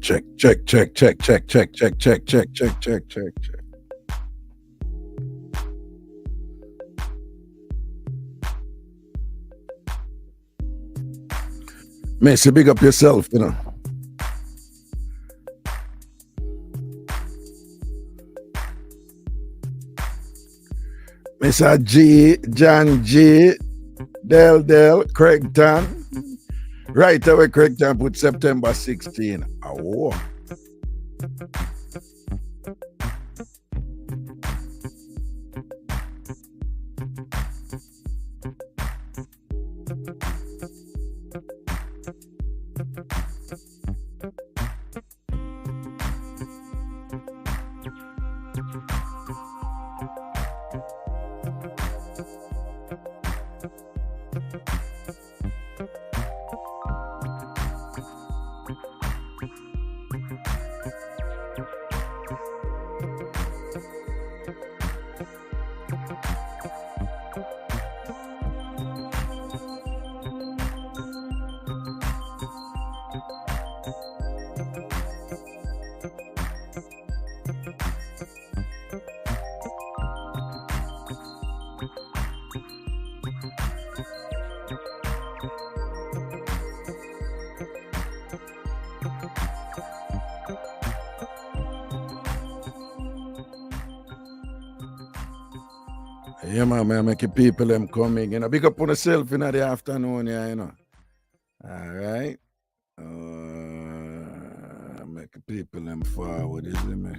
Check, check, check, check, check, check, check, check, check, check, check, check, check. Messi, big up yourself, you know. Mr. G, John G, Del, Craigton. Right away, Craigton put September 16. Oh. Yeah, man, making people them coming, you know. Big up on yourself in the afternoon, yeah, you know. All right. Make people them forward, isn't me?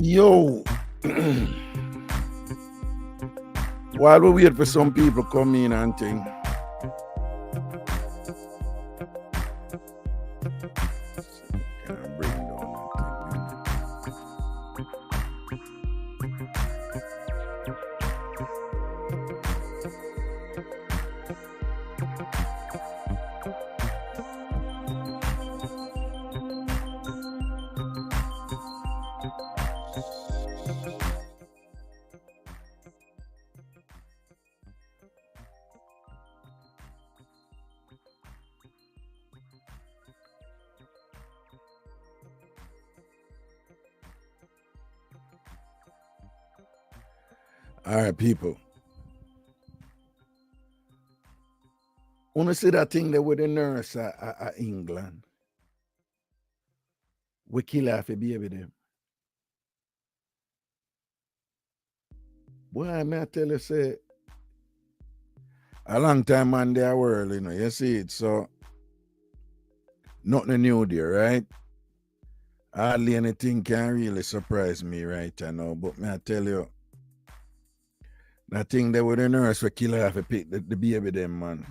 Yo, while we wait for some people come in and thing, can bring down that All right, people. Wanna see that thing there with the nurse at England? We kill half a baby them. Boy, may I tell you, say, a long time on their world, you know, you see it, so nothing new there, right? Hardly anything can really surprise me right now, but may I tell you, that thing there with the nurse we kill half a pick the baby them, man.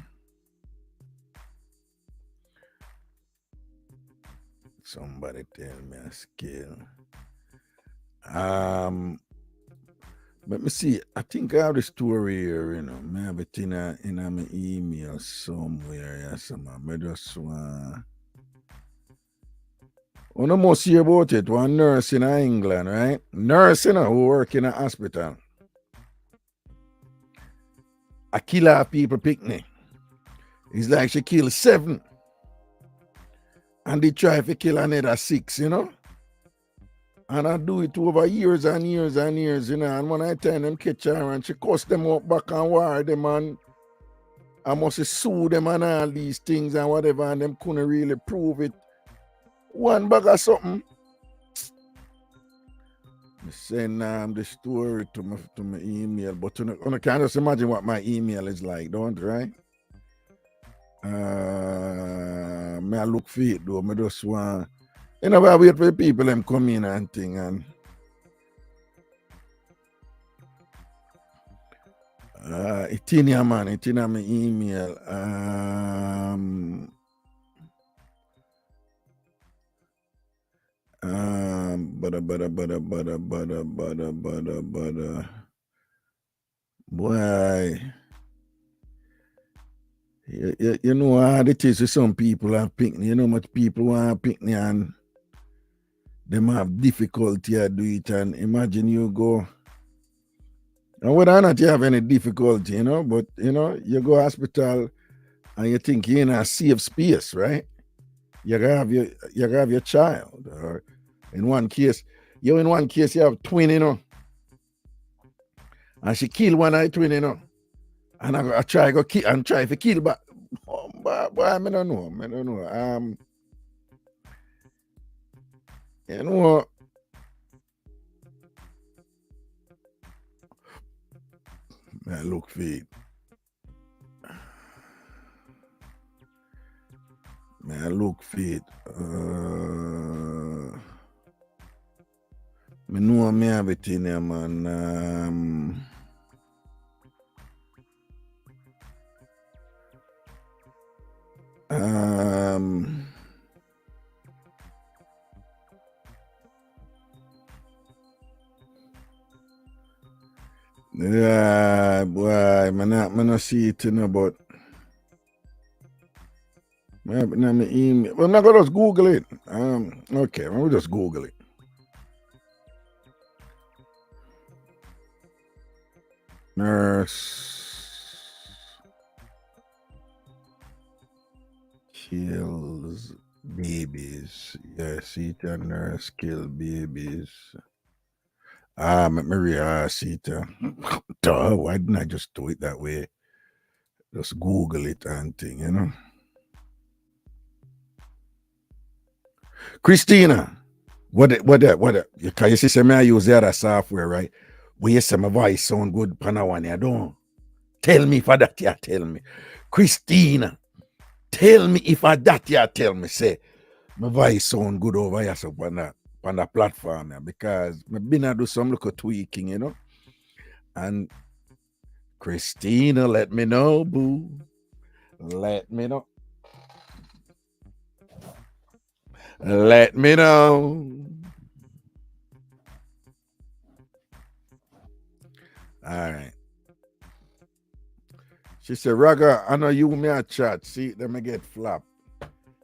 Somebody tell me a skill. Let me see. I think I have the story here, you know. I have it in my email somewhere. Yes, man. I just want. You must hear about it. One nurse in England, right? Nurse, you know, who work in a hospital. A killer people picnic. It's like she killed 7. And they try to kill another 6, you know? And I do it over years and years and years, you know. And when I tell them catch her and she cuss them up back and war them and I must sue them and all these things and whatever, and them couldn't really prove it. One bag of something. I send the story to my email, but you can just imagine what my email is like, don't you, right? I look for it though. I just want, you know, I wait for the people them come in and thing and it's in here, man. It's in my email. Boy, you know how it is with some people have picnic. You know much people want picnic and them have difficulty to do it. And imagine you go, and whether or not you have any difficulty, you know, but you know, you go hospital and you think you're in a safe space, right? You have your child, or in one case you have twin, you know, and she kill one of the twin, you know, and I try to kill and try to kill, but boy, I don't know. You know, I look for it. I look for it. I know I have it in there, man. Yeah, boy, I not see it, you know, but I have it in my email. Well, I'm not gonna just Google it. Okay, I'll just Google it. Nurse kills babies. Yes, it a nurse kill babies. Maria Sita. Duh, why didn't I just do it that way? Just Google it and thing, you know. Christina, what? Because you see, say me I use the other software, right? Where you say my voice sound good, Panawan, you don't. Tell me for that, you tell me. Christina, tell me if I that you tell me, say, my voice sound good over here, so on that platform, yeah, because I've been to do some little tweaking, you know. And Christina, let me know, boo. Let me know. Let me know. All right. She said, Raga, I know you me a chat. See, let me get flap.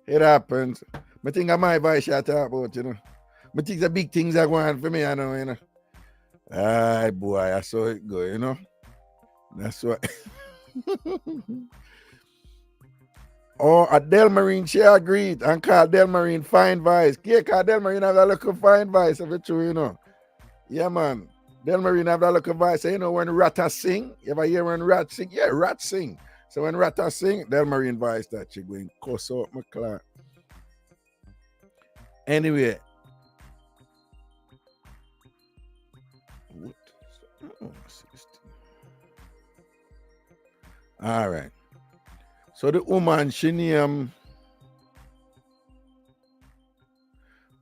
It happens. I think I might buy shot about, you know. I think the big things are going for me, I know, you know. Aye, boy, I saw it go, you know. That's what. Oh, Adele Marine, she agreed and called Del Marine fine vice. Yeah, call Del Marine have that look of fine vice, if it's true, you know. Yeah, man. Del Marine have that look of vice. You know, when Rata sing, you ever hear when Rat sing? Yeah, Rat sing. So when Rata sing, Del Marine vice that she going cuss out my clock. Anyway. What? Oh, 16. All right. So the woman, she named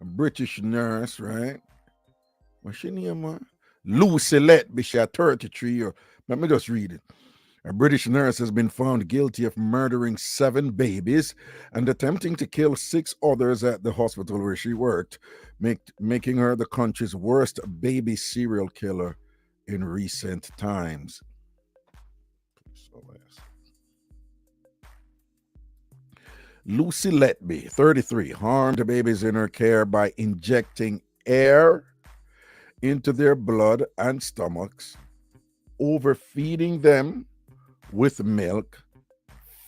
a British nurse, right? What's she name? Lucy Letby, she 33 years. Let me just read it. A British nurse has been found guilty of murdering 7 babies and attempting to kill 6 others at the hospital where she worked, making her the country's worst baby serial killer in recent times. Lucy Letby, 33, harmed babies in her care by injecting air into their blood and stomachs, overfeeding them with milk,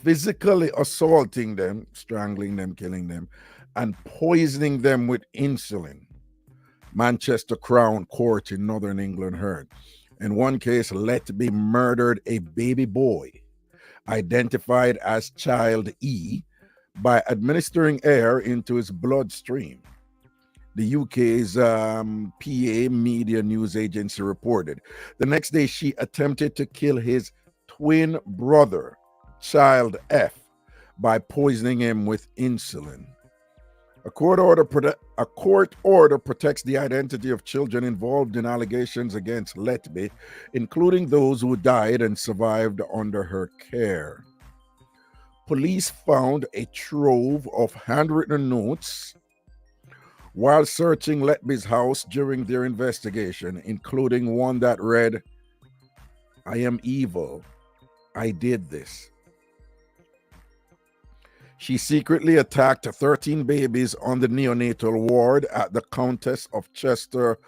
physically assaulting them, strangling them, killing them, and poisoning them with insulin. Manchester Crown Court in Northern England heard. In one case, Letby murdered a baby boy, identified as Child E, by administering air into his bloodstream. The UK's PA media news agency reported. The next day, she attempted to kill his twin brother, Child F, by poisoning him with insulin. A court order protects the identity of children involved in allegations against Letby, including those who died and survived under her care. Police found a trove of handwritten notes while searching Letby's house during their investigation, including one that read, "I am evil. I did this." She secretly attacked 13 babies on the neonatal ward at the Countess of Chester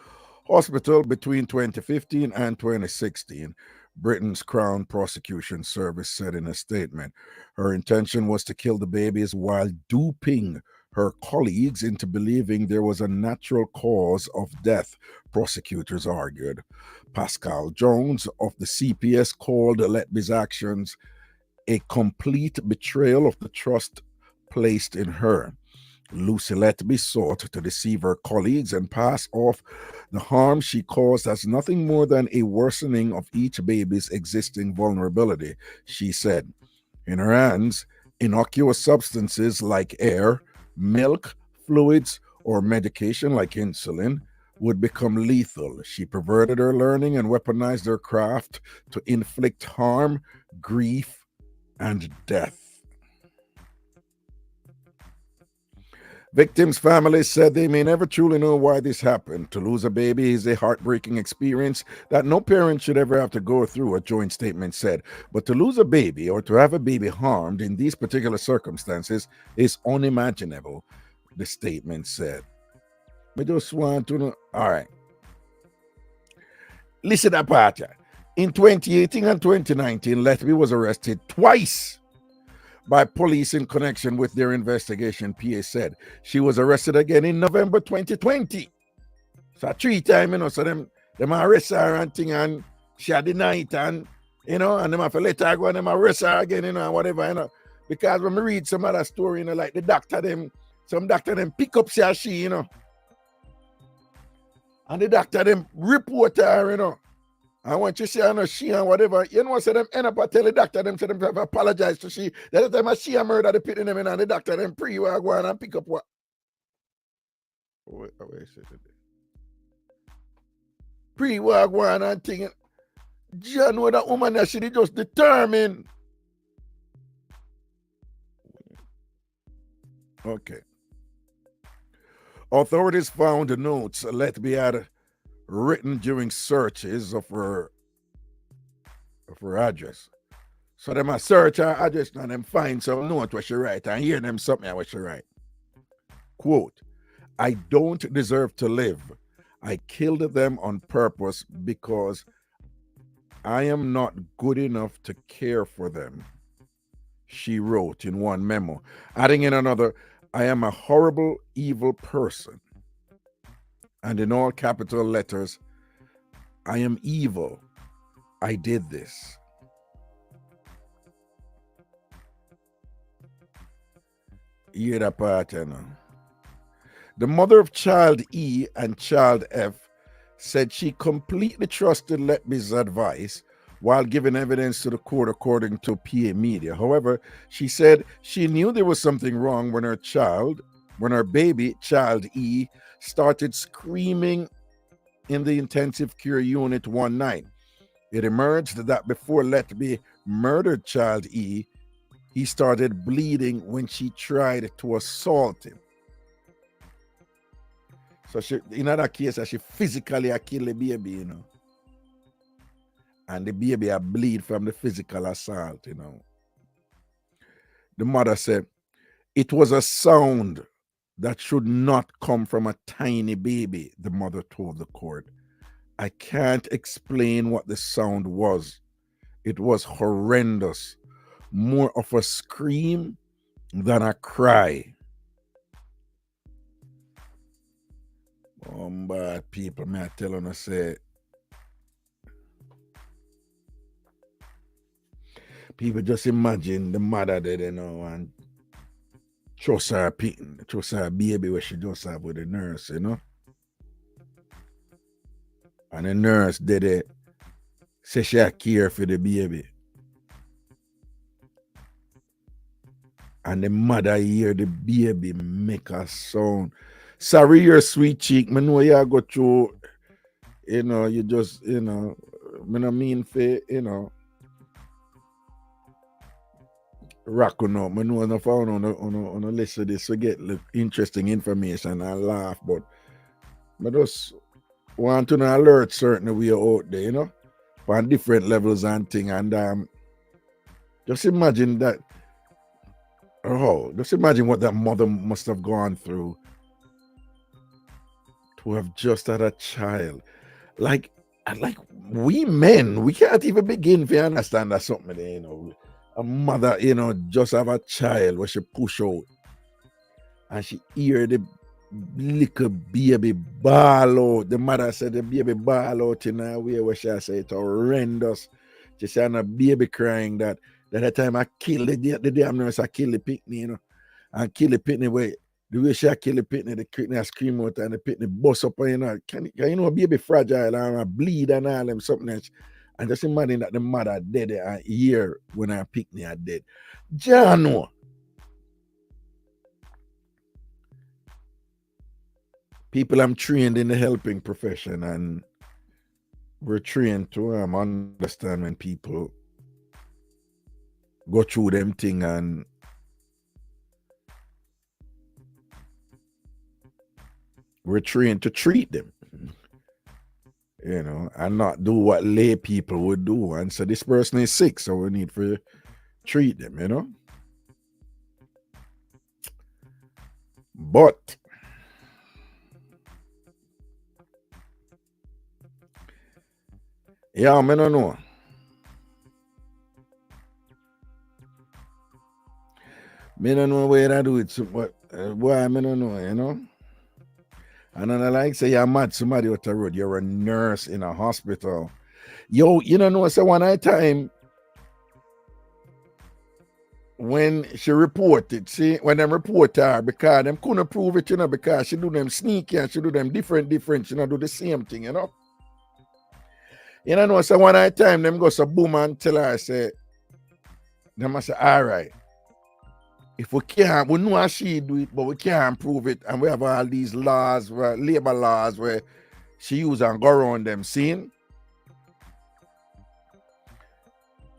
Hospital between 2015 and 2016. Britain's Crown Prosecution Service said in a statement. Her intention was to kill the babies while duping her colleagues into believing there was a natural cause of death, prosecutors argued. Pascal Jones of the CPS called Letby's actions a complete betrayal of the trust placed in her. Lucy Letby sought to deceive her colleagues and pass off the harm she caused as nothing more than a worsening of each baby's existing vulnerability, she said. In her hands, innocuous substances like air, milk, fluids, or medication like insulin would become lethal. She perverted her learning and weaponized her craft to inflict harm, grief, and death. Victims' families said they may never truly know why this happened. To lose a baby is a heartbreaking experience that no parent should ever have to go through, a joint statement said. But to lose a baby or to have a baby harmed in these particular circumstances is unimaginable, the statement said. I just want to know. All right. Listen to part. In 2018 and 2019, Letby was arrested twice by police in connection with their investigation, PA said. She was arrested again in November 2020. So 3 times, so them arrest her and thing, and she had denied it, and and them have to let her go and them arrest her again, and whatever, Because when we read some other story, like the doctor them, some doctor them pick up she, and the doctor them report her, And when you say, she and whatever, say them end up tell the doctor them, say them have apologize to she. That time she and murder the pit in them, and the doctor them pre-war go and pick up what? Wait, pre-war go and thing. John know that woman that she just determined. Okay. Authorities found the notes Letby had written during searches of her address. So them a search her address and them find some note what she write and hear them something what she write. Quote, "I don't deserve to live. I killed them on purpose because I am not good enough to care for them," she wrote in one memo, adding in another, "I am a horrible, evil person." And in all capital letters, "I am evil. I did this." Hear that part, The mother of Child E and Child F said she completely trusted Letby's advice while giving evidence to the court, according to PA Media. However, she said she knew there was something wrong when her baby, Child E, started screaming in the intensive care unit one night. It emerged that before Letby murdered Child E, he started bleeding when she tried to assault him. So she, in that case, she physically killed the baby, and the baby a bleed from the physical assault, you know. The mother said, it was a sound that should not come from a tiny baby, the mother told the court. I can't explain what the sound was. It was horrendous, more of a scream than a cry. Bad people, may I tell you, say, people just imagine the mother there, you know, and trust her baby where she just have with the nurse, you know. And the nurse did it, say she care for the baby. And the mother hear the baby make a sound. Sorry, your sweet cheek. I know you go through, you know, you just, you know, I don't mean for, you know, rock on up. I know on the phone on a list of this to get interesting information and laugh, but I just want to alert certain way out there, you know, on different levels and thing. And just imagine that. Oh, just imagine what that mother must have gone through to have just had a child. Like we men, we can't even begin to understand that something, you know. A mother, you know, just have a child where she push out and she hear the little baby bawl out. The mother said the baby bawl out in a way where she say it's horrendous. She said a baby crying that time I kill the damn nurse, I kill the picnic, you know, and kill the picnic way. The way she kill the picnic, the picnic scream out and the picnic bust up, you know. Can you know a baby fragile and bleed and all them something else. And just imagine that the mother dead a year when her picnic are dead. Jano. People I'm trained in the helping profession, and we're trained to understand when people go through them thing, and we're trained to treat them, you know, and not do what lay people would do. And so this person is sick, so we need to treat them, you know. But yeah, I don't know. I don't know where I do it, but why I don't know, you know. And then I like say you're mad somebody out the road, you're a nurse in a hospital. Yo, you don't know, so one time when she reported, see, when them report her, because them couldn't prove it, you know, because she do them sneaky and she do them different, you know, do the same thing, you know. You know, so one time them go so boom and tell her, say, them must say, all right. If we can't, we know how she do it, but we can't prove it. And we have all these laws, labor laws, where she use and go around them, seeing?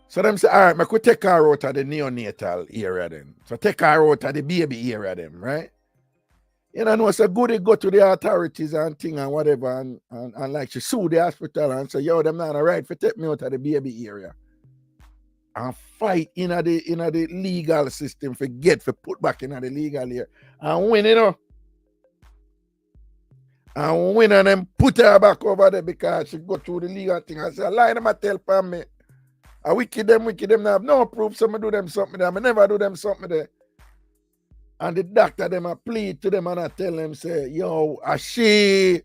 So them say, all right, I could take her out of the neonatal area then. So take her out of the baby area then, right? You know, it's a good go to the authorities and thing and whatever, and like she sue the hospital and say, yo, them not right for take me out of the baby area. And fight in the legal system for put back in the legal area. And win, you know. And win and then put her back over there because she go through the legal thing and say, lie them a tell for me. I wicked them, they have no proof, so I do them something there. I never do them something there. And the doctor them a plead to them and I tell them, say, yo, a she.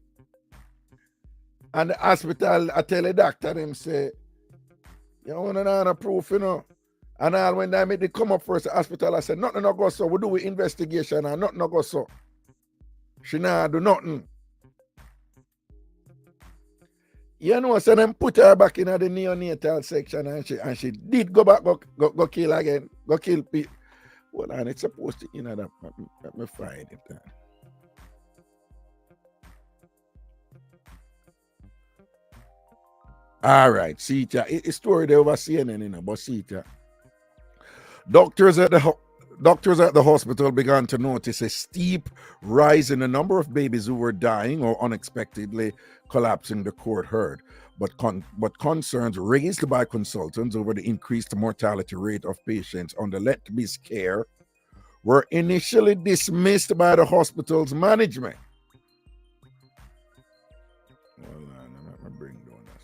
And the hospital, I tell the doctor them, say, you want to proof, you know. And all when they come up first, the hospital, I said, nothing no go so. We do investigation and nothing no go so. She nah do nothing. You know, so them put her back in the neonatal section and she did go back, go kill again, go kill people. Well, and it's supposed to, you know, that let me find it. All right, see it. It's story there over CNN, you know, but see it. Doctors at the hospital began to notice a steep rise in the number of babies who were dying or unexpectedly collapsing, the court heard. but concerns raised by consultants over the increased mortality rate of patients under Let Me's care were initially dismissed by the hospital's management. Hold on, let me bring down that.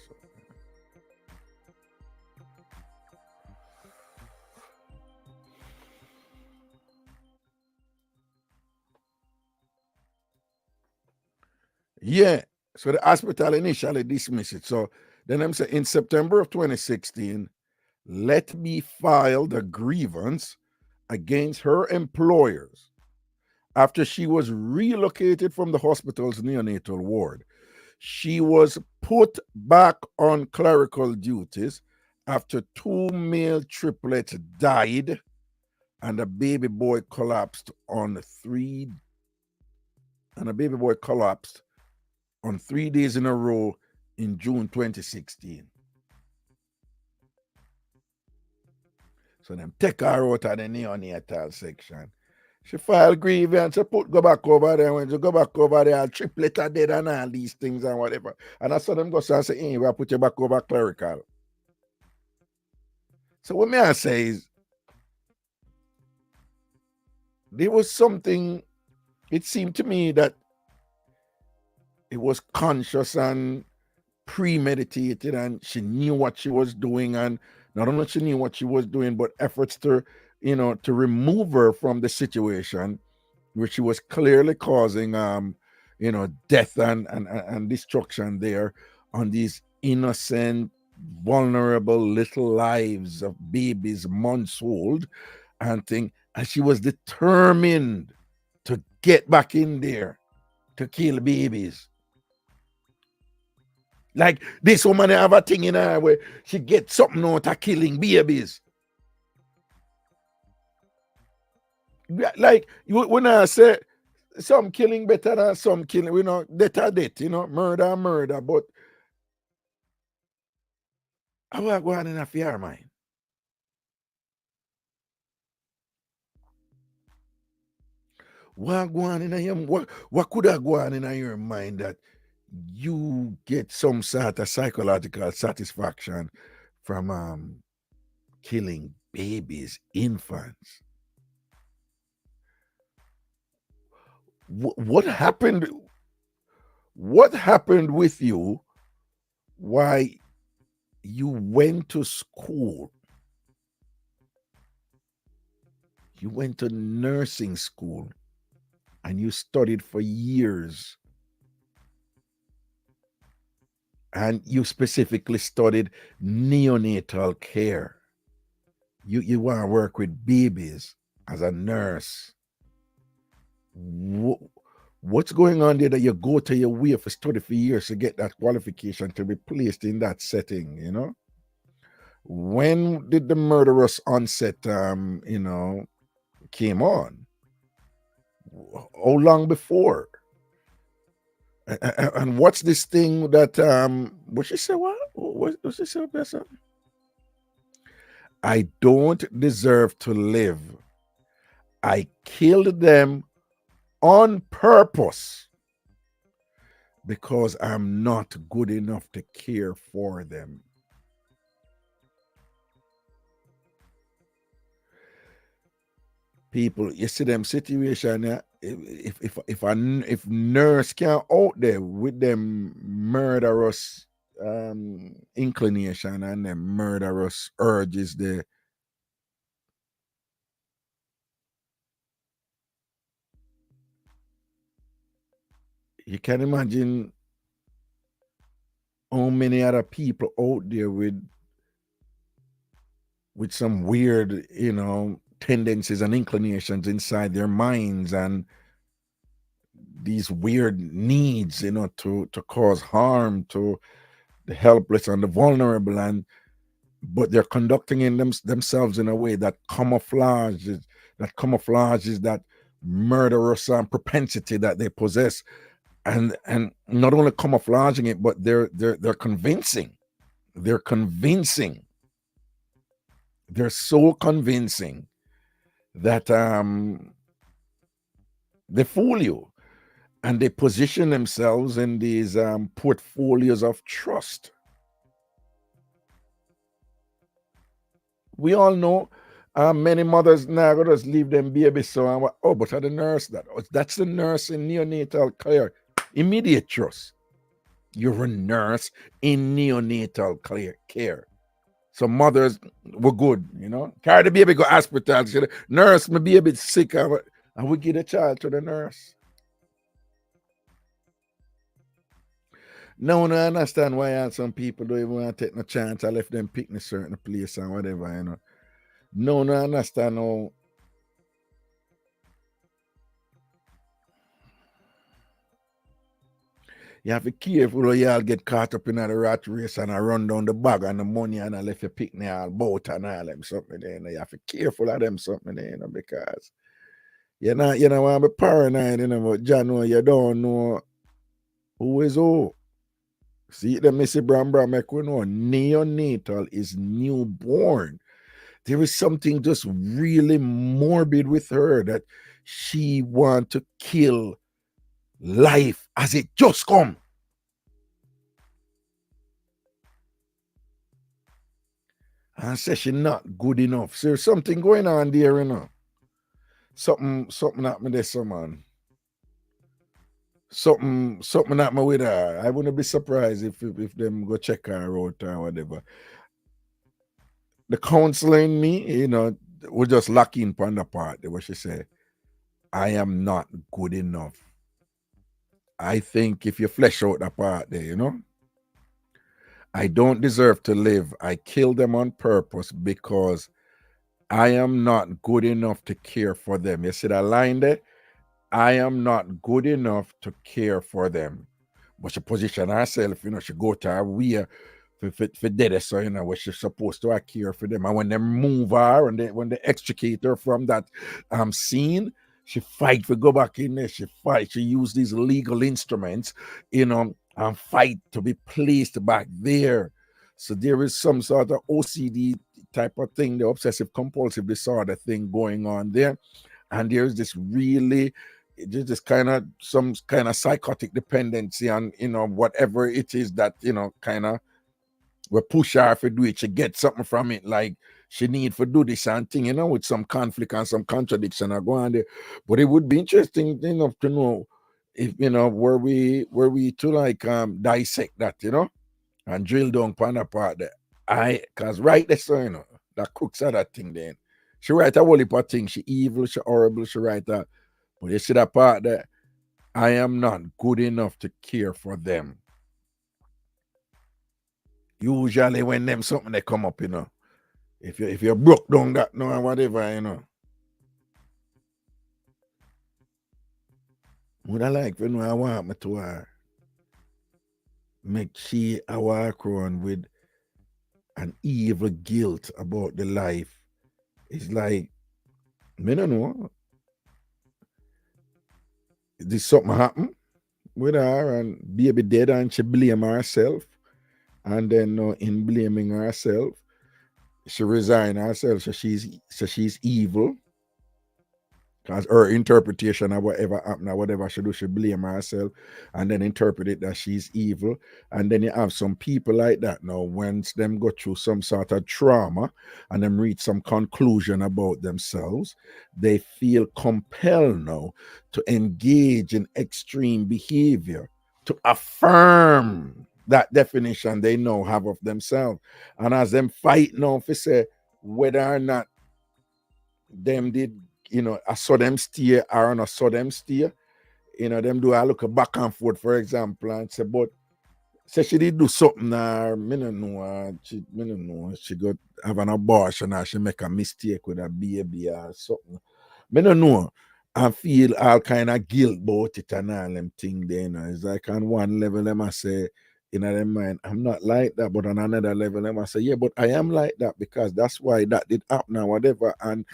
Yeah. So the hospital initially dismissed it. So then I'm saying in September of 2016, Let Me filed a grievance against her employers after she was relocated from the hospital's neonatal ward. She was put back on clerical duties after 2 male triplets died and a baby boy collapsed on 3 days in a row in June 2016. So them take her out of the neonatal section. She filed grievance, she go back over there. When you go back over there, triplet are dead and all these things and whatever. And I saw them go and say, hey, we'll put you back over clerical. So what may I say is, there was something, it seemed to me that it was conscious and premeditated, and she knew what she was doing, and not only she knew what she was doing, but efforts to remove her from the situation where she was clearly causing death and destruction there on these innocent, vulnerable little lives of babies months old and thing. And she was determined to get back in there to kill babies. Like this woman have a thing in her where she gets something out of killing babies. Like when I say some killing better than some killing, death are death, murder, but I want to go on in a fear mind. What could have gone in your mind that you get some sort of psychological satisfaction from killing babies, infants? What happened? What happened with you? Why you went to school? You went to nursing school and you studied for years. And you specifically studied neonatal care. You want to work with babies as a nurse. What's going on there that you go to your way for study for years to get that qualification to be placed in that setting, When did the murderous onset, came on? How long before? And what's this thing that, what she say, what she say, I don't deserve to live. I killed them on purpose because I'm not good enough to care for them. People, you see them situation. If nurse can out there with them murderous inclination and them murderous urges there, you can imagine how many other people out there with some weird, tendencies and inclinations inside their minds and these weird needs, to cause harm to the helpless and the vulnerable, but they're conducting themselves in a way that camouflages that murderous propensity that they possess, and not only camouflaging it, but they're convincing. They're convincing. They're so convincing that they fool you, and they position themselves in these portfolios of trust. We all know many mothers now go just leave them baby so and oh, but the nurse that's the nurse in neonatal care. Immediate trust. You're a nurse in neonatal care. So mothers were good, Carry the baby, go hospital. Nurse, my baby sick. And we give the child to the nurse. No, I understand why some people don't even want to take no chance. I left them pick a certain place and whatever, No, I understand no. You have to be careful or y'all get caught up in the rat race and I run down the bag and the money and I left you pick all boat and all them something there. You have to be careful of them something there, because you know want to be paranoid, but John, you don't know who is who. See the Missy Brambra make we know neonatal is newborn. There is something just really morbid with her that she want to kill life as it just come. And say she not good enough. So there's something going on there, Something happened there, some man. Something happened with her. I wouldn't be surprised if them go check her out or whatever. The counselor in me, we just lock in on the part where she said, I am not good enough. I think if you flesh out the part there, I don't deserve to live. I kill them on purpose because I am not good enough to care for them. You see that line there? I am not good enough to care for them. But she position herself, she go to her way for dead, so where she's supposed to care for them. And when they move her and when they extricate her from that scene, she fight to go back in there. She fight. She use these legal instruments, and fight to be placed back there. So there is some sort of OCD type of thing, the obsessive compulsive disorder thing going on there. And there's this really just kind of some kind of psychotic dependency on whatever it is that kind of we push her to do it. She get something from it, like she need to do this and thing, with some conflict and some contradiction are going there. But it would be interesting enough to know if were we to like dissect that, and drill down on that part there. Cause right there, so that crooks of that thing then. She write a whole heap of things. She evil, she horrible, she write that. But you see that part that I am not good enough to care for them. Usually when them something they come up, if you broke down that or whatever, Would I like to know I want me to make she I walk around with an evil guilt about the life. It's like, me don't know. Did something happen with her and baby dead and she blame herself? And then in blaming herself, she resign herself, so she's evil. Because her interpretation of whatever happened or whatever she do, she blame herself and then interpret it that she's evil. And then you have some people like that now, once them go through some sort of trauma and them reach some conclusion about themselves, they feel compelled now to engage in extreme behavior to affirm that definition they now have of themselves. And as them fight now for say whether or not them did, I saw them steer or I saw them steer, them do I look back and forth, for example, and say, but say she did do something or me no know, she got have an abortion or she make a mistake with a baby or something. Me no know. I feel all kind of guilt about it and all them thing there, It's like on one level, them I say, them mind, I'm not like that, but on another level, them I say, yeah, but I am like that because that's why that did happen or whatever. And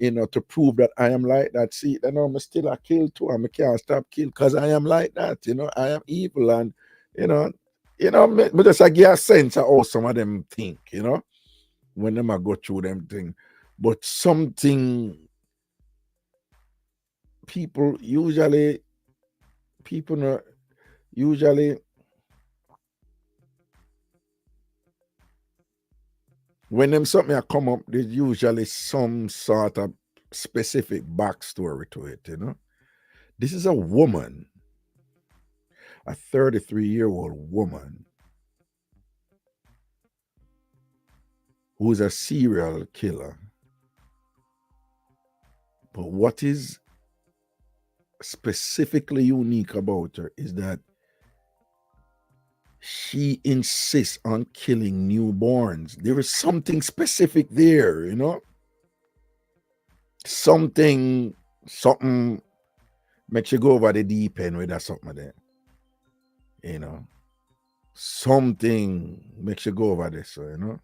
to prove that I am like that, see, I'm still a kill too, and I can't stop kill because I am like that, I am evil. And me just I get a sense of how some of them think, when them I go through them thing. But something people usually know usually when them something a come up, there's usually some sort of specific backstory to it, you know. This is a woman, a 33-year-old woman who's a serial killer. But what is specifically unique about her is that she insists on killing newborns. There is something specific there, you know? Something makes you go over the deep end with that something there. You know? Something makes you go over this, you know?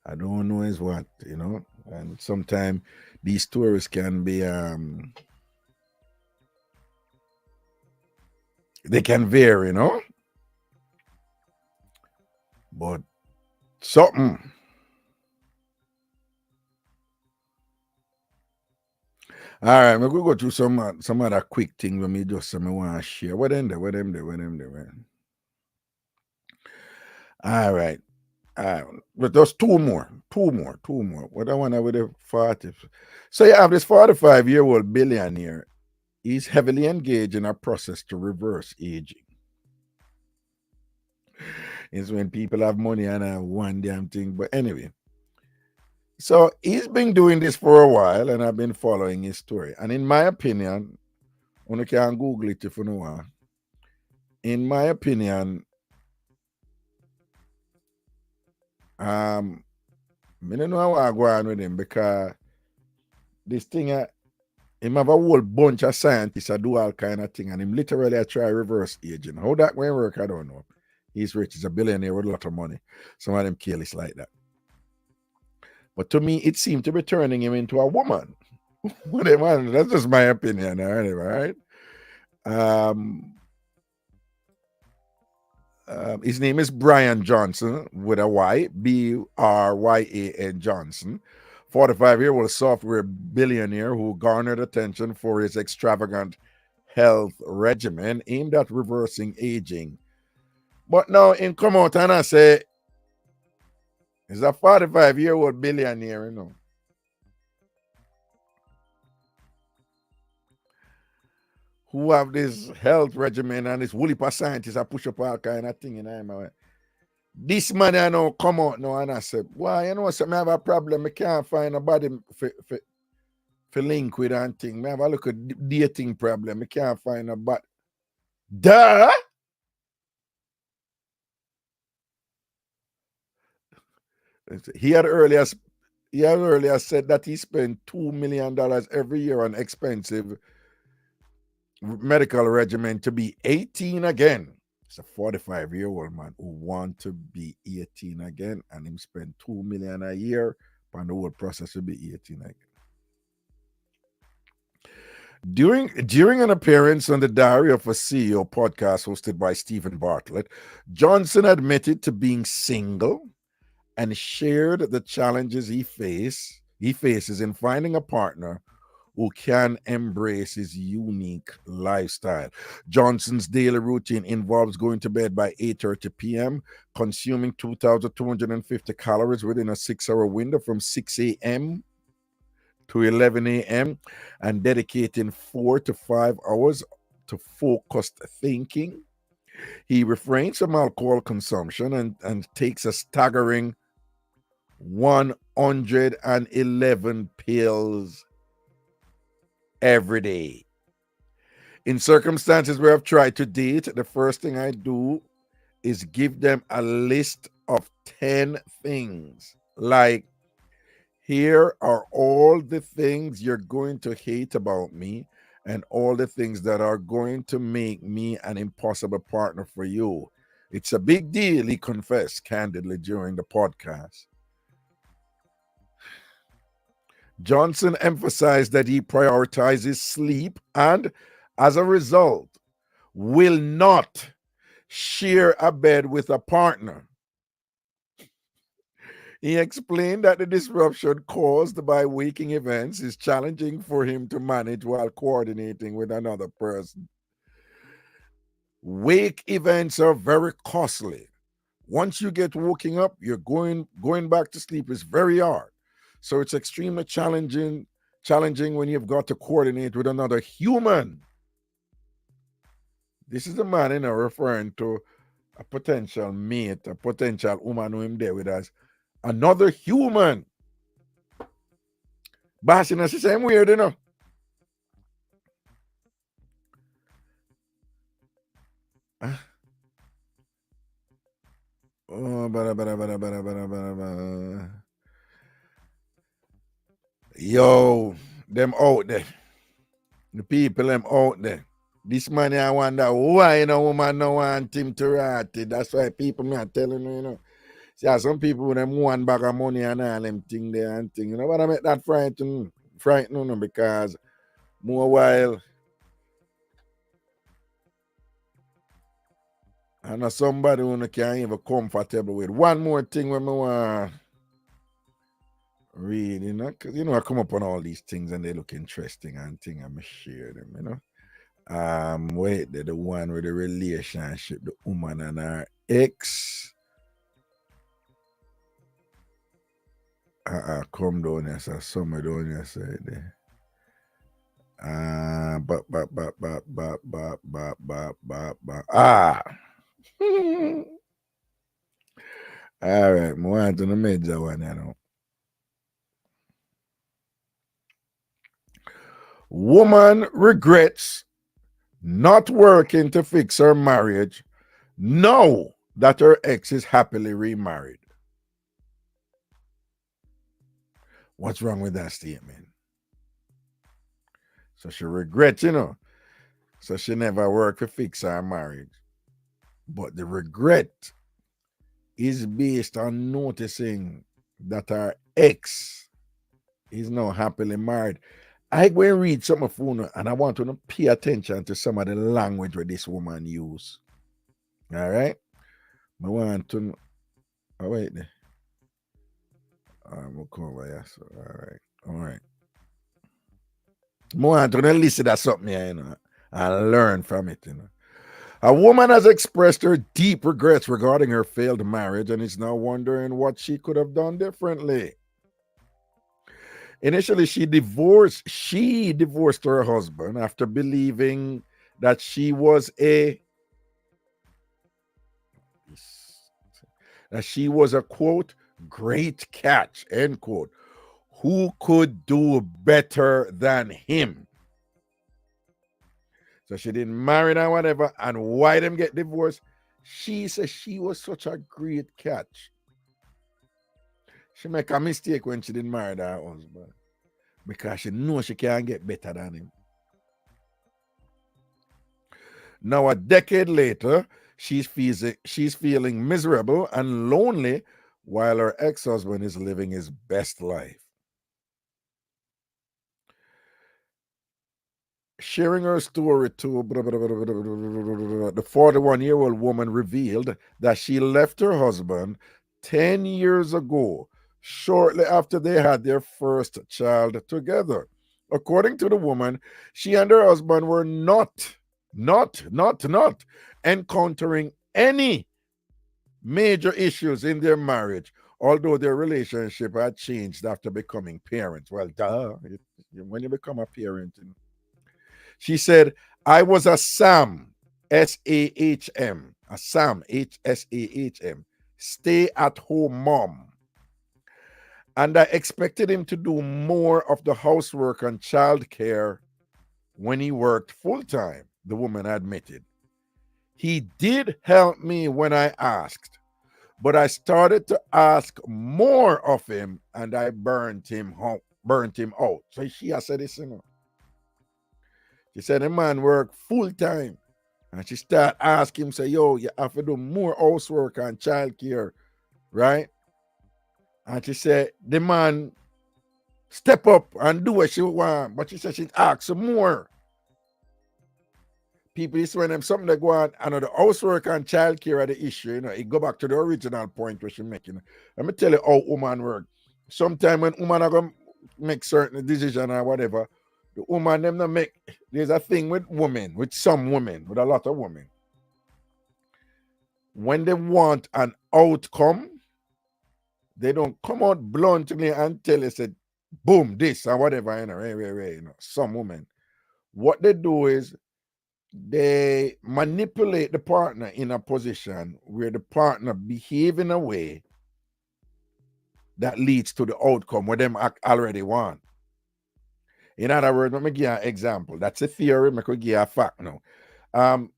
I don't know is what, you know? And sometimes these stories can be they can vary, you know? But something. All right, we're gonna go through some other quick thing when me just some want to share. What them there? Man? All right. But there's two more. What I want with the 40. So you have this 45-year-old billionaire. He's heavily engaged in a process to reverse aging. It's when people have money and have one damn thing. But anyway, so he's been doing this for a while, and I've been following his story. And in my opinion, you can Google it if you know. In my opinion, I don't know how I go on with him because this thing, him have a whole bunch of scientists that do all kind of thing, and him literally try reverse aging. How that will work, I don't know. He's rich, he's a billionaire with a lot of money. Some of them careless like that. But to me, it seemed to be turning him into a woman. Whatever, that's just my opinion, right? His name is Brian Johnson with a Y, Bryan Johnson, 45-year-old software billionaire who garnered attention for his extravagant health regimen aimed at reversing aging. But now, in come out and I say, he's a 45-year-old billionaire, you know. Who have this health regimen and this woolly scientists that push up all kind of thing in him. This man I know come out now and I said, why, you know, something I have a problem. I can't find a body for link with and thing. I have a look at dating problem. I can't find a body. Duh! He had earlier said that he spent $2 million every year on expensive medical regimen to be 18 again. It's a 45-year-old man who want to be 18 again, and him spend $2 million a year, and the whole process will be 18 again. During an appearance on the Diary of a CEO podcast hosted by Stephen Bartlett, Johnson admitted to being single and shared the challenges he faces in finding a partner who can embrace his unique lifestyle. Johnson's daily routine involves going to bed by 8:30 p.m., consuming 2,250 calories within a 6-hour window from 6 a.m. to 11 a.m., and dedicating 4 to 5 hours to focused thinking. He refrains from alcohol consumption and takes a staggering 111 pills every day. In circumstances where I've tried to date, the first thing I do is give them a list of 10 things. Like, here are all the things you're going to hate about me and all the things that are going to make me an impossible partner for you. It's a big deal, he confessed candidly during the podcast. Johnson emphasized that he prioritizes sleep and, as a result, will not share a bed with a partner. He explained that the disruption caused by waking events is challenging for him to manage while coordinating with another person. Wake events are very costly. Once you get waking up, you're going back to sleep is very hard. So it's extremely challenging when you've got to coordinate with another human. This is the man, referring to a potential mate, a potential woman who him there with us. Another human. Bossing us the same weird, Oh, yo, them out there. The people them out there. This man, I wonder why woman no want him to write it. That's why people me are telling you, See, some people with them one bag of money and all them thing there and thing. But I make that frightened, because more while I know somebody who can't even comfortable with. One more thing when I want read, because I come up on all these things and they look interesting and thing I'm share them, Wait, the one with the relationship, the woman and her ex. Come down here, so summer down here, say there. All right, I want to the major one, Woman regrets not working to fix her marriage now that her ex is happily remarried. What's wrong with that statement? So she regrets, So she never worked to fix her marriage. But the regret is based on noticing that her ex is now happily married. I go and read some of you, and I want to pay attention to some of the language where this woman use. All right? I want to. Oh, wait there. I'm come over here. So, all right. I want to listen to something here, and learn from it, A woman has expressed her deep regrets regarding her failed marriage and is now wondering what she could have done differently. Initially, she divorced her husband after believing that she was a quote great catch, end quote, who could do better than him. So she didn't marry or whatever, and why them get divorced? She said she was such a great catch. She make a mistake when she didn't marry her husband because she knows she can't get better than him. Now, a decade later, she's feeling miserable and lonely while her ex-husband is living his best life. Sharing her story to the 41-year-old woman revealed that she left her husband 10 years ago, shortly after they had their first child together. According to the woman, she and her husband were not encountering any major issues in their marriage, although their relationship had changed after becoming parents. Well, duh, when you become a parent. She said, I was a SAM, S-A-H-M, a SAM, S-A-H-M, stay-at-home mom. And I expected him to do more of the housework and childcare when he worked full-time, the woman admitted. He did help me when I asked, but I started to ask more of him and I burnt him out. So she has said this, She said the man work full-time. And she start asking him, say, yo, you have to do more housework and childcare, right? And she said, the man step up and do what she want. But she said she'd ask some more. People is when them something that go on, and the housework and childcare are the issue, it go back to the original point where she making. Let me tell you how woman work. Sometimes when woman are going to make certain decision or whatever, the woman them not make. There's a thing with women, with some women, with a lot of women. when they want an outcome, they don't come out bluntly and tell you, said, boom, this or whatever, some women. What they do is they manipulate the partner in a position where the partner behave in a way that leads to the outcome where them already want. In other words, let me give you an example. That's a theory. I could give you a fact now.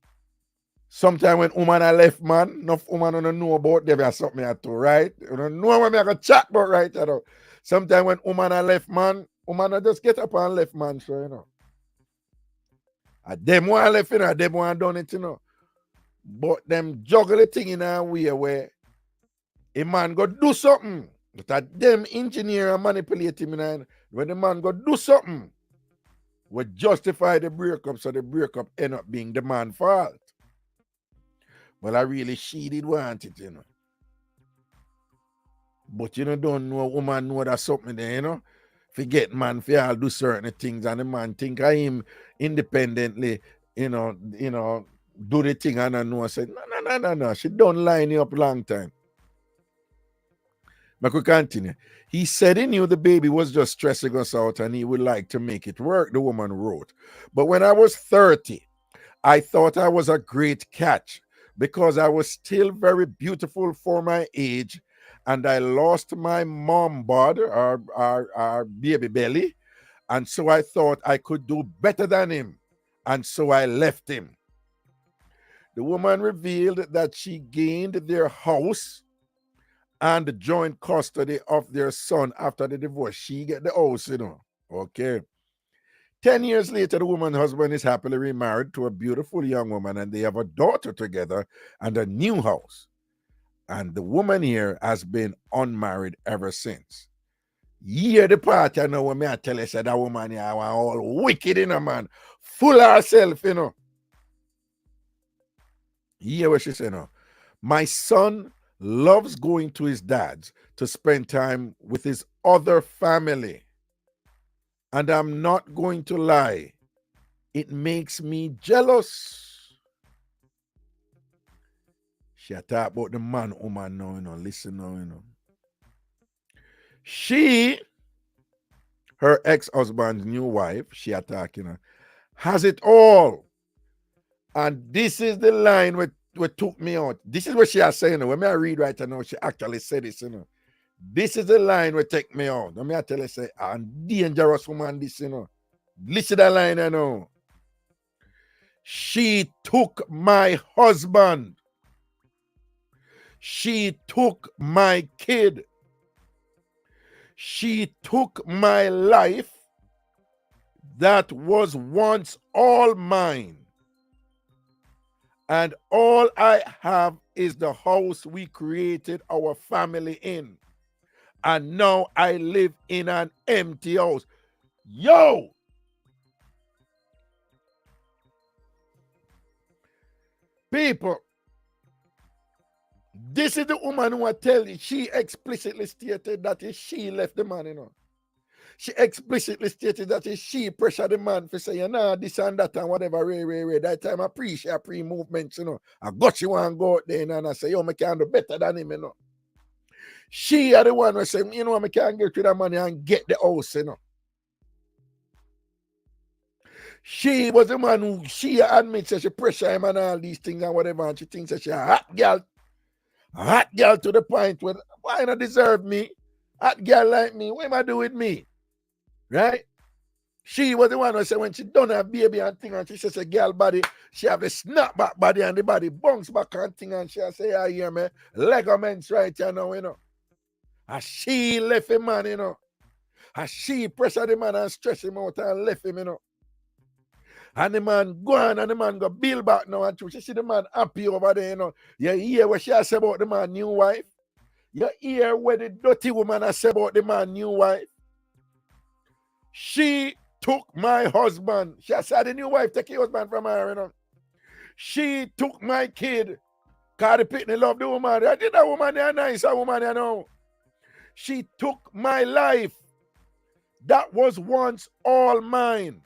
Sometimes when woman are left man, enough woman don't know about them or something at all, right? You don't know what I got chat about, right? You know? Sometimes when woman are left man, woman just get up and left man, so you know. Them one left, you know, them one done it, you know. But them juggle the thing in a way where a man go do something. That them engineer and manipulate him, and when the man go do something, would justify the breakup, so the breakup end up being the man's fault. Well, I really she did want it, you know. But you know, don't know woman know that something there, you know. Forget man, for all do certain things, and the man think of him independently, you know, do the thing and I know I said, no. She don't line you up long time. But we continue. He said he knew the baby was just stressing us out and he would like to make it work, the woman wrote. But when I was 30, I thought I was a great catch because I was still very beautiful for my age and I lost my mom bod, our baby belly. And so I thought I could do better than him. And so I left him. The woman revealed that she gained their house and joint custody of their son after the divorce. She get the house, you know. Okay. 10 years later, the woman's husband is happily remarried to a beautiful young woman and they have a daughter together and a new house. And the woman here has been unmarried ever since. Yeah, the part, you know, when me I tell you, said that woman here, all wicked, you know, man. Full of herself, you know. Yeah, what she said, no. My son loves going to his dad's to spend time with his other family. And I'm not going to lie, it makes me jealous. She talk about the man, woman now, you know, listen now, you know. She, her ex-husband's new wife, she attack, you know, has it all. And this is the line what took me out. This is what she has saying. You know, when I read right now, she actually said this, you know. This is the line will take me out. Let me tell you, say, I'm dangerous woman, this, you know. Listen to that line, you know. She took my husband. She took my kid. She took my life that was once all mine. And all I have is the house we created our family in. And now I live in an empty house. Yo! People, this is the woman who I tell you, she explicitly stated that is she left the man, you know. She explicitly stated that is she pressured the man for saying, nah, this and that and whatever, ray. That time I pre-share pre-movements, you know. I got you want to go out there, and I say, yo, I can do better than him, you know. She are the one who say, you know, I can't get to that money and get the house, you know. She was the man who she admits that she pressure him and all these things and whatever, and she thinks that she a hot girl to the point where why not deserve me? Hot girl like me, what am I do with me? Right? She was the one who said when she done her baby and thing, and she says a girl body, she have the snapback body and the body bounce back and thing, and she say, I hear me, ligaments right here now, you know. And she left him, man, you know. And she pressure the man and stress him out and left him, you know. And the man go on and the man go build back now, and she see the man happy over there, you know. You hear what she has said about the man new wife? You hear what the dirty woman has said about the man new wife? She took my husband. She said the new wife take your husband from her, you know. She took my kid. Cause the pitney love the woman. I did that woman there nice, a woman, you know. She took my life. That was once all mine.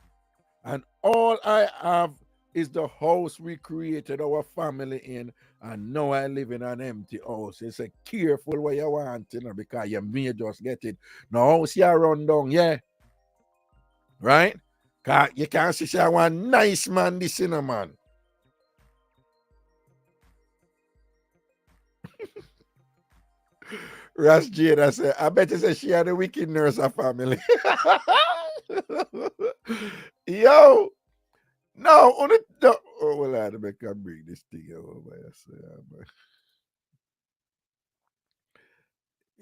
And all I have is the house we created our family in, and now I live in an empty house. It's a careful what you want, because you may just get it. Now house you run down, yeah. Right? Cause you can't say I want nice man this man. Ras Jada said, I bet you say she had a wicked nurse of family. Yo, no, no. Oh, well, I had to make her bring this thing over.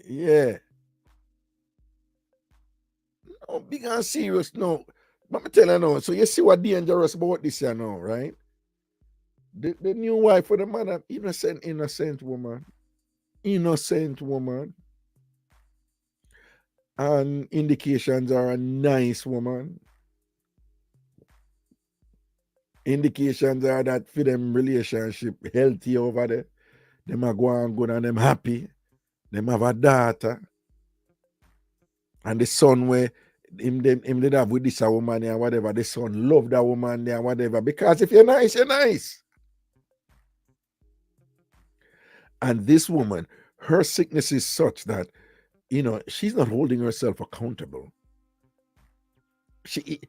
Yeah. No, big and serious, no. Let me tell you now. So you see what dangerous about this here now, right? The new wife of the man, an innocent woman. Innocent woman. And indications are a nice woman. Indications are that for them relationship healthy over there. Them are going good and them happy. Them have a daughter. And the son where him did have with this woman or whatever, the son love that woman there, whatever. Because if you're nice, you're nice. And this woman, her sickness is such that, she's not holding herself accountable. She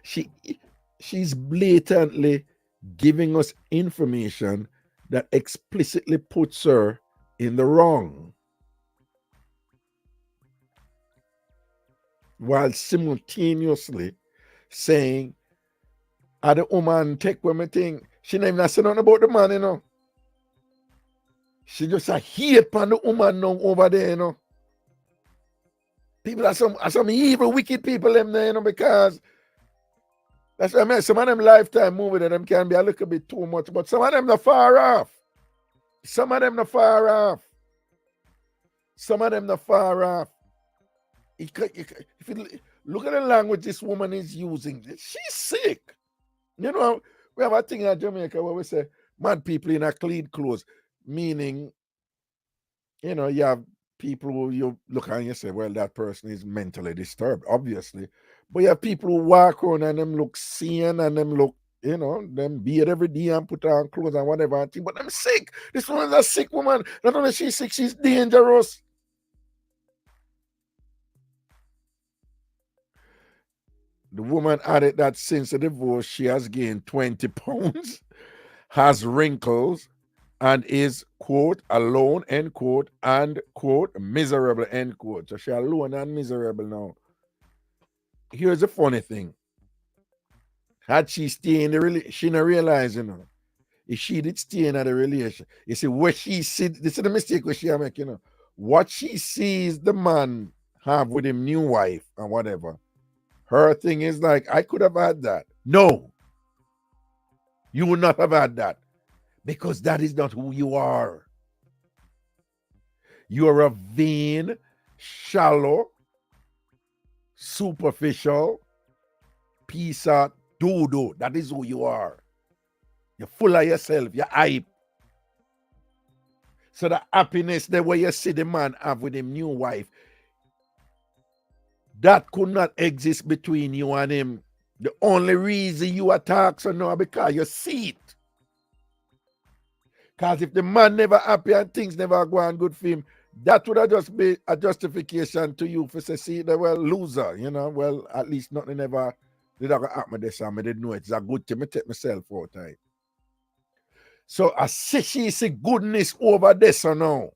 she she's blatantly giving us information that explicitly puts her in the wrong, while simultaneously saying, the woman take women thing. She never even say nothing about the man, She just a hate on the woman now over there, People are some evil, wicked people them there, because that's what I mean. Some of them Lifetime movie them can be a little bit too much, but some of them not far off. Some of them not far off. Some of them not far off. If you look at the language this woman is using, she's sick. We have a thing in Jamaica where we say mad people in a clean clothes, meaning, you have people who you look at and you say, well, that person is mentally disturbed, obviously. But you have people who walk around and them look sane and them look, them beard every day and put on clothes and whatever. But I'm sick. This woman's a sick woman. Not only she's sick, she's dangerous. The woman added that since the divorce, she has gained 20 pounds, has wrinkles, and is, quote, alone, end quote, and, quote, miserable, end quote. So she's alone and miserable now. Here's the funny thing. Had she stayed in the relationship, she not realize, if she did stay in the relationship, you see, what she see, this is the mistake where she make, what she sees the man have with him new wife and whatever, her thing is like, I could have had that. No, you would not have had that, because that is not who you are. You are a vain, shallow, superficial piece of doo-doo. That is who you are. You're full of yourself. You're hype. So the happiness the way you see the man have with him new wife, that could not exist between you and him. The only reason you attack so now because you see it. Because if the man never happy and things never go on good for him, that would have just be a justification to you for say, see, they were loser, well, at least nothing ever did ever happen this time. I didn't know it's a good thing. I take myself out time. So I see she see goodness over this or now.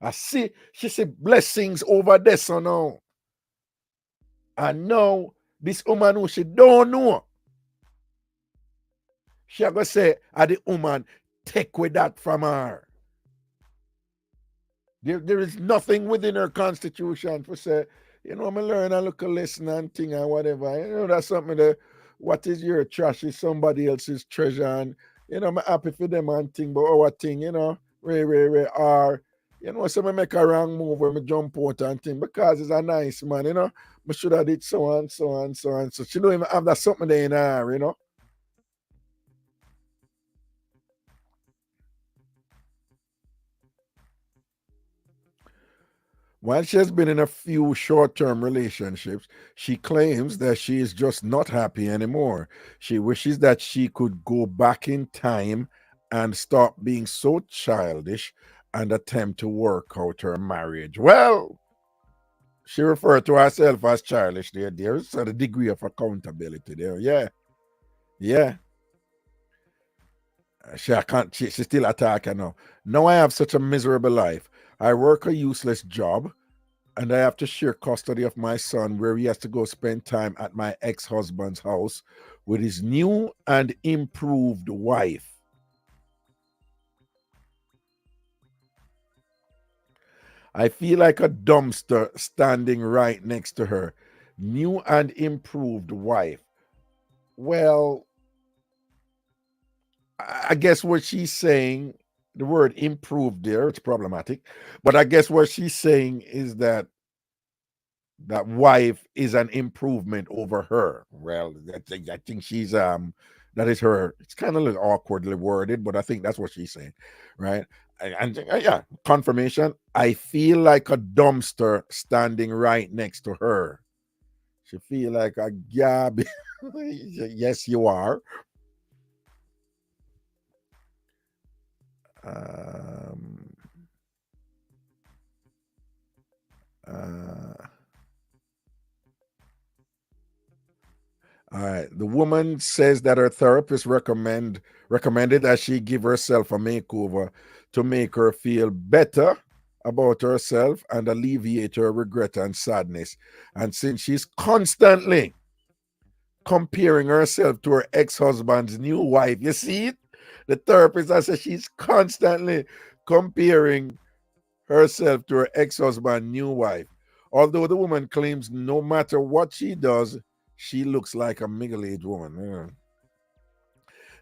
I see she see blessings over this or now. And now this woman who she don't know, she gonna say, the woman take with that from her. There is nothing within her constitution for say, I'm learn a little lesson and thing and whatever. That's something that what is your trash is somebody else's treasure. And I'm happy for them and thing, but our thing, or so I make a wrong move when I jump out and thing because it's a nice man, I should have did so and so and so and so. She don't even have that something there in her, While she has been in a few short term relationships, she claims that she is just not happy anymore. She wishes that she could go back in time and stop being so childish and attempt to work out her marriage. Well, she referred to herself as childish there. There's a degree of accountability there. Yeah, yeah. I can't, she's still attacking now. Now I have such a miserable life. I work a useless job and I have to share custody of my son, where he has to go spend time at my ex husband's house with his new and improved wife. I feel like a dumpster standing right next to her. New and improved wife. Well, I guess what she's saying, the word improved there, it's problematic. But I guess what she's saying is that that wife is an improvement over her. Well, I think she's that is her. It's kind of like awkwardly worded, but I think that's what she's saying, right? And yeah, confirmation. I feel like a dumpster standing right next to her. She feel like a gab. Yes, you are. Um, uh, All right. The woman says that her therapist recommended that she give herself a makeover to make her feel better about herself and alleviate her regret and sadness. And since she's constantly comparing herself to her ex-husband's new wife, you see it? The therapist says she's constantly comparing herself to her ex-husband's new wife. Although the woman claims no matter what she does, she looks like a middle-aged woman.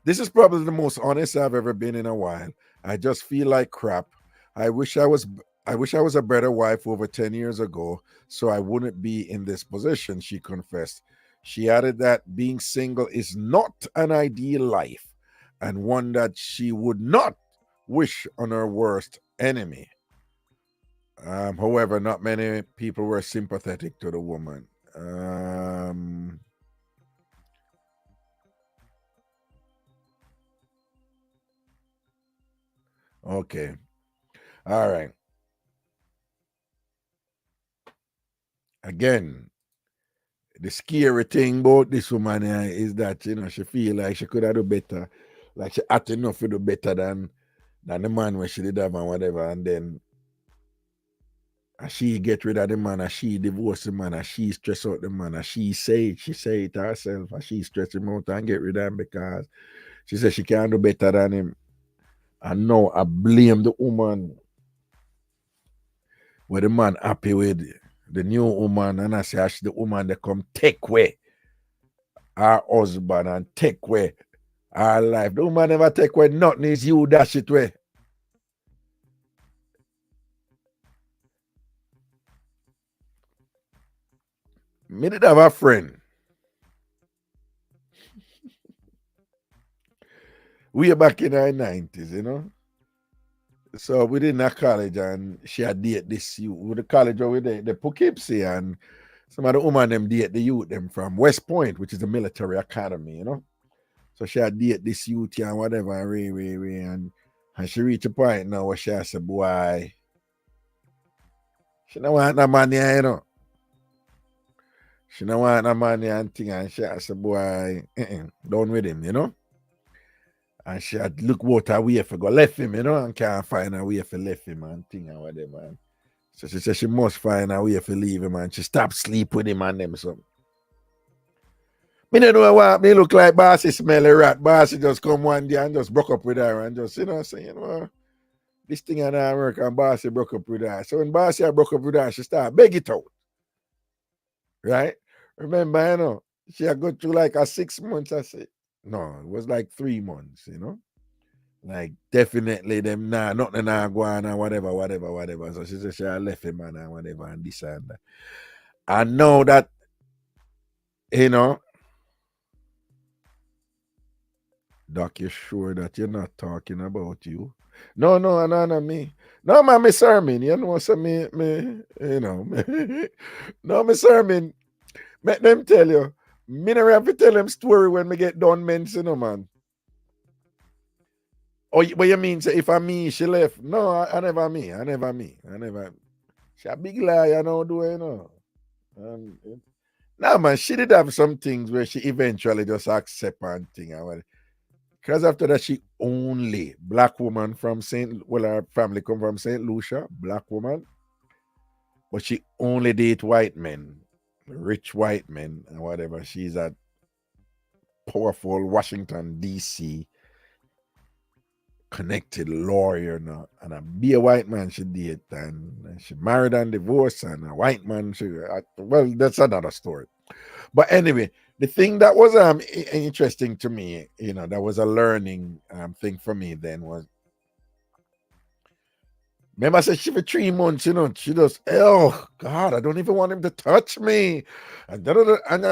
This is probably the most honest I've ever been in a while. I just feel like crap. I wish I was I wish I was a better wife over 10 years ago so I wouldn't be in this position, she confessed. She added that being single is not an ideal life and one that she would not wish on her worst enemy. However, not many people were sympathetic to the woman. Okay. All right. Again, the scary thing about this woman is that she feel like she could have do better, like she had enough to do better than the man when she did have and whatever, and then she get rid of the man, and she divorce the man, and she stress out the man, and she say it herself, and she stress him out and get rid of him because she said she can't do better than him. And now I blame the woman where the man happy with the new woman, and I say the woman that come take away her husband and take away her life. The woman never take away nothing, is you dash it away. Me did have a friend. We back in our 90s. So we did in a college and she had date this youth. With the college over there, the Poughkeepsie, and some of the woman them date the youth them from West Point, which is a military academy. So she had date this youth and whatever, and she reached a point now where she said, boy, she don't want no money. She don't want no money and thing, and she said, boy, done with him. And she had look what her way for go left him, and can't find a way for left him and thing and whatever. Man. So she said she must find a way for leave him, and she stopped sleep with him and them something. Me don't know what me look like. Bossy smell a rat. Bossy just come one day and just broke up with her and just saying, this thing and I work, and Bossy broke up with her. So when Bossy broke up with her, she started beg it out. Right? Remember, she had go through like a 6 months. I said, no, it was like 3 months. Like definitely them nothing go on and whatever. So she said she had left him and whatever and this and that. I know that, you know, Doc, you sure that you're not talking about you? No, me. No, man, me sermon. You know, so you know, no, me sermon. Make them tell you. Me never have to tell them story when me get done mention, man. Oh, what you mean? Say if I me, she left. No, I never me. I never. She a big liar, no do you know. And, nah, man, she did have some things where she eventually just accept and thing. Because after that, she only black woman from her family come from St. Lucia, black woman, but she only date white men, rich white men and whatever. She's a powerful Washington, D.C. connected lawyer now, and a be a white man she date, and she married and divorced, and a white man well, that's another story. But anyway, the thing that was interesting to me, you know, that was a learning thing for me then was, remember I said she for 3 months, you know, she just, oh God, I don't even want him to touch me. And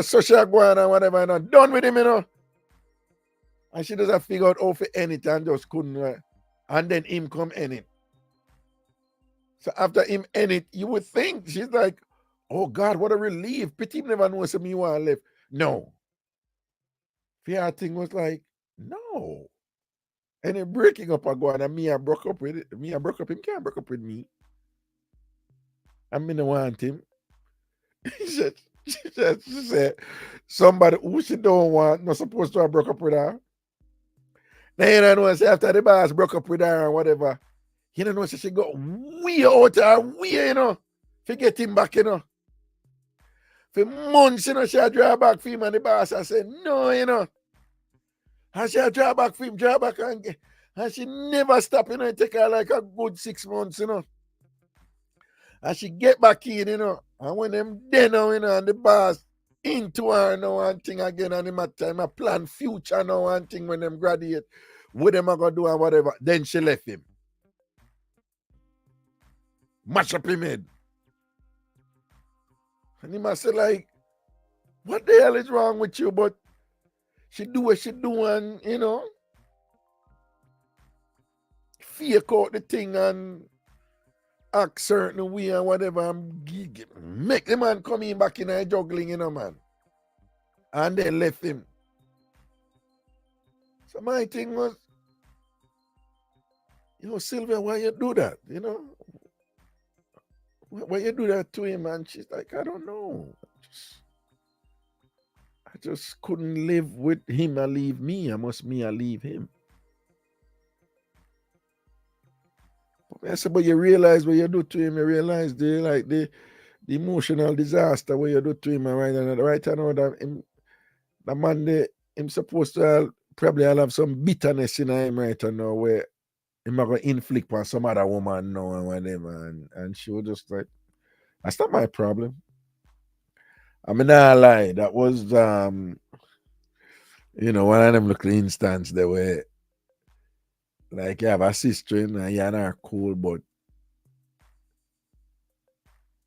so she go on and whatever, and I'm done with him, you know. And she doesn't figure out how for anything, just couldn't. And then him come in it. So after him in it, you would think she's like, oh God, what a relief. Pity him never knows me want to live. No. Fear thing was like, no. And then breaking up again, and me I broke up with it. Me I broke up, him can't break up with me. I mean I want him. She said, somebody who she don't want, not supposed to have broke up with her. Then you know, say after the boss broke up with her or whatever, you know, so she got way out her way, you know, to get him back, you know. For months, you know, she had draw back for him, and the boss I said, no, you know. And she had draw back for him, draw back, and she never stop, you know, it take her like a good 6 months, you know. And she get back in, you know. And when them then now, you know, and the boss into her now and thing again, and him at time I plan future now and thing when them graduate, what them are gonna do and whatever. Then she left him. Mash up him head. And he must say, like, what the hell is wrong with you? But she do what she do, and you know, fake out the thing and act certain way and whatever, and make the man come in back in and juggling, you know, man. And then left him. So my thing was, you know, Sylvia, why you do that? You know, why you do that to him? And she's like, I don't know. I just couldn't live with him and leave me. I must me and leave him. I said, but you realize what you do to him, you realize the emotional disaster what you do to him, right? And right now that the man him supposed to probably have some bitterness in him right now where him going to inflict on some other woman now and whatever. And she was just like, that's not my problem. I mean, I lie. That was you know, one of them little instance that were like you have a sister and you're not cool, but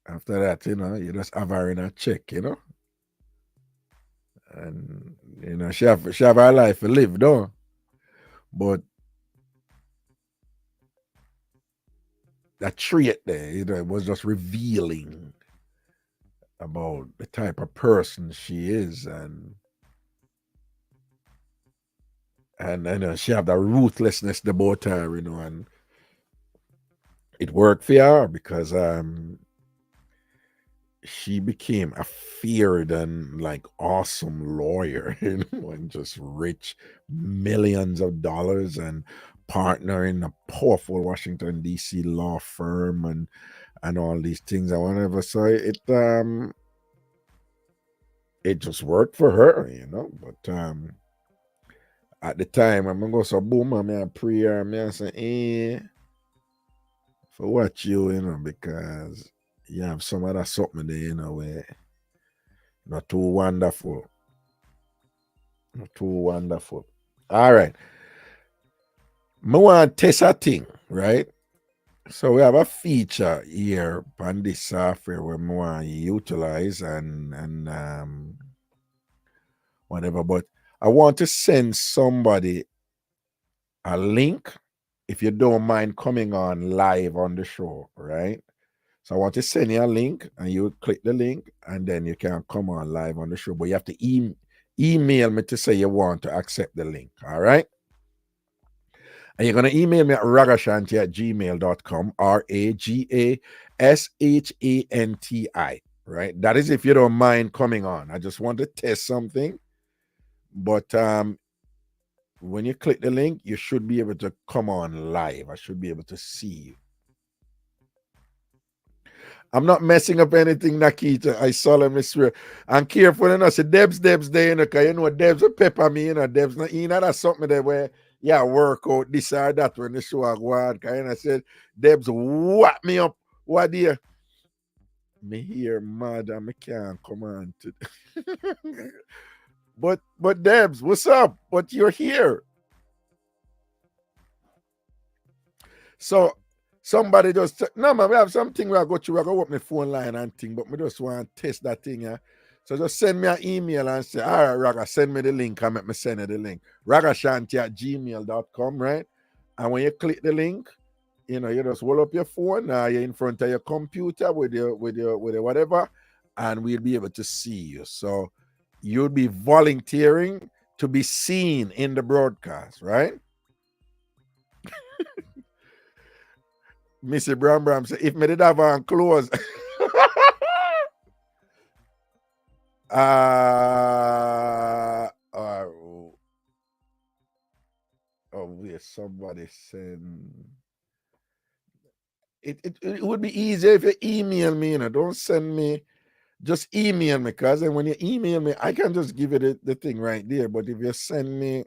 after that, you know, you just have her in a check, you know. And you know, she have her life to live, though. But that trait there, you know, it was just revealing about the type of person she is, and she have that ruthlessness about her, you know, and it worked for her because she became a feared and like awesome lawyer, you know, and just rich, millions of dollars, and partner in a powerful Washington D.C. law firm, and all these things and whatever. So it just worked for her, you know. But at the time, I'm gonna go so boom, I'm a prayer, I'm say, for what you know, because you have some other something there, you know, where not too wonderful. Not too wonderful. All right. I want to test a thing, right? So we have a feature here on this software where we want to utilize and whatever, but I want to send somebody a link if you don't mind coming on live on the show, right? So I want to send you a link, and you click the link, and then you can come on live on the show. But you have to email me to say you want to accept the link. All right. And you're going to email me at ragashanti@gmail.com, RAGASHANTI, right? That is if you don't mind coming on. I just want to test something. But when you click the link, you should be able to come on live. I should be able to see you. I'm not messing up anything, Nakita. I solemnly swear. I'm careful enough. Say Deb's there, you know, because you know Deb's will pepper me, you know, Deb's not, you know, that's something there where, yeah, work out this or that when the show I go on. Because I said, Deb's whap me up. What do you? Me here, madam, I can't come on to. but Deb's, what's up? But you're here. So somebody just no man, we have something where I go through, I go open the phone line and thing, but me just want to test that thing, yeah. So just send me an email and say, all right, Raga, send me the link and make me send you the link. Ragashanti@gmail.com, right? And when you click the link, you know, you just hold up your phone, you're in front of your computer with your whatever, and we'll be able to see you. So you'll be volunteering to be seen in the broadcast, right? Missy Bram said, if me did have on clothes. Yeah, somebody send. It would be easier if you email me, you know. Don't send me, just email me, because then when you email me, I can just give you the thing right there. But if you send me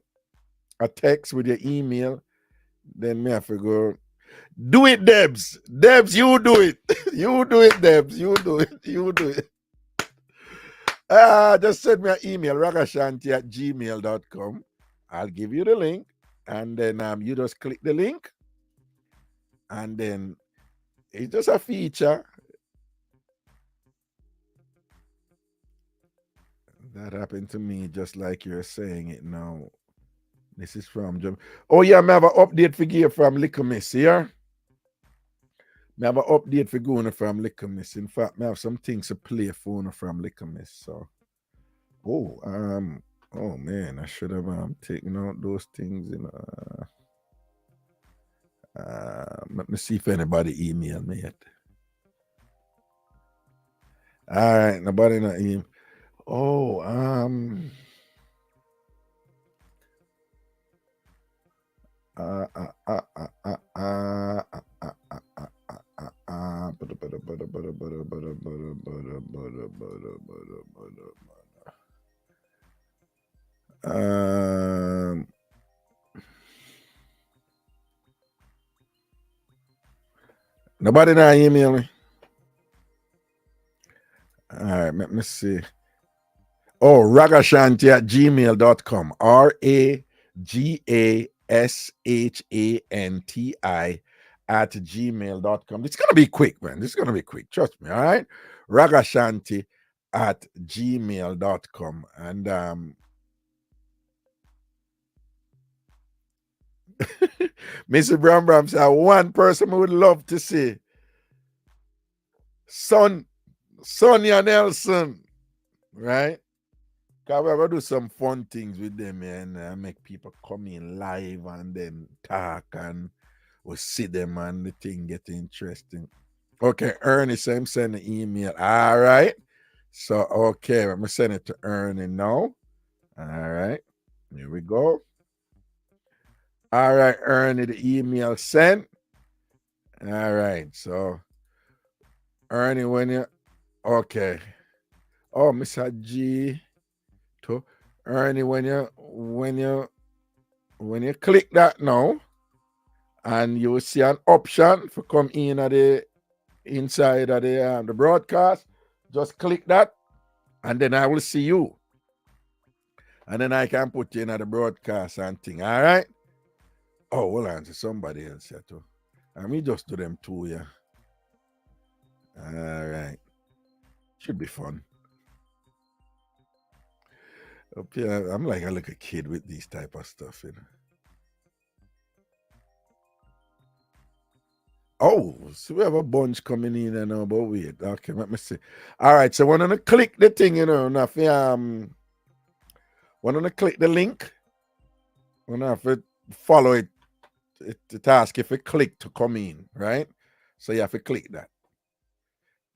a text with your email, then me have to go. Do it, Debs. Debs, you do it. You do it, Debs. You do it. You do it. Just send me an email, ragashanti@gmail.com. I'll give you the link, and then you just click the link, and then it's just a feature that happened to me, just like you're saying it now. This is from Jam. Oh yeah, I have an update for you from Liquor Miss here. I have an update for going from Liquor Miss. In fact, I have some things to play for from Liquor Miss. So, oh man, I should have taken out those things. Let me see if anybody emailed me yet. All right, nobody not email. Oh, nobody not email me. All right, let me see. Oh, Ragashanti@gmail.com. RAGASHANTI It's gonna be quick, man. This is gonna be quick. Trust me. All right. Ragashanti@gmail.com. And Mr. Bram said one person we would love to see. Sonia Nelson. Right? Because we ever do some fun things with them, and make people come in live and then talk, and we see them and the thing get interesting. Okay, Ernie said I'm sending an email. All right. So, okay, I'm going to send it to Ernie now. All right. Here we go. All right, Ernie, the email sent. All right. So, Ernie, when you, okay. Oh, Mr. G. To Ernie, when you click that now, and you will see an option for come in at the inside of the broadcast. Just click that, and then I will see you, and then I can put you in at the broadcast and thing. All right. Oh, hold on to somebody else here too. And me just do them too, yeah. All right. Should be fun. Up here, I'm like a little kid with these type of stuff, you know. Oh, so we have a bunch coming in and now, but wait. Okay, let me see. All right, so when I click the thing, now if when I click the link, when I have to follow it, it asks if you click to come in, right? So you have to click that.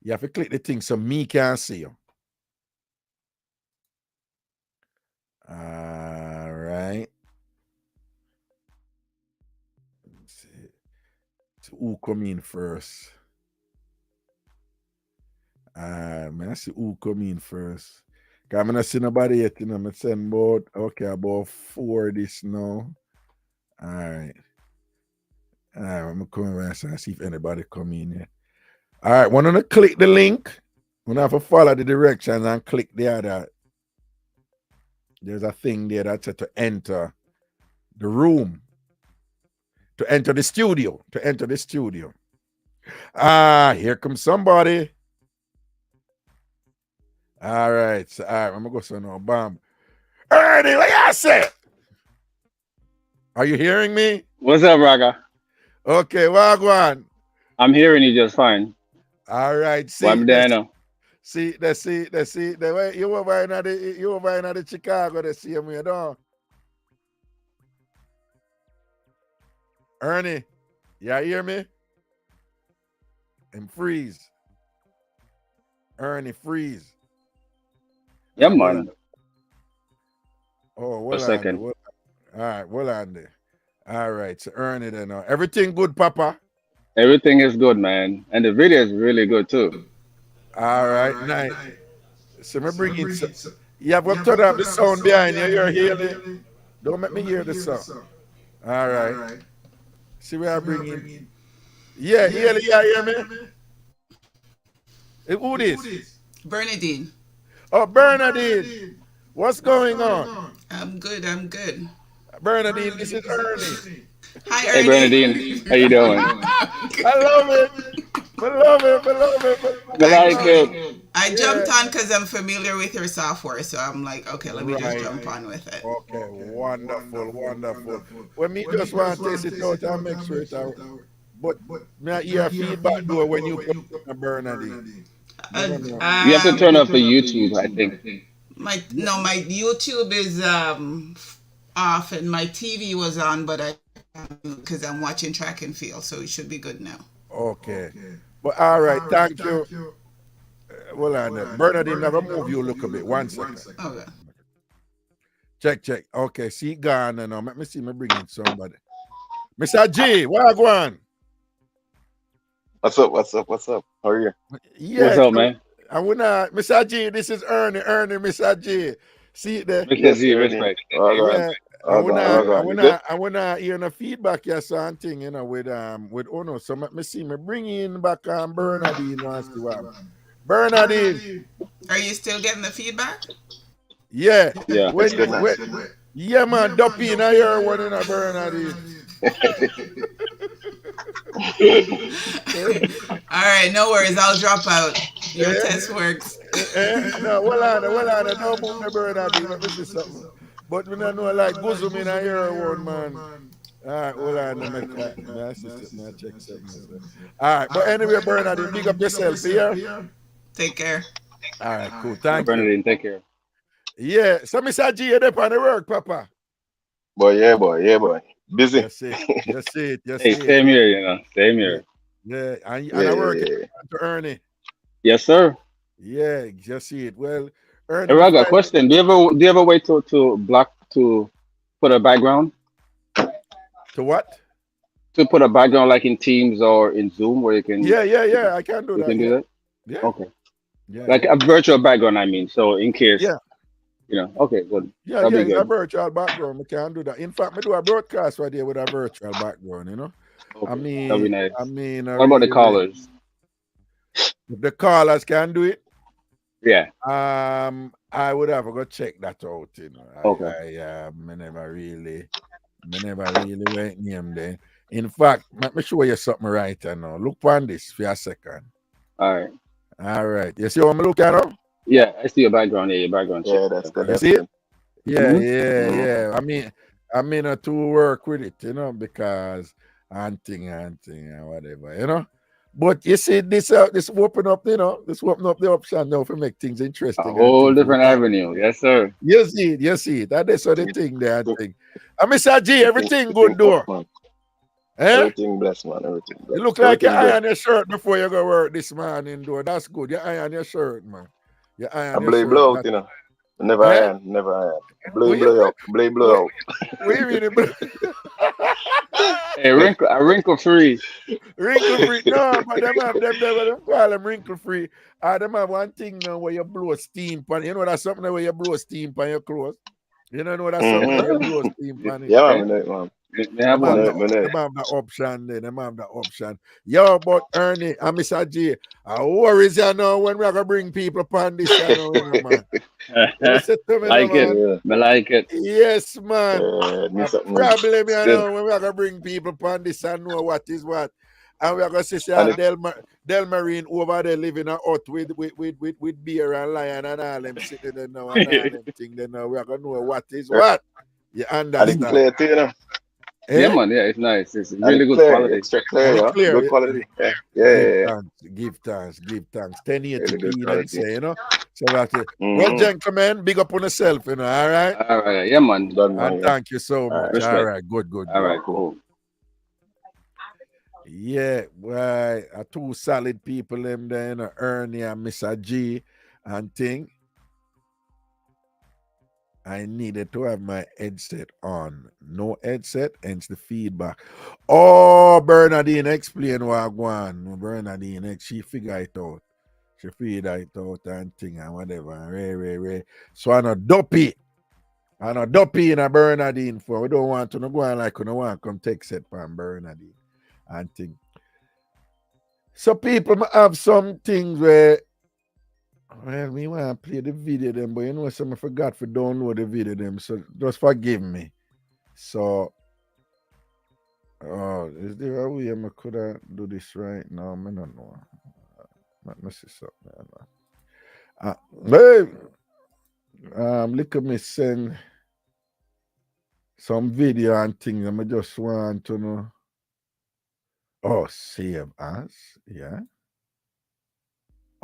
You have to click the thing so me can see you. All right. Let's see. So who come in first? Man, I see who come in first. Cause I'm not see nobody yet, I'm send about about 4 this now. All right. All right, I'm coming around and see if anybody come in here. All right, when I click the link, when I have to follow the directions and click the other, there's a thing there that said to enter the room, to enter the studio, Here comes somebody. All right, so, all right, I'm gonna go so now, bam. Ernie, what you say? Are you hearing me? What's up, Raga? Okay, Wagwan. I'm hearing you just fine. All right, What see, am I now? see, the way you over in the Chicago, the same way, don't. Ernie, you hear me? And freeze. Ernie, freeze. Yeah, Well, man. oh, A well on there. second. All right, well on there. All right, so Ernie then. Everything good, Papa? Everything is good, man. And the video is really good too. All right, nice. So me bring in some. You have to turn up the sound behind you. You're hearing. Don't make me hear the sound. All right. See where I bring in. Yeah, Haley, you hear me? Who this? Bernadine. Oh, Bernadine. What's going on? I'm good. I'm good. Bernadine, this is Ernie. Hi, Hey, Bernadine. How you doing? I love it. I love it. I love it. I like it. I Yeah. jumped on because I'm familiar with your software, so I'm like, okay, let me just Right. jump on with it. Okay. Wonderful. Wonderful. When me just want to test it out and make sure it out. But me I hear feedback though when you come to Bernadine. Uh, Never know. You have to um, turn off the YouTube, I think. Yeah. my YouTube is off and my TV was on, but I because I'm watching track and field, so it should be good now. Okay. But all right. Thank you. Well, on Bernadine, never move you look a bit. 1 second. Okay. Check. Okay. See, gone now. Let me see. Me bring in somebody. Mr. G, Wagwan. What's up? What's up? What's up? How are you? What's Yeah, up, so man? I wanna, Mr. G, this is Ernie, Mr. G. See it there? Mr. Yes, G, Ernie. respect. All gone. Yeah. All gone. All gone. You good? I wanna hear the feedback you something, with Ono. So let me see me bring in back Bernadine and see what happen. Bernadine, Are you still getting the feedback? yeah. Yeah. It's When good now. yeah man, Duppy in your one in a Bernadine. All right, no worries. I'll drop out. Your Eh, test works. no, don't move the Bernadine. Let me see something. But we don't know like Guzum in a year one man. All right, hold on. May I see something? May I check something? All right, but anyway, Bernadine, big up yourself here. Take care. All right, cool. Yeah, Thank you. Bernadine, take care. Yeah, so Mr. G, you're up on the work, Papa. Boy, yeah, boy. Yeah, boy. Busy. You see Hey, it. same here, Same Yeah, here. yeah. And Yeah, I yeah, work yeah. to Ernie. Yes, sir. Yeah, just see it. Well, Hey, Ernie, before Raga, I, question. Do you ever wait to block to put a background? to what? To put a background like in Teams or in Zoom where you can, I can do you that. can do Yeah, that? yeah, Okay. Like a virtual background, I mean. So in case, yeah. okay, good. Yeah, That'll be it's a good. virtual background. We can do that. In fact, we do a broadcast right there with a virtual background. I Okay. That'll be mean, nice. I What about the really, callers? if the callers can do it, Yeah. I would have to go check that out. Okay. Me never really went name there. In fact, let me show you something right now. Look on this for a second. All right. All right. You see what I'm looking at now? Yeah, I see your background. Yeah, your background check. Yeah, that's good. You That's see it? good. Yeah, Mm-hmm. yeah, Mm-hmm. yeah. I mean to work with it, because and thing and whatever, you know. But you see, this open up, you know, this open up the option now for make things A interesting and whole things for the different avenue. Yes, sir. you see, that is sort of thing there, I think. And Mr. G, everything Everything good up, though. man. Eh? Everything blessed, man. Everything You blessed. look like you Everything good. iron your shirt before you go work this morning, though. That's good. You iron your shirt, man. You I iron your blow shirt. blow out, you know. Never Eh? iron, never iron. Blow What you blow out, blow what, blow what you mean? Hey, wrinkle free. Wrinkle free. No, but them have them call them wrinkle free. Them have one thing now where you blow steam pan. You know that's something where you blow steam pan your clothes. You know that's Yes, something where you out. blow sir. steam pan it. Yeah, Yeah, man, man, man. they have one. Them have the option there. Them have the option. Yo, but Ernie and Mr. G, I worries you know when we are gonna bring people upon this channel, you know, man. You say to me, no, Like it. man. Yeah, I like it. Yes, man. need A something, man. problem, you Good. know, when we are gonna bring people upon this and know what is what. And we are gonna say, And it, Del Marine over there living a hut with beer and lion and all them sitting there now and all them thing there now. We are gonna know what is what. You and it understand? clear too, you know. Yeah, Eh? man. Yeah, it's nice. It's And really it good clear, quality. extra clear, And it yeah. clear. Good quality. Yeah, yeah, Give yeah, yeah. thanks, give thanks, give thanks. Really good 1080p, them quality. say, you know. So that's it. Well, Mm-hmm. gentlemen, big up on yourself, you know, all right? All right. Yeah, man. Done, And man, yeah. thank you so All right. much. All Respect. right, good, good, All good. right. Cool. Yeah, well, two solid people, them there, you know, Ernie and Mr. G and thing. I needed to have my headset on. No headset, hence the feedback. Oh, Bernadine, explain what I want. Bernadine, she figure it out. She figure it out and thing and whatever. Ray. So I'm a dopey. I'm a dopey in a Bernadine for. We don't want to no go on like we don't want to come take set from Bernadine and thing. So people have some things where well, me want to play the video them, but you know some I forgot to download the video them. So just forgive me. So is there a way I could do this right now? I don't know. Let me see something. Hey, look at me send some video and things. I just want to know. Oh, save as, yeah.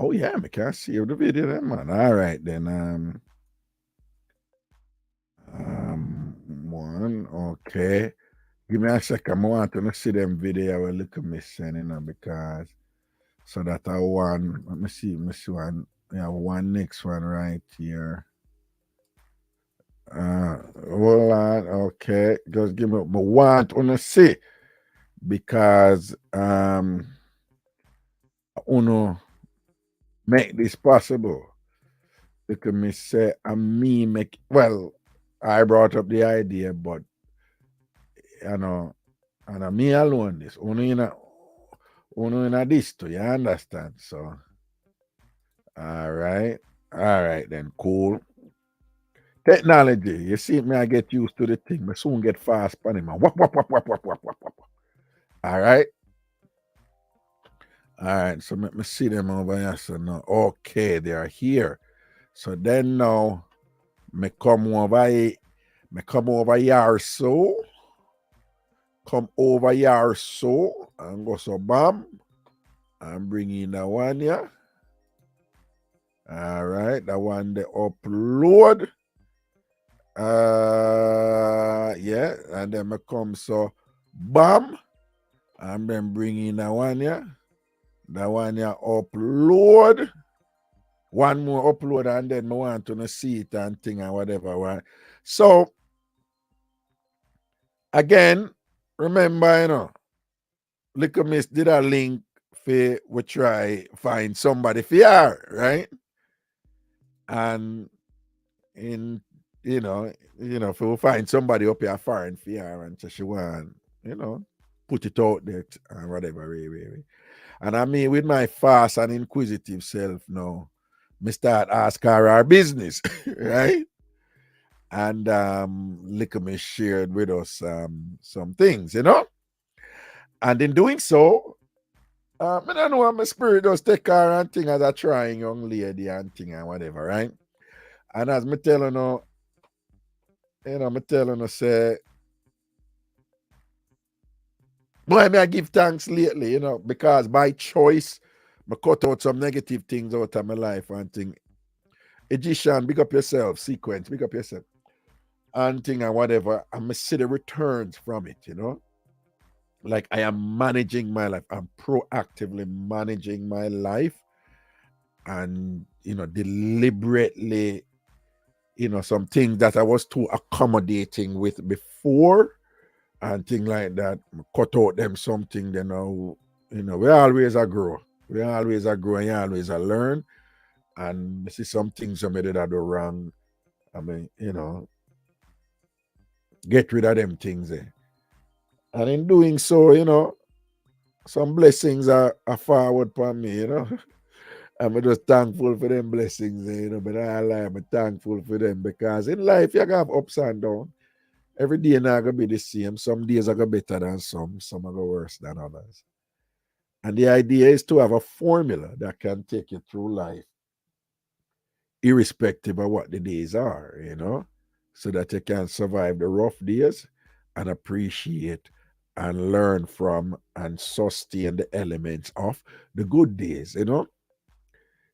Oh yeah, I can save the video then, man. All right then. One, okay. Give me a second. I want to see them video. I will look at me sending them because so that I want. Let me see one. Yeah, one next one right here. Hold on. Okay, just give me. But want to see because uno make this possible. Look at me say me make well. I brought up the idea, but you know, and me alone this. Uno in a this too, you understand? So all right then, cool. Technology, you see me, I get used to the thing. I soon get fast on him. Wap, wap, wap, wap, wap, wap, wap, wap. All right. So let me see them over here. So now, okay, they are here. So then now, me come over here so. Come over here so. And go so bam. I'm bringing that one here. All right, that one they upload. Yeah, and then I come so bam. And then bring in that one here. That one here upload. One more upload and then I want to see it and thing and whatever. Right? So again, remember, you know, Little Miss did a link for we try find somebody for her, right? And in if we find somebody up here foreign for her and so she want, put it out there and whatever. And I mean, with my fast and inquisitive self now, me start ask her our business, right? And Liquor me shared with us some things, And in doing so, I don't know, my spirit does take her and thing as a trying young lady and thing and whatever, right? And as me telling her, say, Boy, may I give thanks lately, you know, because by choice, I cut out some negative things out of my life and think, Egyptian, big up yourself, sequence, big up yourself, and thing and whatever. I'm see the returns from it, you know. Like I am managing my life. I'm proactively managing my life and, you know, deliberately, you know, some things that I was too accommodating with before and things like that. Cut out them something, you know, we always a grow. We always a grow and you always a learn. And I see some things I did that do wrong. I mean, you know, get rid of them things there. And in doing so, you know, some blessings are forward for me, you know. I'm just thankful for them blessings, you know, but I'm thankful for them because in life you have ups and downs. Every day not gonna be the same. Some days are gonna be better than some are gonna worse than others. And the idea is to have a formula that can take you through life, irrespective of what the days are, you know, so that you can survive the rough days and appreciate and learn from and sustain the elements of the good days, you know.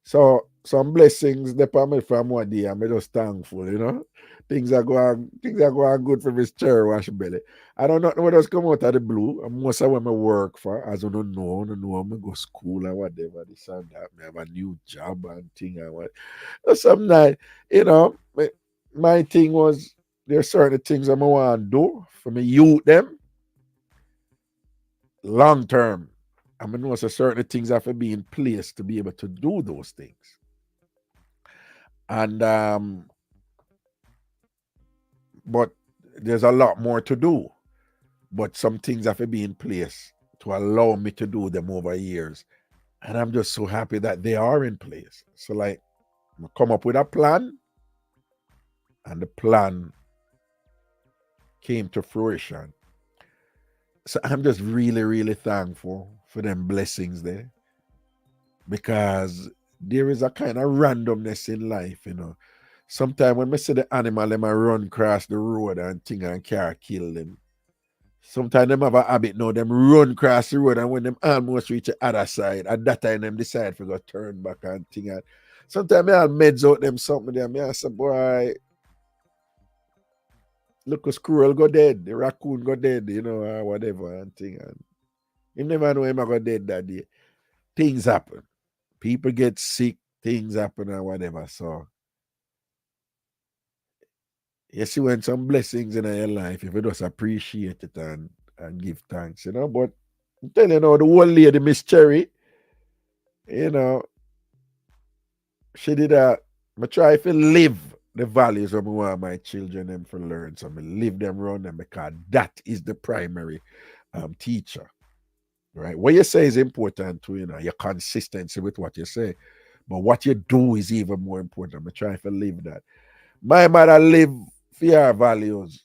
So some blessings depend me from one day. I'm just thankful, you know. Things are going good for Miss Cherry Wash Belly. I don't know what just come out of the blue. And most of what I work for, as I don't know, I'm go school and whatever, this and that. I have a new job and thing and what. Some night, you know, my thing was there's certain things I want to do for me youth them long term. I mean, know so certain things have to be in place to be able to do those things. And but there's a lot more to do. But some things have to be in place to allow me to do them over years. And I'm just so happy that they are in place. So like I come up with a plan and the plan came to fruition. So I'm just really, really thankful for them blessings there. Because there is a kind of randomness in life, you know. Sometimes when I see the animal, them a run across the road and thing and car kill them. Sometimes them have a habit now, them run across the road and when them almost reach the other side, at that time them decide to go turn back and thing. And sometimes I'll meds out them something there. I say, boy, look, a squirrel go dead, the raccoon go dead, you know, or whatever and thing. And you never know him go dead that day. Things happen. People get sick, things happen or whatever. So you see when some blessings in your life, if you just appreciate it and give thanks, you know. But I'm telling you now, the old lady, Miss Cherry, you know, she did a I try to live the values of want my children them to learn. So I live them around them because that is the primary teacher. Right? What you say is important too, you know, your consistency with what you say. But what you do is even more important. I try to live that. My mother lived for her values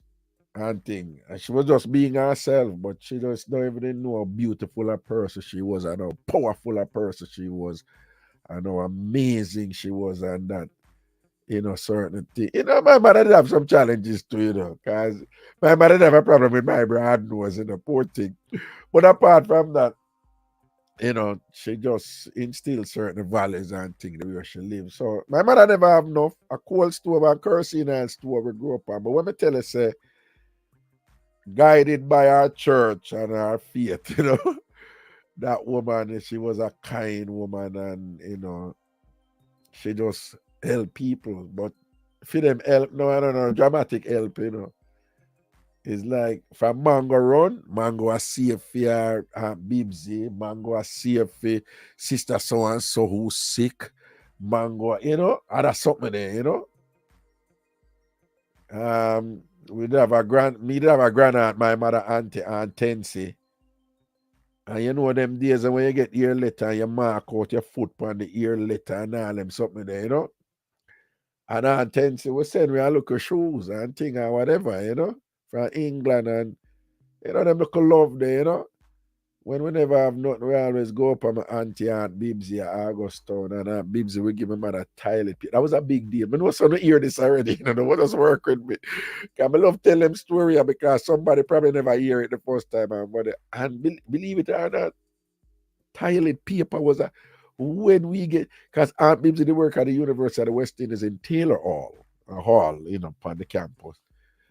and thing. And she was just being herself, but she just don't even know how beautiful a person she was and how powerful a person she was and how amazing she was and that, you know, certain things. You know, my mother did have some challenges too, you know, because my mother did have a problem with my broad nose, you know, poor thing. But apart from that, you know, she just instilled certain values and things the way she lives. So my mother never have enough a cold stove and kerosene and stove we grew up on. But when me tell her, say, guided by our church and our faith, you know, that woman, she was a kind woman and, you know, she just help people. But for them help, no, I don't know, dramatic help, you know. It's like from Mango run, Mango a save for Bibsy, Mango a save for sister so and so who's sick, Mango, you know, and that's something there, you know. We did have a grand aunt, my mother auntie Aunt Tensi. And you know them days when you get ear letter and you mark out your foot on the ear letter and all them something there, you know. And Aunt Tensi was send me a look of shoes and thing and whatever, you know, from England and you know, them look love there, you know. whenever I have nothing, we always go up on my auntie Aunt Bibsy at Augustown, and Aunt Bibsy will give my mother toilet paper. That was a big deal. I know some hear this already, you know, what does work with me. I love tell them story because somebody probably never hear it the first time. And believe it or not, toilet paper was when we get, because Aunt Bibsy they work at the University of the West Indies in Taylor Hall, you know, on the campus.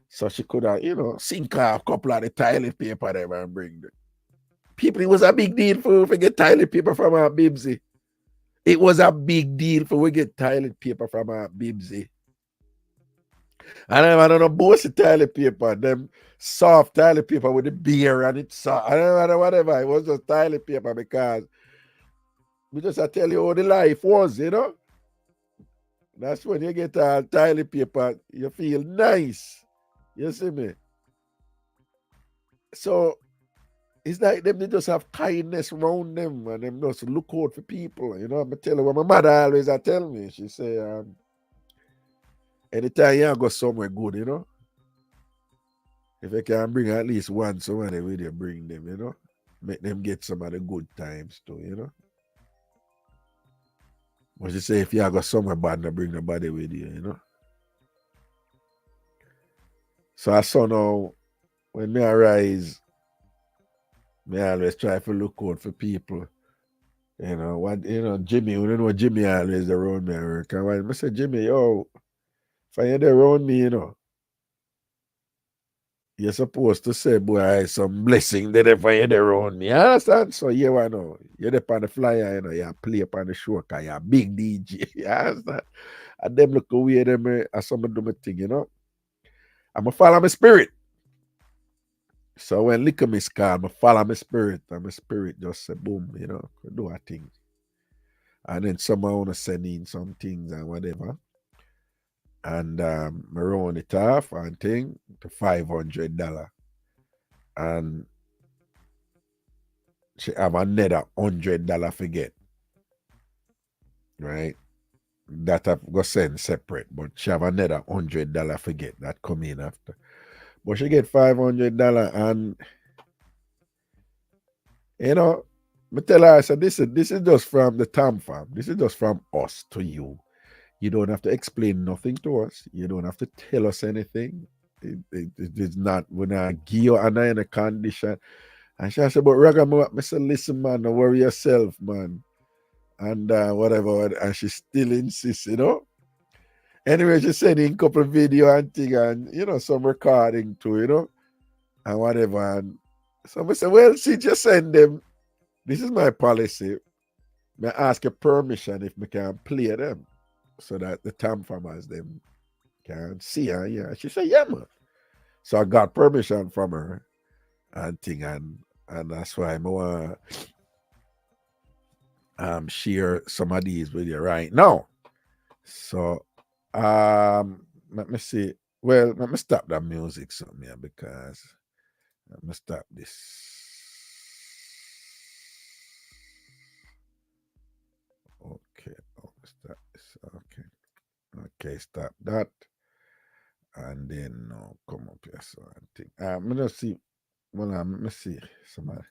So she could have, you know, sink off a couple of the toilet paper there and bring them. People, it was a big deal for we get toilet paper from Aunt Bibsy. It was a big deal for we get toilet paper from Aunt Bibsy. And I don't know, both toilet paper, them soft toilet paper with the beer and it's soft. I don't know, whatever. It was just toilet paper because we just tell you how the life was, you know. That's when you get a toilet paper, you feel nice. You see me? So it's like them, they just have kindness around them and them just look out for people. You know, I'm tell you what my mother always tell me. She say, anytime you go somewhere good, you know, if you can bring at least one somebody with you, bring them, you know. Make them get some of the good times too, you know. But she say if you go somewhere bad, no bring nobody with you, you know. So I saw now when me arise, me always try to look out for people. You know, Jimmy, we don't know Jimmy always around me. I say, Jimmy, yo, if you're there around me, you know, you're supposed to say, boy, some blessing that if you're there around me. You understand? So you know, you're there on the flyer, you know, you play up on the show because you're a big DJ. You understand? And them look away, them, some of them thing, you know. I'm going to follow my spirit. So when liquor miss call, I follow my spirit, and my spirit just say, boom, you know, do a thing. And then someone want to send in some things and whatever. And I run it off and thing to $500. And she have another $100 forget. Right? That I've got send separate, but she have another $100 forget that come in after. But she get $500 and you know, I tell her, I said, this is just from the Tam fam. This is just from us to you. You don't have to explain nothing to us. You don't have to tell us anything. It is not, we're not give you under any condition. And she said, but Raga, I said, listen, man, don't worry yourself, man. And whatever. And she still insists, you know. Anyway, she sent in a couple of video and thing and, you know, some recording too, you know, and whatever. And so I said, well, she just send them. This is my policy. I ask her permission if we can play them so that the Tam farmers them can see her. Yeah. She said, yeah, man. So I got permission from her and thing, and that's why I want to share some of these with you right now. So let me see. Well, let me stop that music some here because let me stop this. Okay, stop this. Okay, stop that. And then come up here. So I think let me see. Well, let me see somebody.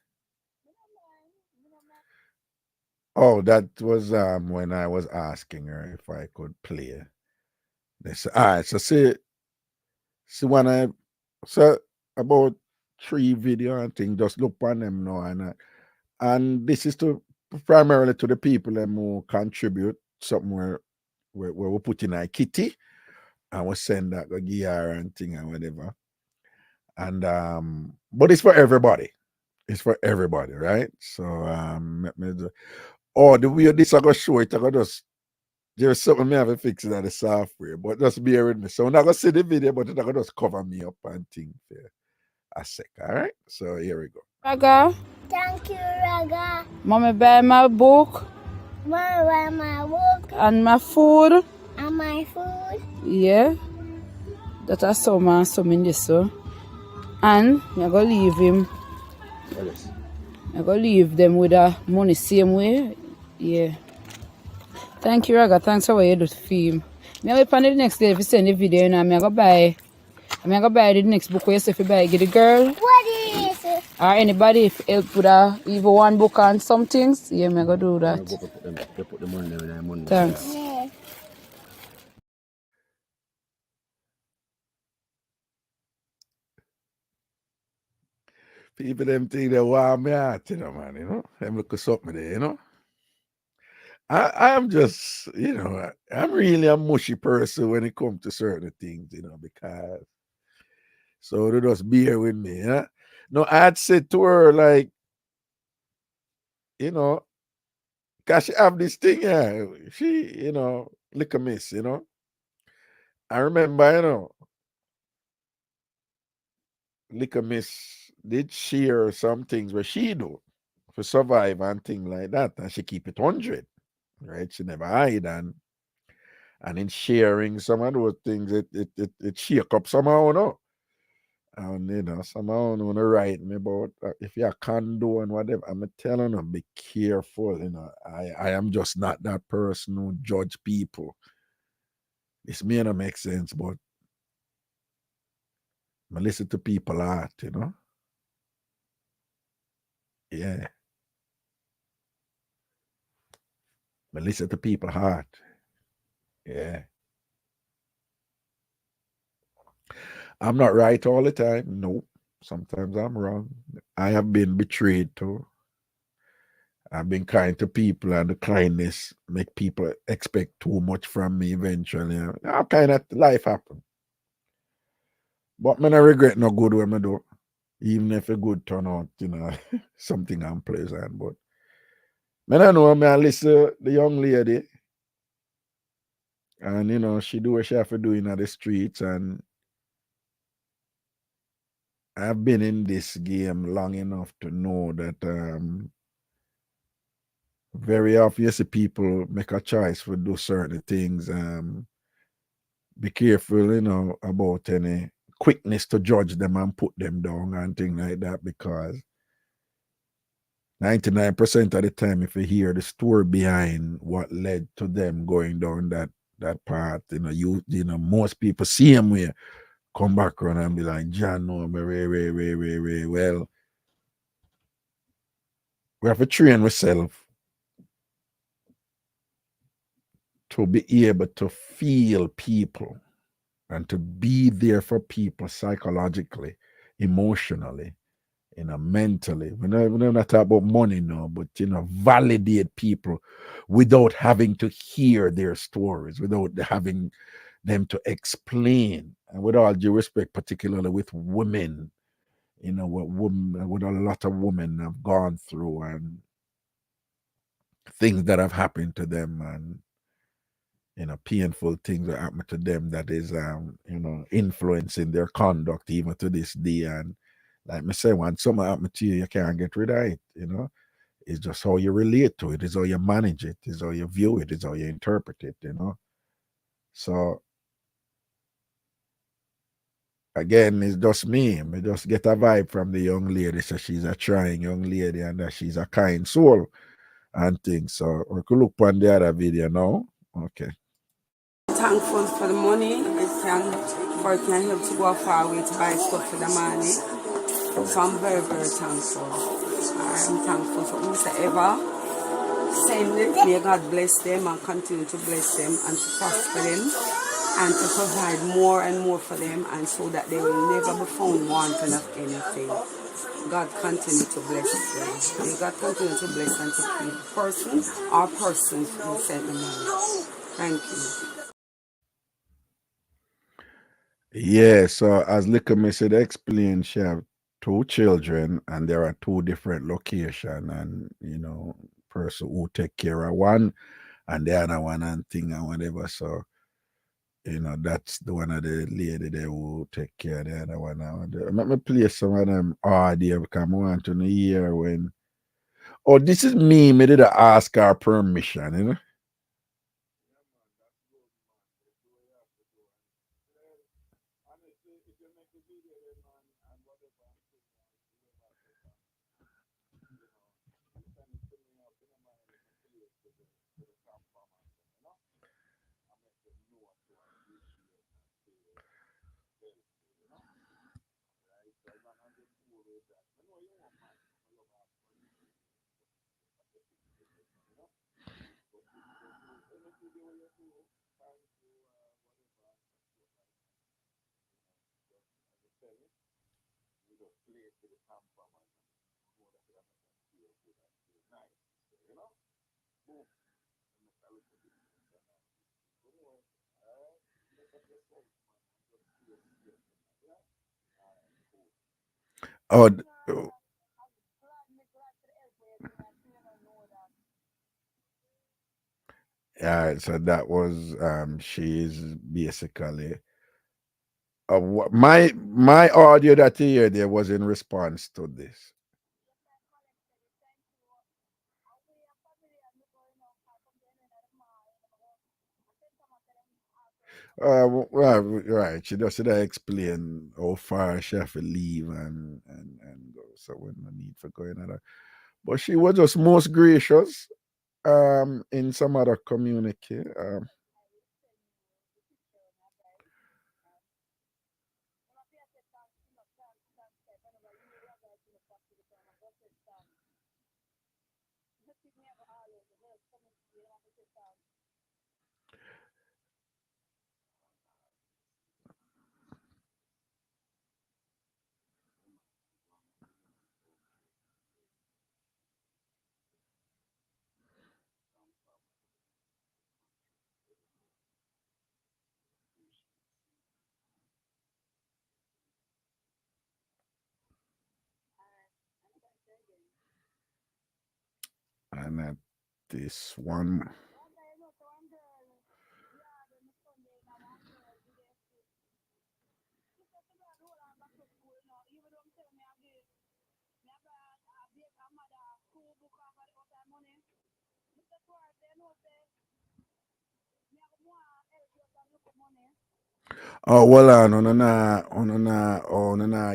Oh, that was when I was asking her if I could play. They said, all right, so see when I so about 3 video and things, just look on them now and this is primarily to the people who contribute something where we put in a kitty and we send that go gear and thing and whatever. And but it's for everybody. It's for everybody, right? So the way this I go show it, I go just there's something I have to fix it at the software, but just bear with me. So I'm not gonna see the video, but it's gonna just cover me up and things for a sec. All right. So here we go. Raga. Thank you, Raga. Mommy buy my book. Mommy buy my book. And my food. And my food. Yeah. That I saw man some in this so. And I'm gonna leave him. Yes. I'm gonna leave them with the money same way. Yeah. Thank you, Raga. Thanks for what you do for him. I'm going to the next day if you send the video, and I'm going to buy the next book where you say if you buy, get the girl. What is it? Or anybody if help with even one book on some things, yeah, me go do that. Go put the money there, money. Thanks. Yeah. People them think they want me out, man, Them look something there, I am just, I'm really a mushy person when it comes to certain things, because so they just bear with me, No, I'd say to her, like, because she have this thing, she, lick a miss, I remember, lick a miss did share some things where she do for survive and things like that, and she keep it 100, right? She never hide, and in sharing some of those things, it shake up somehow, And somehow wanna write me about if you condo and whatever. I'm telling them, be careful. I am just not that person who judge people. This may not make sense, but I listen to people art, Yeah. I listen to people heart. Yeah. I'm not right all the time. No. Sometimes I'm wrong. I have been betrayed too. I've been kind to people, and the kindness make people expect too much from me eventually. All kind of life happen. But I regret no good when I do. Even if a good turn out, something unpleasant. But I know I listen the young lady, and she do what she have to do in the streets, and I've been in this game long enough to know that very obviously people make a choice for do certain things. Be careful, about any quickness to judge them and put them down and things like that, because 99% of the time, if you hear the story behind what led to them going down that path, most people see them way come back around and be like, John, no, me, well, we have to train ourselves to be able to feel people and to be there for people psychologically, emotionally, mentally. We're not talking about money now, but validate people without having to hear their stories, without having them to explain. And with all due respect, particularly with women, what a lot of women have gone through and things that have happened to them, and painful things that happen to them that is influencing their conduct even to this day. And like me say, when something happen to you, you can't get rid of it, It's just how you relate to it, it's how you manage it, it's how you view it, it's how you interpret it, So again, it's just me. I just get a vibe from the young lady. So she's a trying young lady and that she's a kind soul and things. So we could look on the other video now. Okay. Thankful for the money. For it can help to go far away to buy stuff for the money. So I'm very, very thankful. I'm thankful for whosoever send it. May God bless them and continue to bless them and to prosper them and to provide more and more for them, and so that they will never be found wanting of anything. God continue to bless them. May God continue to bless and to keep the person or persons who sent the money. Thank you. Yeah, so as Likame said, explain she have 2 children and there are 2 different locations, and person who take care of one and the other one and thing and whatever. So that's the one of the lady there who take care of the other one. Let me play some of them audio because I want to hear when. Oh, this is me. Me did ask her permission, Oh, yeah, so that was she's basically my audio that you hear there was in response to this. Right. She just should have explain how far she have to leave and go. So when no need for going at her. But she was just most gracious in some other community. And at this one. Oh, well on,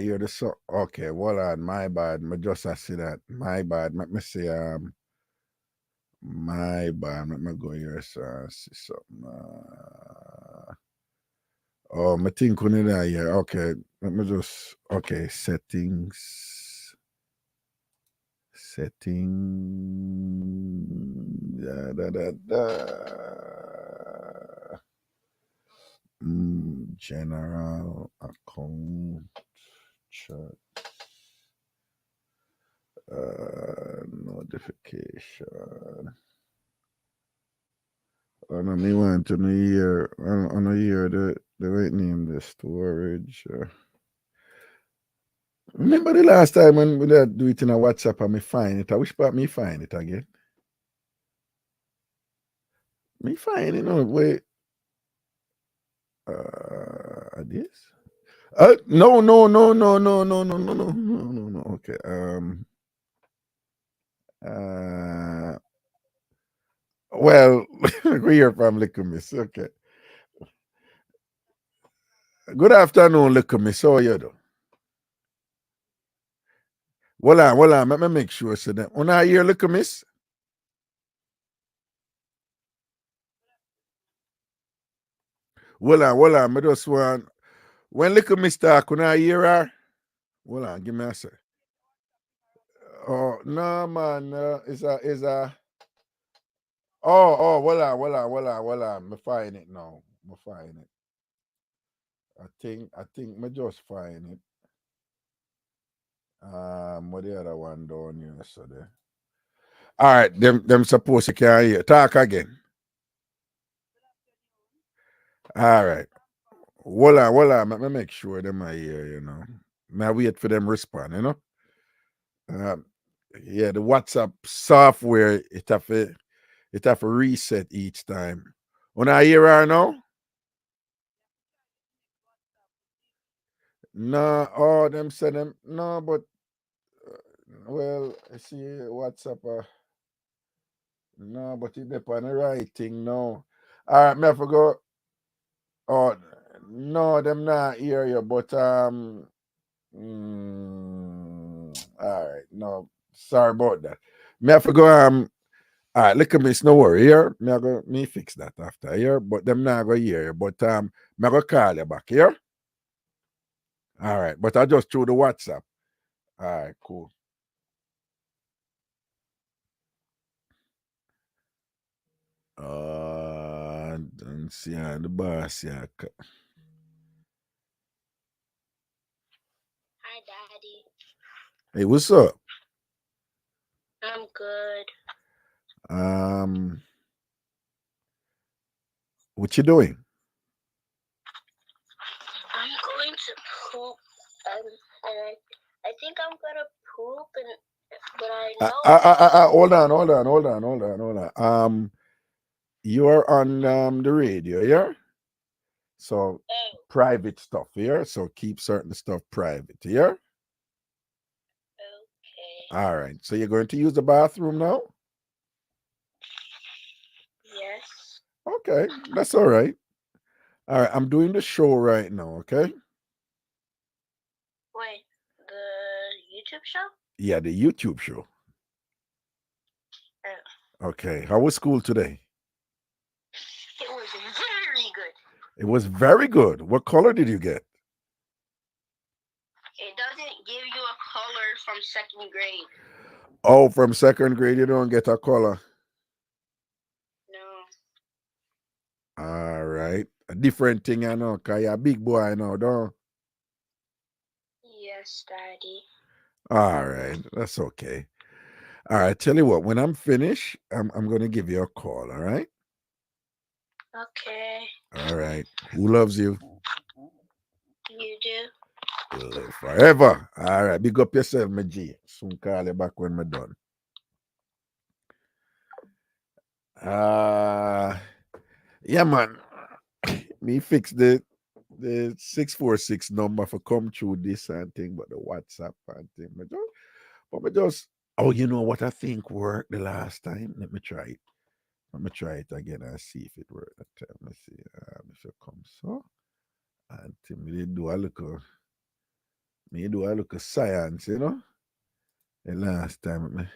you're the so okay, well on, my bad. I just I see that. My bad. Let me see, my bad. Let me go here, so see something. Oh, I think on that here. Okay, let me just okay, settings. General account chat notification. I don't me want to know here. I know here the right name the storage. Remember the last time when we did do it in a WhatsApp and me find it? I wish part me find it again. Me find it, no wait. This? No. Okay. Well, we hear from Little Miss. Okay. Good afternoon, Little Miss. How are you do? Well, let me make sure so that when I hear Little Miss. Well, I just want when Little Miss talk, when I hear her. Hold on, give me a sec. Oh no, man, is a. Oh, well, I'm find it now. I'm find it. I think me just find it. What the other one down here so there. All right, them supposed to carry hear. Talk again. All right. Let me make sure them are here, you know. May I wait for them respond, you know. Yeah, the WhatsApp software it have to reset each time. When I hear her now? No, oh, them say them no, but well, I see WhatsApp. No, but it depend on the right thing now. All right, me have to go. Oh no, them not hear you, but all right, no, sorry about that. Me have to go all right, look at me, it's no worry here. Me fix that after here, but them not go hear you. But me go call you back here. All right, but I just through the WhatsApp. All right, cool. Bounce, yeah, the boss, yeah. Hi, Daddy. Hey, what's up? I'm good. What you doing? I'm going to poop, and I think I'm gonna poop, but I know. Hold on. You are on the radio, yeah? So private stuff here. So keep certain stuff private, yeah? Okay. All right. So you're going to use the bathroom now? Yes. Okay, that's all right. All right, I'm doing the show right now, okay? Wait, the YouTube show? Yeah, the YouTube show. Oh. Okay. How was school today? It was very good. It was very good. What color did you get? It doesn't give you a color from second grade. Oh, from second grade, you don't get a color. No. All right. A different thing, I know, because you're a big boy, I know, don't? Yes, Daddy. All right. That's okay. All right. Tell you what, when I'm finished, I'm going to give you a call, all right? Okay. All right. Who loves you? You do? Live forever. All right. Big up yourself, my G. Soon call you back when we're done. Yeah, man. Me fix the 646 number for come through this and thing, but the WhatsApp and thing. But just oh, you know what I think worked the last time? Let me try it. Let me try it again and see if it worked that time. Let's see. If it comes so. And me do a look of science, you know. The last time me.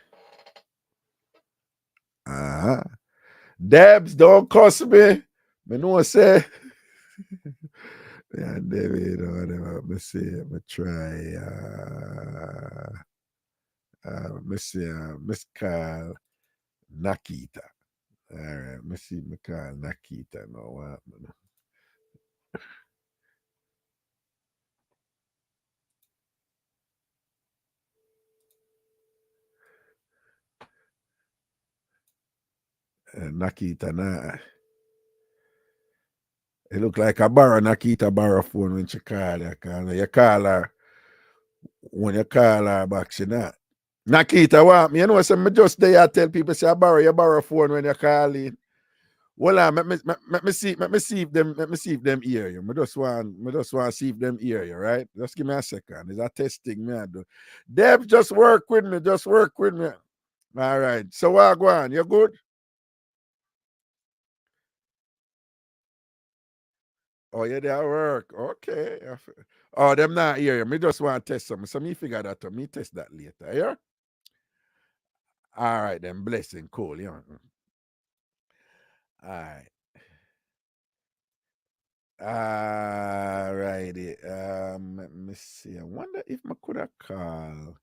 Debs, don't cuss me. Me know say. Yeah, David, whatever. Let me see. Let me try. Let me see. Miss Carl Nakita. All right. Let me see. Me call Nakita now. What? Nakita na. It look like a borrow Nakita borrow phone when she call you. You call her when you call her back, she not. Nakita, what? You know, so me just there I tell people say I borrow phone when you call in. Well, let me see if them hear you. Me just want to see if them hear you, right? Just give me a second. It's a testing me I do. Deb, just work with me. All right. So what go on? You good? Oh, yeah, they at work. Okay. Oh, them not hear you. Me just want to test something. So me figure that out. Me test that later. Yeah? All right, then blessing. Cool. Yeah. All right. All righty. Let me see. I wonder if I could have called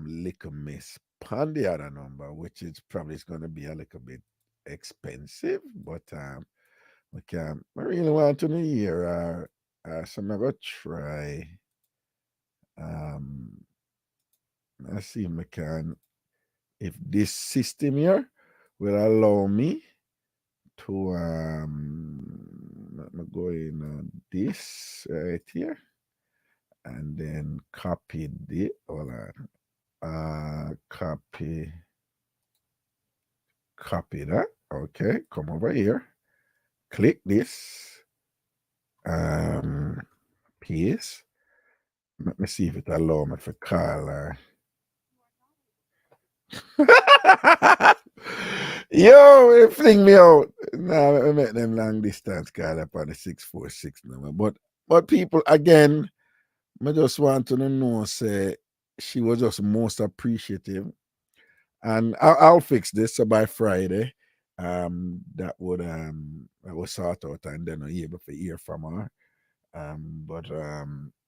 Liquor Miss on the other number, which is probably going to be a little bit expensive, but I really want to hear so I'm gonna try. Let's see if I can, if this system here will allow me to let me go in on this right here and then copy the hold on. Copy that. Okay, come over here, click this, paste. Let me see if it allow me to call her. Yo, it fling me out. Nah, I make them long distance call up on the 646 number. But people again, I just want to know say she was just most appreciative. And I'll fix this so by Friday. That would sort out and then I'll able to hear from her. But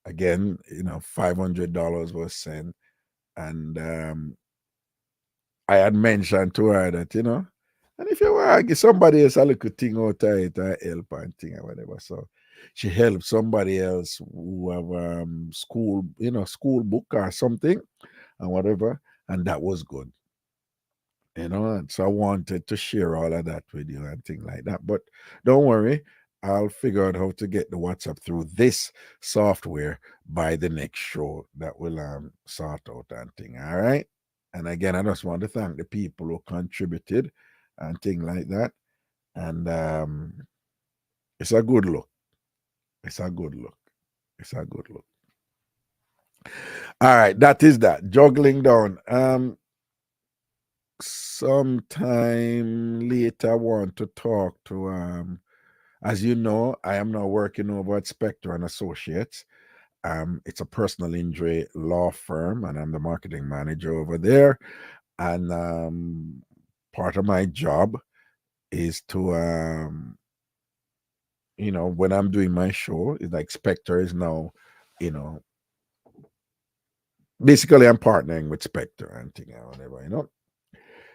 again, $500 was sent. And I had mentioned to her that, And if you want to give somebody else a little thing out of it, help and thing or whatever. So she helped somebody else who have school, school book or something and whatever. And that was good. And so I wanted to share all of that with you and things like that. But don't worry, I'll figure out how to get the WhatsApp through this software by the next show that will sort out and thing. All right. And again, I just want to thank the people who contributed and things like that. And it's a good look. It's a good look. It's a good look. All right, that is that. Juggling down. Sometime later I want to talk to as you know, I am now working over at Spectre and Associates. It's a personal injury law firm, and I'm the marketing manager over there. And part of my job is to when I'm doing my show, it's like Spectre is now, basically I'm partnering with Spectre and thing or whatever.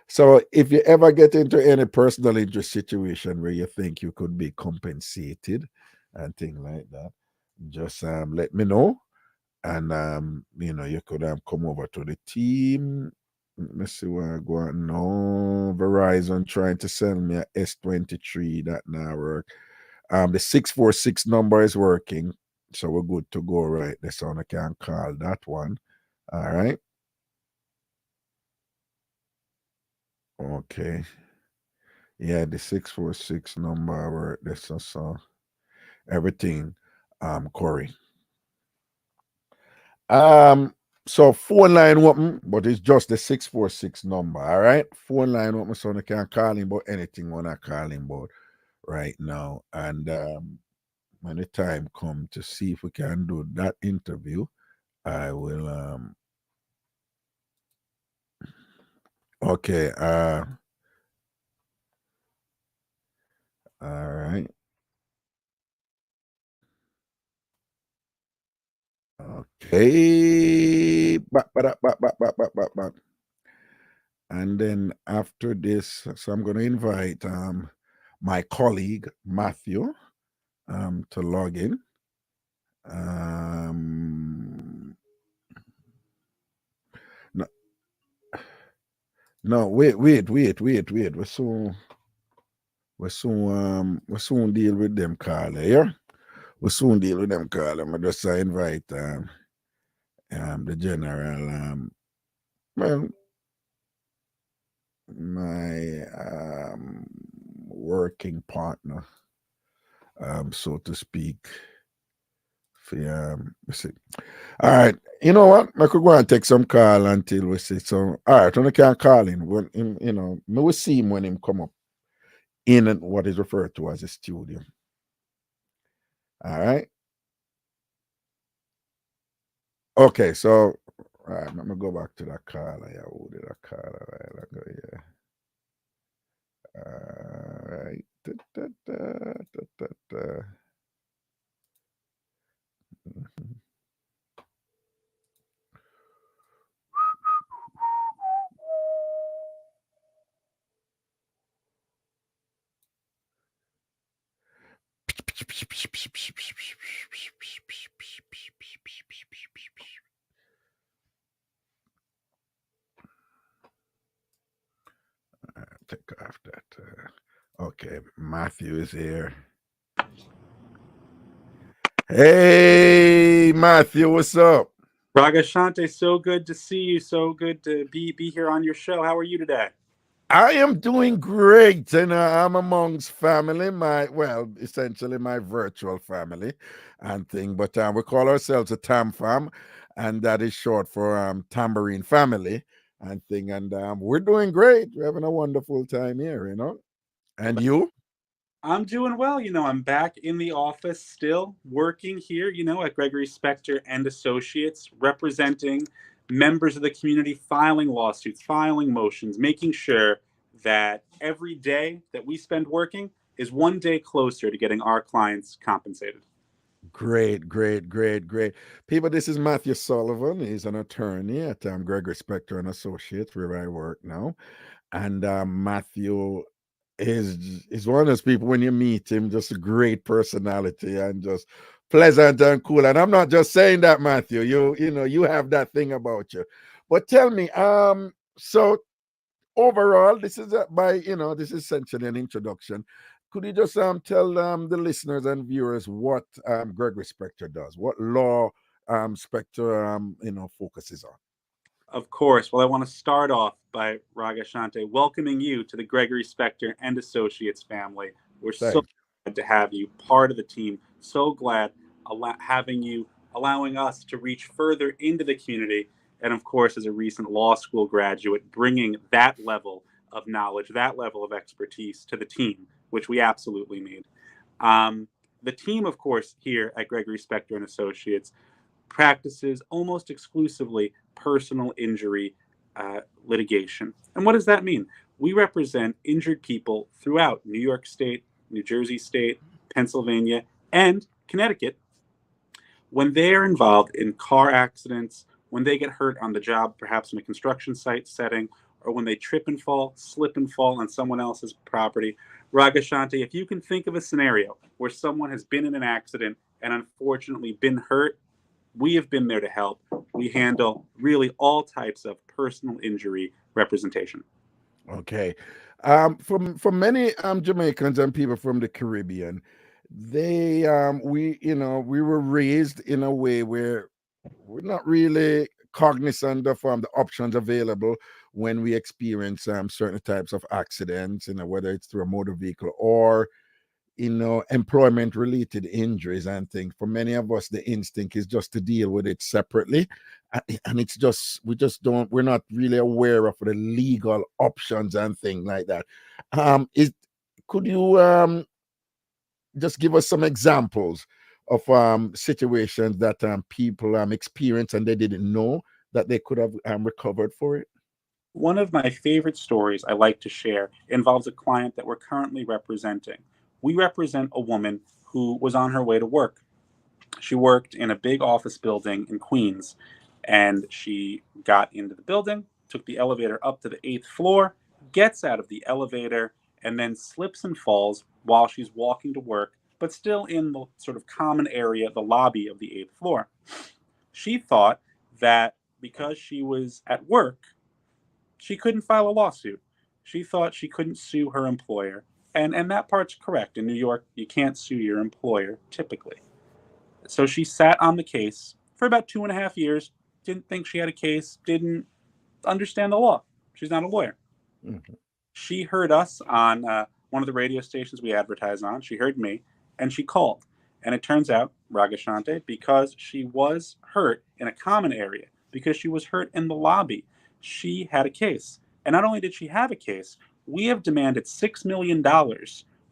So if you ever get into any personal interest situation where you think you could be compensated and things like that, just let me know. And you could come over to the team. Let me see where I go on. No, Verizon trying to sell me a S23. That now work. The 646 number is working. So we're good to go right there. So I can call that one. All right. Okay. Yeah, the 646 number work. This so everything. Corey. So phone line open, but it's just the 646 number. All right. Phone line open, so I can call him about anything when I call him about right now. And when the time comes to see if we can do that interview, I will okay. All right. Okay. Back. And then after this, so I'm going to invite my colleague Matthew to log in. No, no, wait. We'll soon deal with them, Carla. Yeah, we'll soon deal with them, Carla. I just invite the general, well, my working partner, so to speak. We see. All right, you know what? I could go and take some call until we see. So, all right, when I can call in, when him, we will see him when him come up in what is referred to as a studio. All right. Okay, so all right, let me go back to that call. Yeah, who did I call? All right, I go, yeah. All right. Mhm. Take off that. Okay, Matthew is here. Hey, Matthew, what's up? Ragashanti, so good to see you. So good to be here on your show. How are you today? I am doing great, and I'm amongst family, essentially my virtual family and thing, but we call ourselves a Tam Fam, and that is short for Tambourine Family and thing, and we're doing great. We're having a wonderful time here, And you? I'm doing well. I'm back in the office still, working here, at Gregory Spector and Associates, representing members of the community, filing lawsuits, filing motions, making sure that every day that we spend working is one day closer to getting our clients compensated. Great. People, this is Matthew Sullivan. He's an attorney at Gregory Spector and Associates, where I work now. And Matthew is one of those people when you meet him, just a great personality and just pleasant and cool. And I'm not just saying that, Matthew. You know, you have that thing about you. But tell me, so overall, this is this is essentially an introduction. Could you just tell the listeners and viewers what Gregory Spector does, what law Spector focuses on? Of course. Well, I want to start off by, Ragashanti, welcoming you to the Gregory Spector and Associates family. We're so glad to have you part of the team. So glad having you, allowing us to reach further into the community. And of course, as a recent law school graduate, bringing that level of knowledge, that level of expertise to the team, which we absolutely need. The team, of course, here at Gregory Spector and Associates practices almost exclusively personal injury litigation. And what does that mean? We represent injured people throughout New York State, New Jersey State, Pennsylvania, and Connecticut when they are involved in car accidents, when they get hurt on the job, perhaps in a construction site setting, or when they trip and fall, slip and fall on someone else's property. Ragashanti, if you can think of a scenario where someone has been in an accident and unfortunately been hurt, we have been there to help. We handle really all types of personal injury representation. Okay. For many Jamaicans and people from the Caribbean, we were raised in a way where we're not really cognizant of the options available when we experience certain types of accidents, whether it's through a motor vehicle or employment related injuries and things. For many of us, the instinct is just to deal with it separately, and it's just we're not really aware of the legal options and things like that. Could you just give us some examples of situations that people experience and they didn't know that they could have recovered for it? One of my favorite stories I like to share involves a client that we're currently representing. We represent a woman who was on her way to work. She worked in a big office building in Queens, and she got into the building, took the elevator up to the 8th floor, gets out of the elevator, and then slips and falls while she's walking to work, but still in the sort of common area, the lobby of the 8th floor. She thought that because she was at work, she couldn't file a lawsuit. She thought she couldn't sue her employer. And that part's correct. In New York, you can't sue your employer, typically. So she sat on the case for about 2.5 years, didn't think she had a case, didn't understand the law. She's not a lawyer. Mm-hmm. She heard us on one of the radio stations we advertise on. She heard me, and she called. And it turns out, Ragashanti, because she was hurt in a common area, because she was hurt in the lobby, she had a case. And not only did she have a case, we have demanded $6 million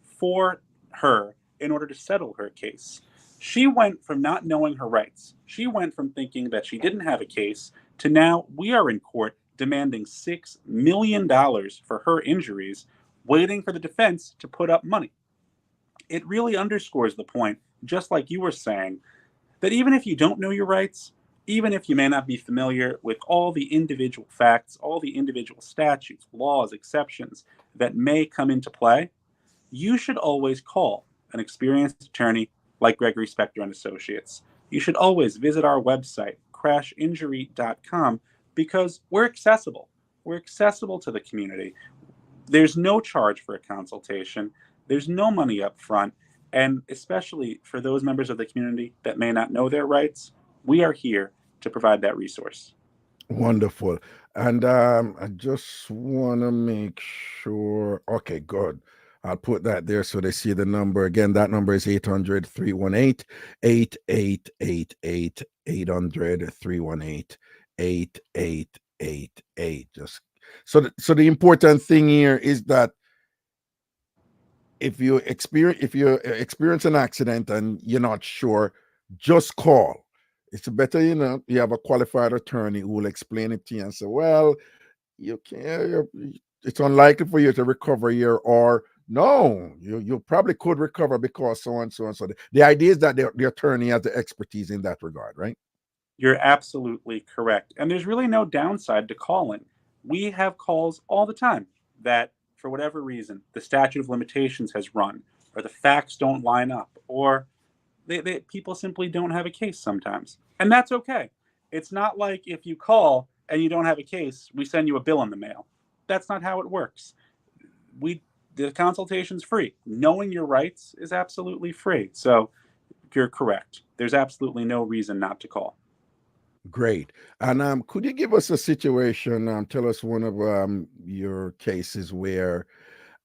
for her in order to settle her case. She went from not knowing her rights. She went from thinking that she didn't have a case to now we are in court demanding $6 million for her injuries, waiting for the defense to put up money. It really underscores the point, just like you were saying, that even if you don't know your rights, even if you may not be familiar with all the individual facts, all the individual statutes, laws, exceptions that may come into play, you should always call an experienced attorney like Gregory Spector and Associates. You should always visit our website, crashinjury.com, because we're accessible. We're accessible to the community. There's no charge for a consultation. There's no money up front. And especially for those members of the community that may not know their rights, we are here to provide that resource. Wonderful. And I just want to make sure. Okay, good. I'll put that there so they see the number. Again, that number is 800-318-8888, 800-318-8888. Just so the important thing here is that if you experience an accident and you're not sure, just call. It's better, you have a qualified attorney who will explain it to you and say, well, it's unlikely for you to recover here, or no, you probably could recover because so and so and so. The idea is that the attorney has the expertise in that regard, right? You're absolutely correct. And there's really no downside to calling. We have calls all the time that for whatever reason, the statute of limitations has run, or the facts don't line up, or people simply don't have a case sometimes. And that's okay. It's not like if you call and you don't have a case, we send you a bill in the mail. That's not how it works. The consultation's free. Knowing your rights is absolutely free. So you're correct. There's absolutely no reason not to call. Great. And could you give us a situation, tell us one of your cases where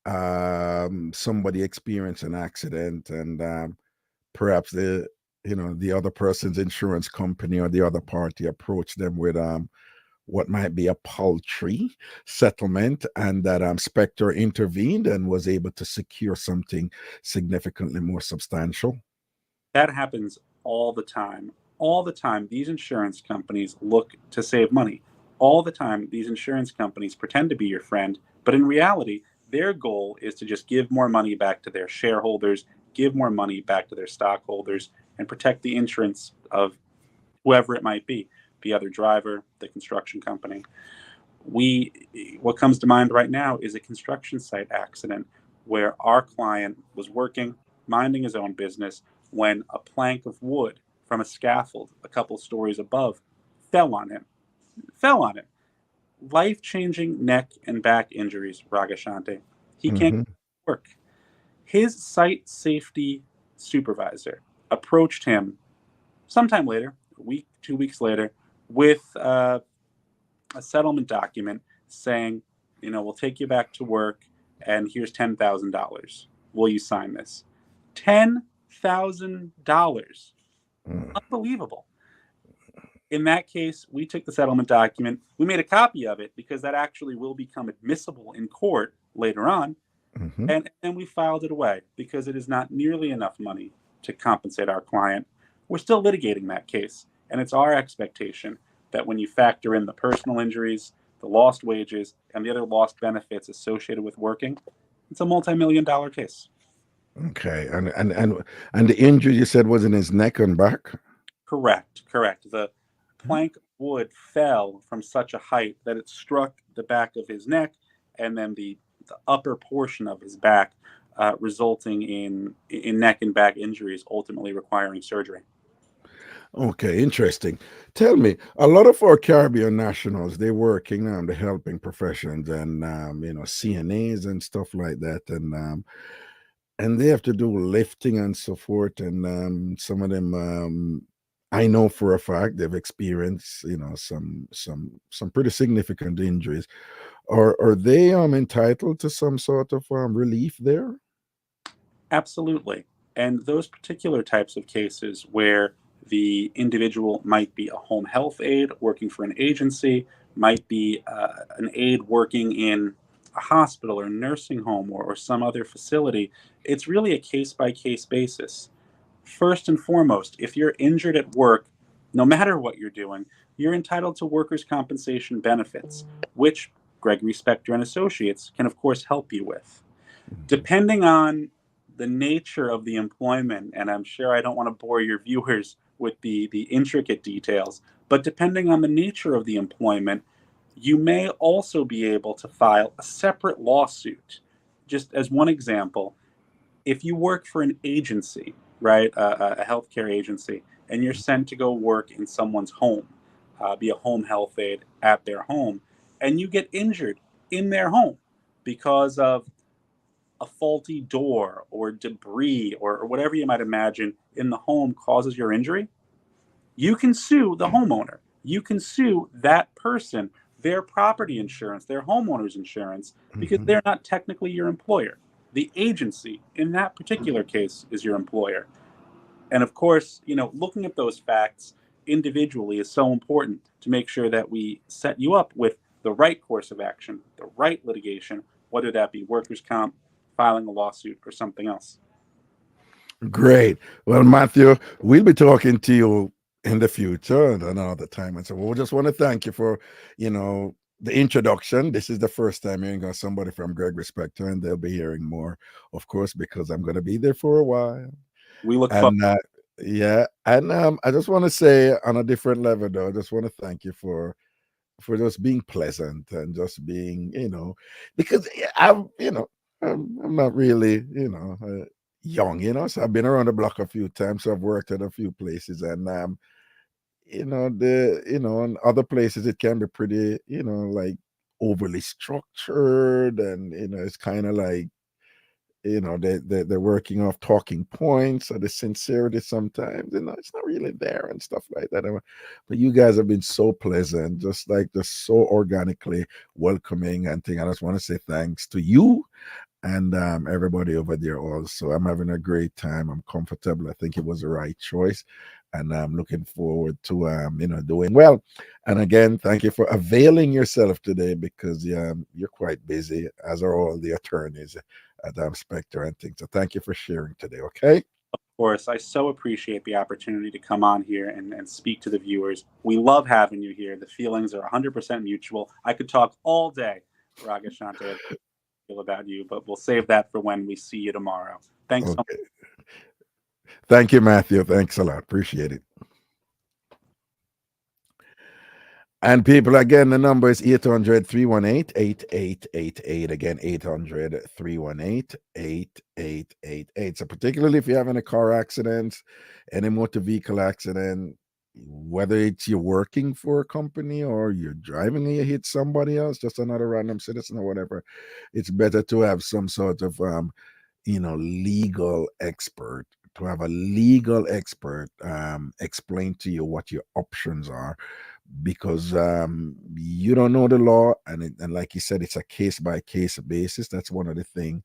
somebody experienced an accident and perhaps the other person's insurance company or the other party approached them with what might be a paltry settlement, and that Spectre intervened and was able to secure something significantly more substantial? That happens all the time. All the time, these insurance companies look to save money. All the time, these insurance companies pretend to be your friend, but in reality, their goal is to just give more money back to their shareholders, give more money back to their stockholders, and protect the insurance of whoever it might be, the other driver, the construction company. What comes to mind right now is a construction site accident where our client was working, minding his own business, when a plank of wood from a scaffold a couple stories above fell on him. Life-changing neck and back injuries, Ragashanti. He can't work. His site safety supervisor approached him sometime later, a week, 2 weeks later, with a settlement document saying, we'll take you back to work and here's $10,000. Will you sign this? $10,000. Unbelievable. In that case, we took the settlement document. We made a copy of it because that actually will become admissible in court later on. And then we filed it away because it is not nearly enough money to compensate our client. We're still litigating that case. And it's our expectation that when you factor in the personal injuries, the lost wages, and the other lost benefits associated with working, it's a multi-million-dollar case. Okay. And the injury you said was in his neck and back? Correct. The plank of wood fell from such a height that it struck the back of his neck and then the upper portion of his back, resulting in neck and back injuries, ultimately requiring surgery. Okay, interesting. Tell me, a lot of our Caribbean nationals, they're working on the helping professions and CNAs and stuff like that, and they have to do lifting and so forth. And some of them, I know for a fact they've experienced, some pretty significant injuries. Are they entitled to some sort of relief there? Absolutely. And those particular types of cases where the individual might be a home health aide working for an agency, might be an aide working in a hospital or nursing home or some other facility, it's really a case-by-case basis. First and foremost, if you're injured at work, no matter what you're doing, you're entitled to workers' compensation benefits, which Gregory Spector and Associates can, of course, help you with. Depending on the nature of the employment, and I'm sure I don't want to bore your viewers with the intricate details, but depending on the nature of the employment, you may also be able to file a separate lawsuit. Just as one example, if you work for an agency, right, a healthcare agency, and you're sent to go work in someone's home, be a home health aide at their home, and you get injured in their home because of a faulty door or debris or whatever you might imagine in the home causes your injury, you can sue the homeowner. You can sue that person, their property insurance, their homeowner's insurance, because they're not technically your employer. The agency in that particular case is your employer. And of course, looking at those facts individually is so important to make sure that we set you up with the right course of action, the right litigation, whether that be workers' comp, filing a lawsuit, or something else. Great. Well, Matthew, we'll be talking to you in the future and another time. And so we just want to thank you for, the introduction. This is the first time hearing somebody from Gregory Spector, and they'll be hearing more, of course, because I'm going to be there for a while. We look forward. Yeah. And I just want to say on a different level, though, I just want to thank you for for just being pleasant and just being, because I'm, I'm not really, young, so I've been around the block a few times. So I've worked at a few places, and in other places it can be pretty, like overly structured, and it's kind of like, they're working off talking points or the sincerity sometimes, it's not really there and stuff like that. But you guys have been so pleasant, just so organically welcoming and thing. I just want to say thanks to you and everybody over there also. I'm having a great time. I'm comfortable. I think it was the right choice, and I'm looking forward to doing well. And again, thank you for availing yourself today, because you're quite busy, as are all the attorneys at Spectre and things. So thank you for sharing today. Okay. Of course, I so appreciate the opportunity to come on here and speak to the viewers. We love having you here. The feelings are 100% mutual. I could talk all day, Ragashanti, feel about you, but we'll save that for when we see you tomorrow. Thanks so much. Thank you, Matthew. Thanks a lot. Appreciate it. And people, again, the number is 800-318-8888. Again, 800-318-8888. So particularly if you're having a car accident, any motor vehicle accident, whether it's you're working for a company or you're driving and you hit somebody else, just another random citizen or whatever, it's better to have some sort of legal expert, to have a legal expert explain to you what your options are, because you don't know the law, and like you said, it's a case-by-case basis. That's one of the things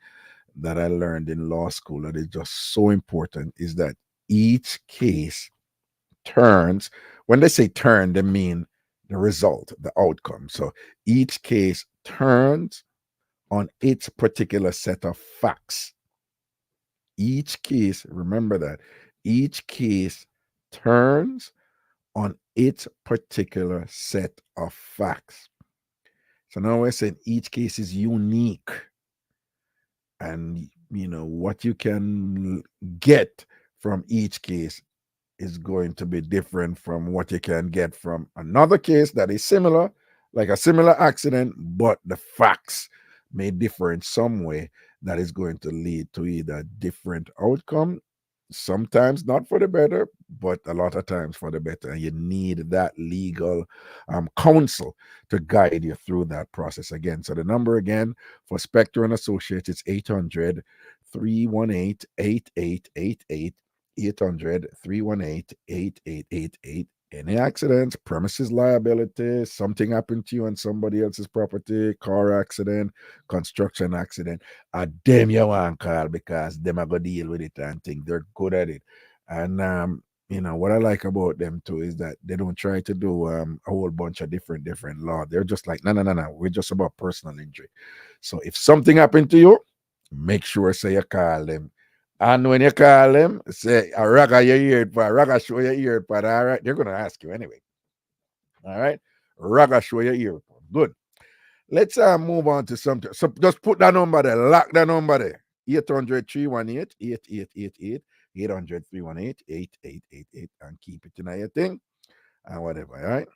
that I learned in law school that is just so important, is that each case turns, when they say turn, they mean the result, the outcome. So each case turns on its particular set of facts. Each case, remember that, each case turns on its particular set of facts. So now I said each case is unique, and what you can get from each case is going to be different from what you can get from another case that is similar, like a similar accident, but the facts may differ in some way that is going to lead to either different outcome, sometimes not for the better, but a lot of times for the better. And you need that legal counsel to guide you through that process again. So the number again for Spectre and Associates, it's 800-318-8888. 800-318-8888. Any accidents, premises liability, something happened to you on somebody else's property, car accident, construction accident, damn you want call, because them are going to deal with it and think they're good at it. And what I like about them too is that they don't try to do a whole bunch of different law. They're just like, no, we're just about personal injury. So if something happened to you, make sure say you call them. And when you call them, say, a Raga your ear pod, Raga show your ear pod, all right? They're going to ask you anyway. All right? Raga show your ear pod. Good. Let's move on to something. So just put that number there. Lock that number there. 800-318-8888. 800-318-8888. And keep it in your thing. And whatever, all right?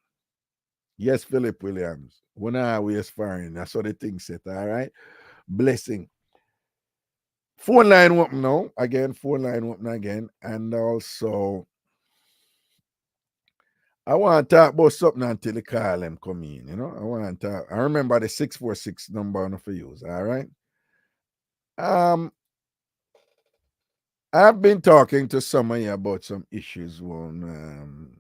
Yes, Philip Williams. When I was firing, that's what the thing said, all right? Blessing. Phone line open now. Again, phone line open again. And also, I want to talk about something until the call them come in. I want to talk. I remember the 646 number for use. All right. I've been talking to some of you about some issues on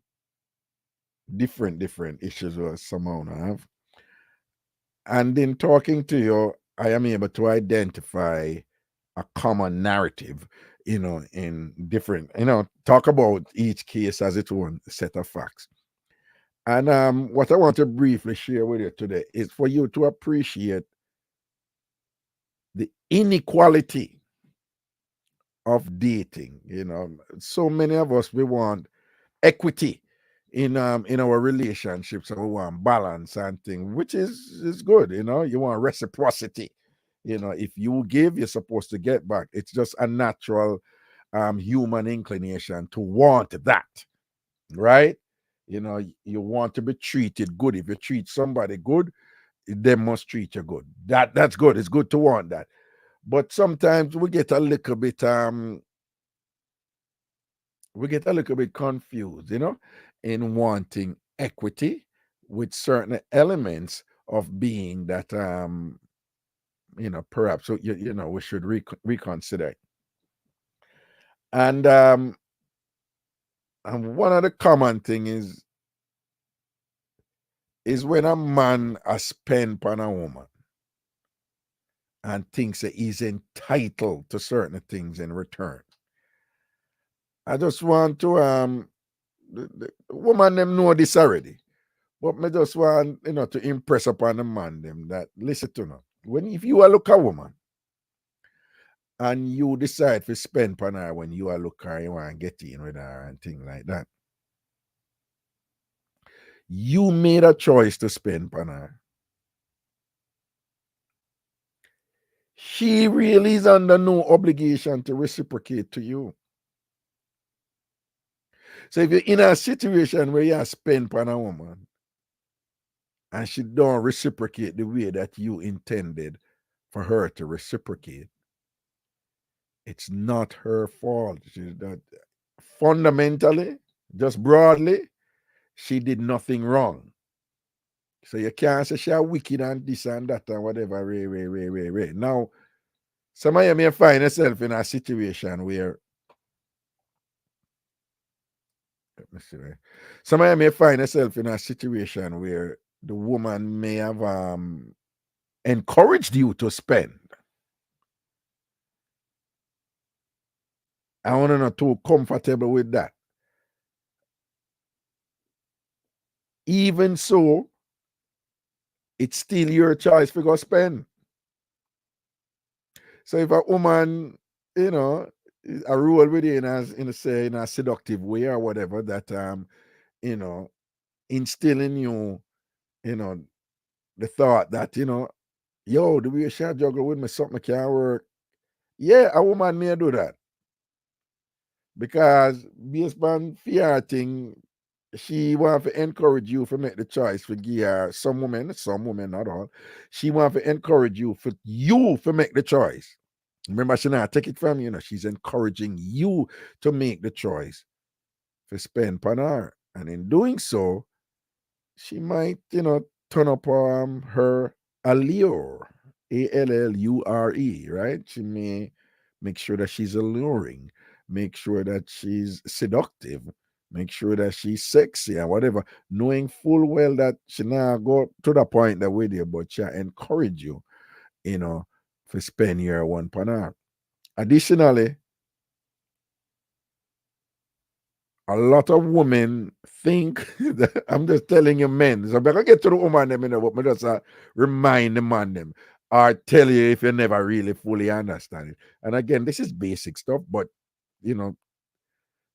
different issues or someone have. And in talking to you, I am able to identify a common narrative, in different, talk about each case as its own set of facts. And what I want to briefly share with you today is for you to appreciate the inequality of dating. So many of us, we want equity in our relationships, and we want balance and things, which is good. You want reciprocity. If you give, you're supposed to get back. It's just a natural human inclination to want that, right? You know, you want to be treated good. If you treat somebody good, they must treat you good. That's good. It's good to want that. But sometimes we get a little bit confused, you know, in wanting equity with certain elements of being that you know, perhaps you know, we should reconsider. And one of the common thing is when a man has spent on a woman and thinks that he's entitled to certain things in return. I just want to the woman them know this already. But me just want, you know, to impress upon the man them that listen to me. If you are look a woman and you decide to spend on her when you are look her, you want to get in with her and things like that. You made a choice to spend on her. She really is under no obligation to reciprocate to you. So if you're in a situation where you spend on a woman and she don't reciprocate the way that you intended for her to reciprocate, it's not her fault. She's not fundamentally, just broadly, she did nothing wrong. So you can't say she's wicked and this and that and whatever. Now, some of you may find yourself in a situation where, let me see, some of you may find yourself in a situation where the woman may have encouraged you to spend. I want to not too comfortable with that. Even so, it's still your choice to go spend. So if a woman, you know, a role with you in a seductive way or whatever, that you know, instilling you, you know, the thought that, you know, yo, the way she juggle with me, something can't work. Yeah, a woman may do that. Because based on fear thing, she want to encourage you to make the choice for give her some women, not all. She want to encourage you to make the choice. Remember, she not take it from you, you know, she's encouraging you to make the choice to spend on her. And in doing so, she might, you know, turn up her allure, ALLURE, right? She may make sure that she's alluring, make sure that she's seductive, make sure that she's sexy and whatever, knowing full well that she now go to the point that with you, but she encourage you, you know, to spend your one on her. Additionally, a lot of women think that, I'm just telling you, men. So I'm going to get to the woman them, you know, but I just remind the man them or tell you if you never really fully understand it. And again, this is basic stuff, but you know,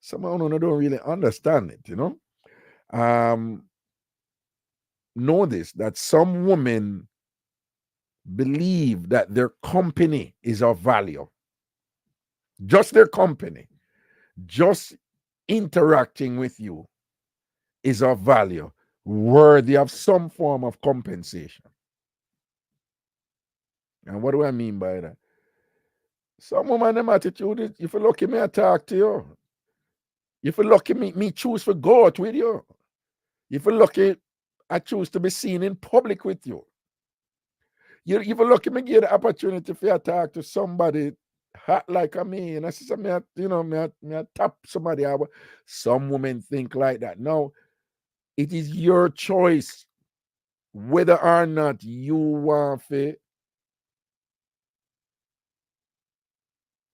some of them don't really understand it, you know. Know this, that some women believe that their company is of value. Just their company, just interacting with you is of value, worthy of some form of compensation. And what do I mean by that? Some woman them attitude is, if you lucky me, I talk to you. If you lucky me choose to go out with you. If you lucky, I choose to be seen in public with you. If you lucky me get the opportunity for you to talk to somebody hot like me, and I say, me I tap somebody out. Some women think like that. No, it is your choice whether or not you want to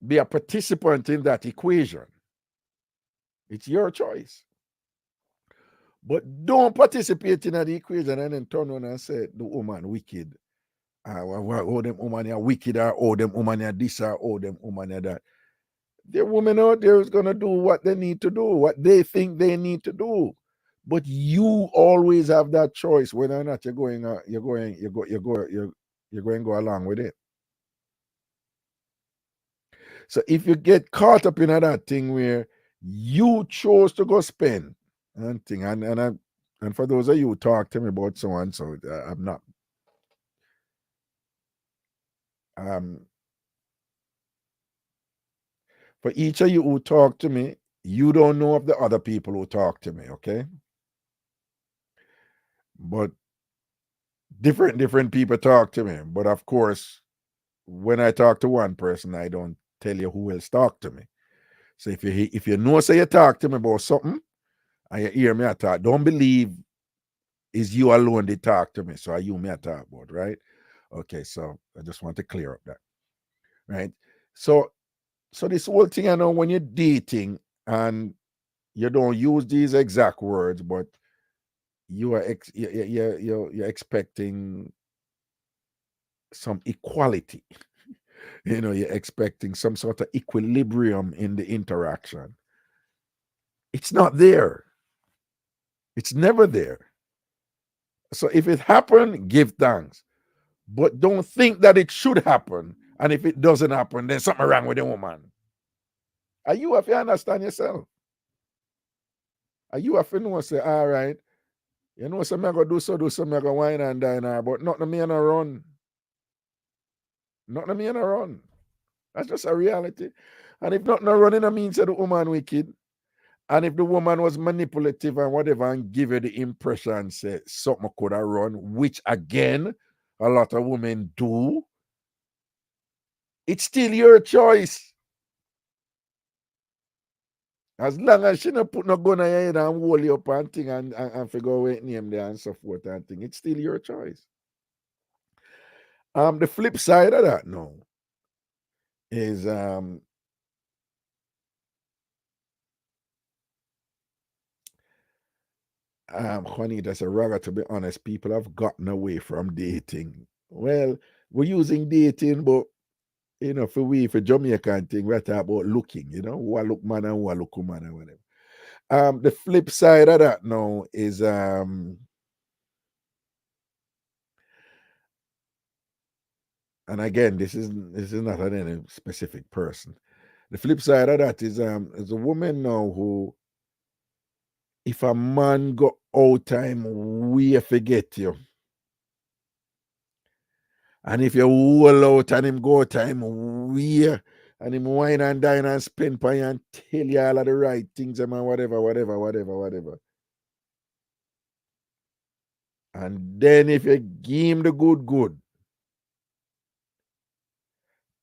be a participant in that equation. It's your choice. But don't participate in the equation and then turn on and say the woman wicked. Oh, them woman are wicked, or oh, them woman are this, or oh, them woman are that. The women out there is gonna do what they need to do, what they think they need to do. But you always have that choice whether or not you're going to go along with it. So if you get caught up in that thing where you chose to go spend and thing. And for those of you who talk to me about so and so, I'm not for each of you who talk to me, you don't know of the other people who talk to me, okay? But different people talk to me. But of course, when I talk to one person, I don't tell you who else talk to me. So if you know, say you talk to me about something and you hear me I talk, don't believe is you alone they talk to me. So are you me I talk about, right? Okay, so I just want to clear up that, right? So this whole thing, I know when you're dating and you don't use these exact words, but you are you're expecting some equality. You're expecting some sort of equilibrium in the interaction. It's not there. It's never there. So if it happened, give thanks. But don't think that it should happen. And if it doesn't happen, then something wrong with the woman. Are you have to understand yourself? Are you have to know, say, all right, you know, some going to do so, I'm going to wine and dine her, but not the me in a run. Not the me in a run. That's just a reality. And if not no running, I means that the woman wicked. And if the woman was manipulative and whatever and give you the impression, say something could have run, which again, a lot of women do, it's still your choice. As long as she not put no gun on your head and hold you up and thing and figure out what name there and so forth and thing, it's still your choice. The flip side of that now is Juanita said, Raga, to be honest, people have gotten away from dating. Well, we're using dating, but for Jamaican thing, we're talking about looking, who look man and who look woman and whatever. The flip side of that now is and again, this is not on any specific person. The flip side of that is a woman now who, if a man go out time, we forget you. And if you hold out and him go time, we and him wine and dine and spend by and tell you all of the right things and whatever. And then if you give him the good,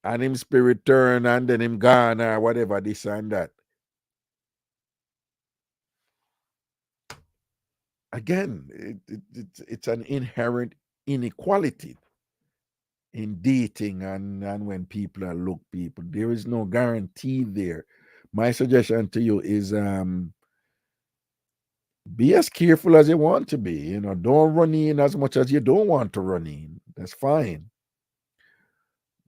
and him spirit turn and then him gone or whatever, this and that. Again, it's an inherent inequality in dating and when people are look people. There is no guarantee there. My suggestion to you is be as careful as you want to be. Don't run in as much as you don't want to run in. That's fine.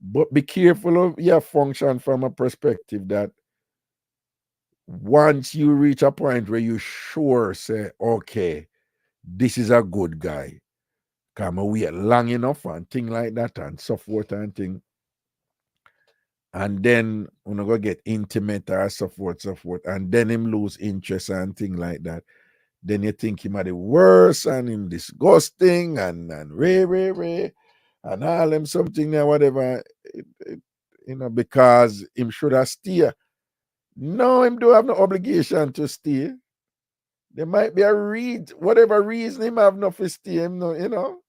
But be careful of your function from a perspective that once you reach a point where you sure say, okay, this is a good guy, come away long enough and thing like that and so forth and thing. And then when I go get intimate or so forth, and then him lose interest and thing like that. Then you think him are the worst and him disgusting and ray and all them something there, whatever, because him should have stay. No, him don't have no obligation to stay. There might be whatever reason him have no for stay, him no,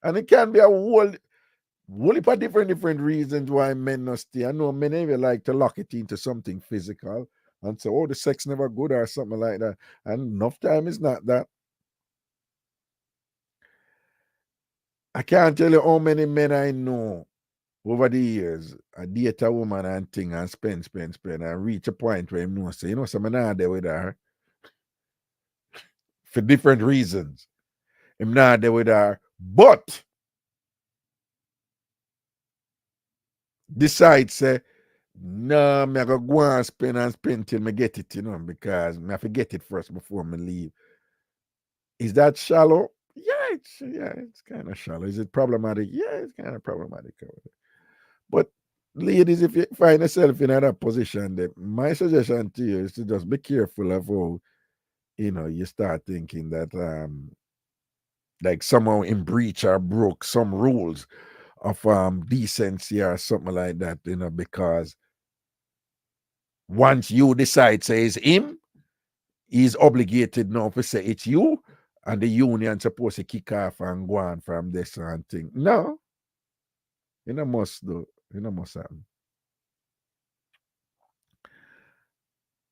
and it can be a whole heap of different reasons why men not stay. I know men even like to lock it into something physical and say, oh, the sex never good or something like that. And enough time is not that. I can't tell you how many men I know over the years, I date a woman and thing and spend and reach a point where him know say, I'm not there with her for different reasons. I'm not there with her, but decide say, no, I'm gonna go and spend till I get it, because I have to get it first before I leave. Is that shallow? Yeah, it's kind of shallow. Is it problematic? Yeah, it's kind of problematic. But ladies, if you find yourself in that position, then my suggestion to you is to just be careful of how you start thinking that like somehow in breach or broke some rules of decency or something like that, because once you decide say it's him, he's obligated now to say it's you, and the union supposed to kick off and go on from this and thing. No, must do. Must happen.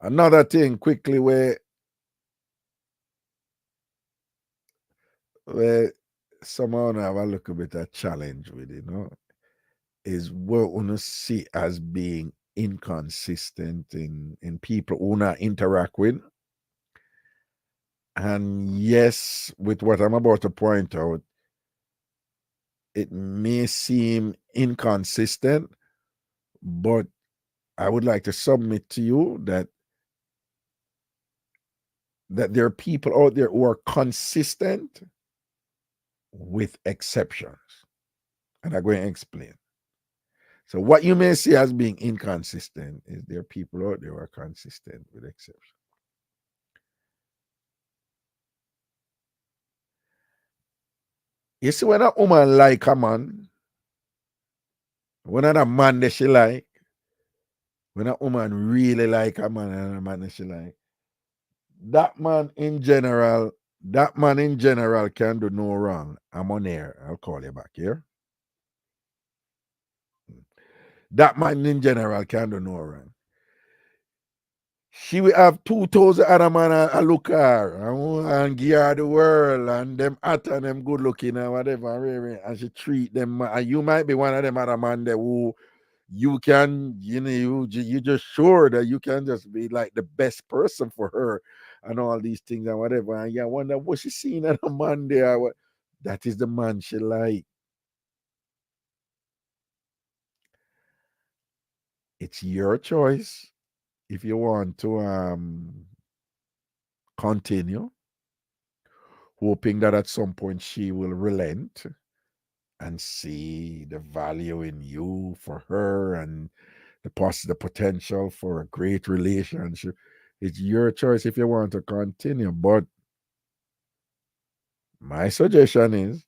Another thing quickly where somehow have a little bit of challenge with, is what we see as being inconsistent in people who not interact with. And yes, with what I'm about to point out, it may seem inconsistent, but I would like to submit to you that there are people out there who are consistent with exceptions. And I'm going to explain. So what you may see as being inconsistent is there are people out there who are consistent with exceptions. You see, when a woman like a man, when a man that she like, when a woman really like a man and a man that she like, that man in general can do no wrong. I'm on air. I'll call you back here. That man in general can do no wrong. She will have 2,000 other man a look her and give her the world and them hot and them good looking and whatever, and she treat them. And you might be one of them other man that who you can, you just sure that you can just be like the best person for her and all these things and whatever. And you wonder what she seen at a man there. That is the man she like. It's your choice if you want to continue, hoping that at some point she will relent and see the value in you for her and the potential for a great relationship. It's your choice if you want to continue. But my suggestion is,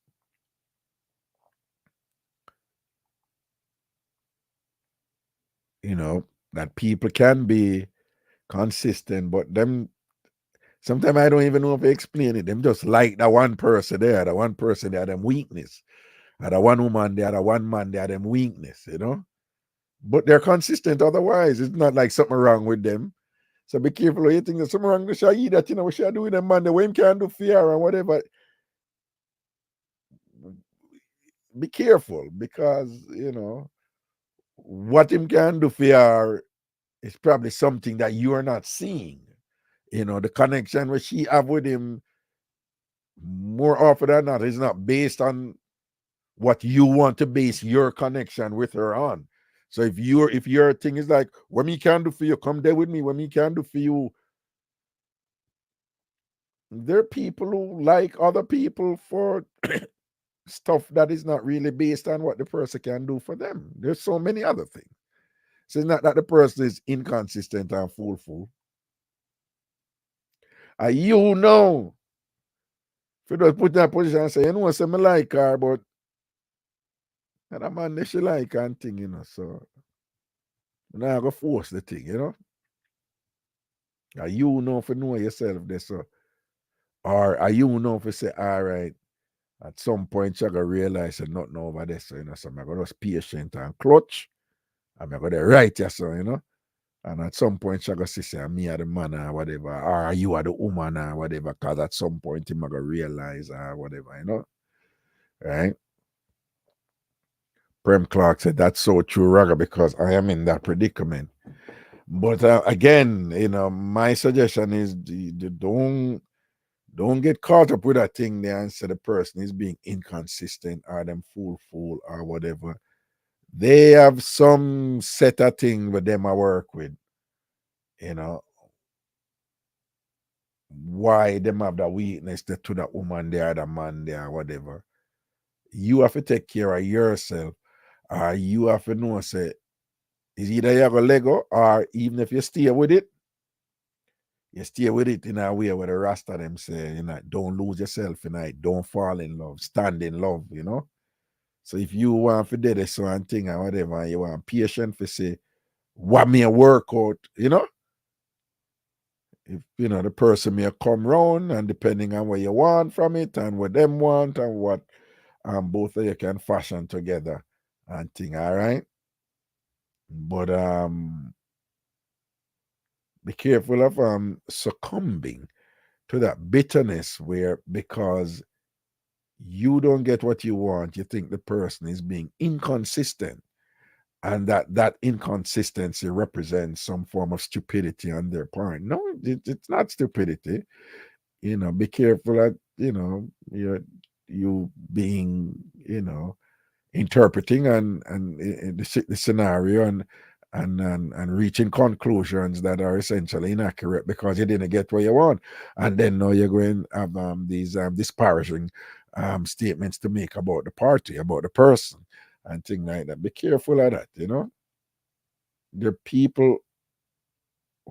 that people can be consistent, but them sometimes I don't even know if I explain it. Them just like that one person there, them weakness. And the one woman there, the one man there, them weakness, But they're consistent otherwise. It's not like something wrong with them. So be careful when you think there's something wrong with Shai, that, what should I do with them man, the way him can do fear and whatever. Be careful because, what him can do fear is probably something that you are not seeing. The connection which she have with him more often than not is not based on what you want to base your connection with her on. So if your thing is like, what me can do for you, come there with me, what me can do for you. There are people who like other people for stuff that is not really based on what the person can do for them. There's so many other things. So it's not that the person is inconsistent and foolful. And if you just put in that position and say, say me like her, but and a man that she like and thing, so now I go force the thing, And if you know yourself there, so or if you say, all right, at some point you're gonna realize that nothing over there, so so I'm gonna just patient and clutch. I'm gonna write you, so and at some point you're gonna say, me are the man or whatever, or you are the woman or whatever, because at some point you're gonna realize or whatever, right? Prem Clark said, that's so true, Raga, because I am in that predicament. But again, my suggestion is don't get caught up with that thing there and say the person is being inconsistent or them fool or whatever. They have some set of thing with them I work with, why them have that weakness to that woman there, the man there, whatever. You have to take care of yourself. Or you have to know, say, is either you have a Lego or even if you stay with it, You stay with it in a way where the Rasta them say, you know, don't lose yourself, you know, don't fall in love, stand in love, you know. So if you want to do this sort of thing or whatever, and you want patient for say, what may work out, you know? If, you know, the person may come round and depending on what you want from it and what them want and what both of you can fashion together and thing, all right? But be careful of succumbing to that bitterness where because you don't get what you want, you think the person is being inconsistent, and that inconsistency represents some form of stupidity on their part. No, it's not stupidity. You know, be careful that, you know, you being, you know, interpreting and the scenario and reaching conclusions that are essentially inaccurate because you didn't get what you want, and then now you're going to have these disparaging statements to make about the party, about the person, and things like that. Be careful of that. You know, there are people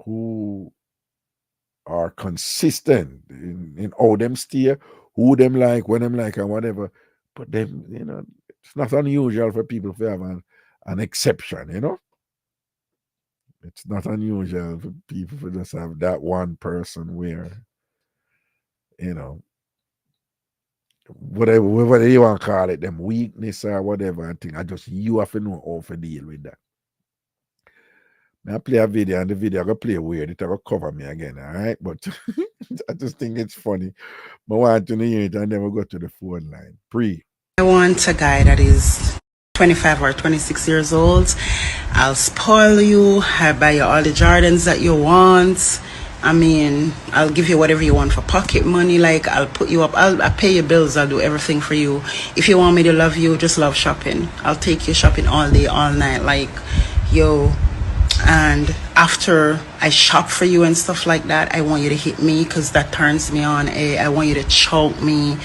who are consistent in how them steer, who them like, when them like, and whatever. But them, you know, it's not unusual for people to have an exception, you know. It's not unusual for people to just have that one person where, you know, whatever you want to call it, them weakness or whatever, I think I just you have to know how to deal with that. I play a video and the video I go play weird. It will cover me again, all right? But I just think it's funny. But I want to hear it and then we'll go to the phone line. I want a guy that is 25 or 26 years old. I'll spoil you. I'll buy you all the Jordans that you want. I mean, I'll give you whatever you want for pocket money. Like, I'll put you up. I'll pay your bills. I'll do everything for you. If you want me to love you, just love shopping. I'll take you shopping all day, all night. Like, yo. And after I shop for you and stuff like that, I want you to hit me because that turns me on. I want you to choke me.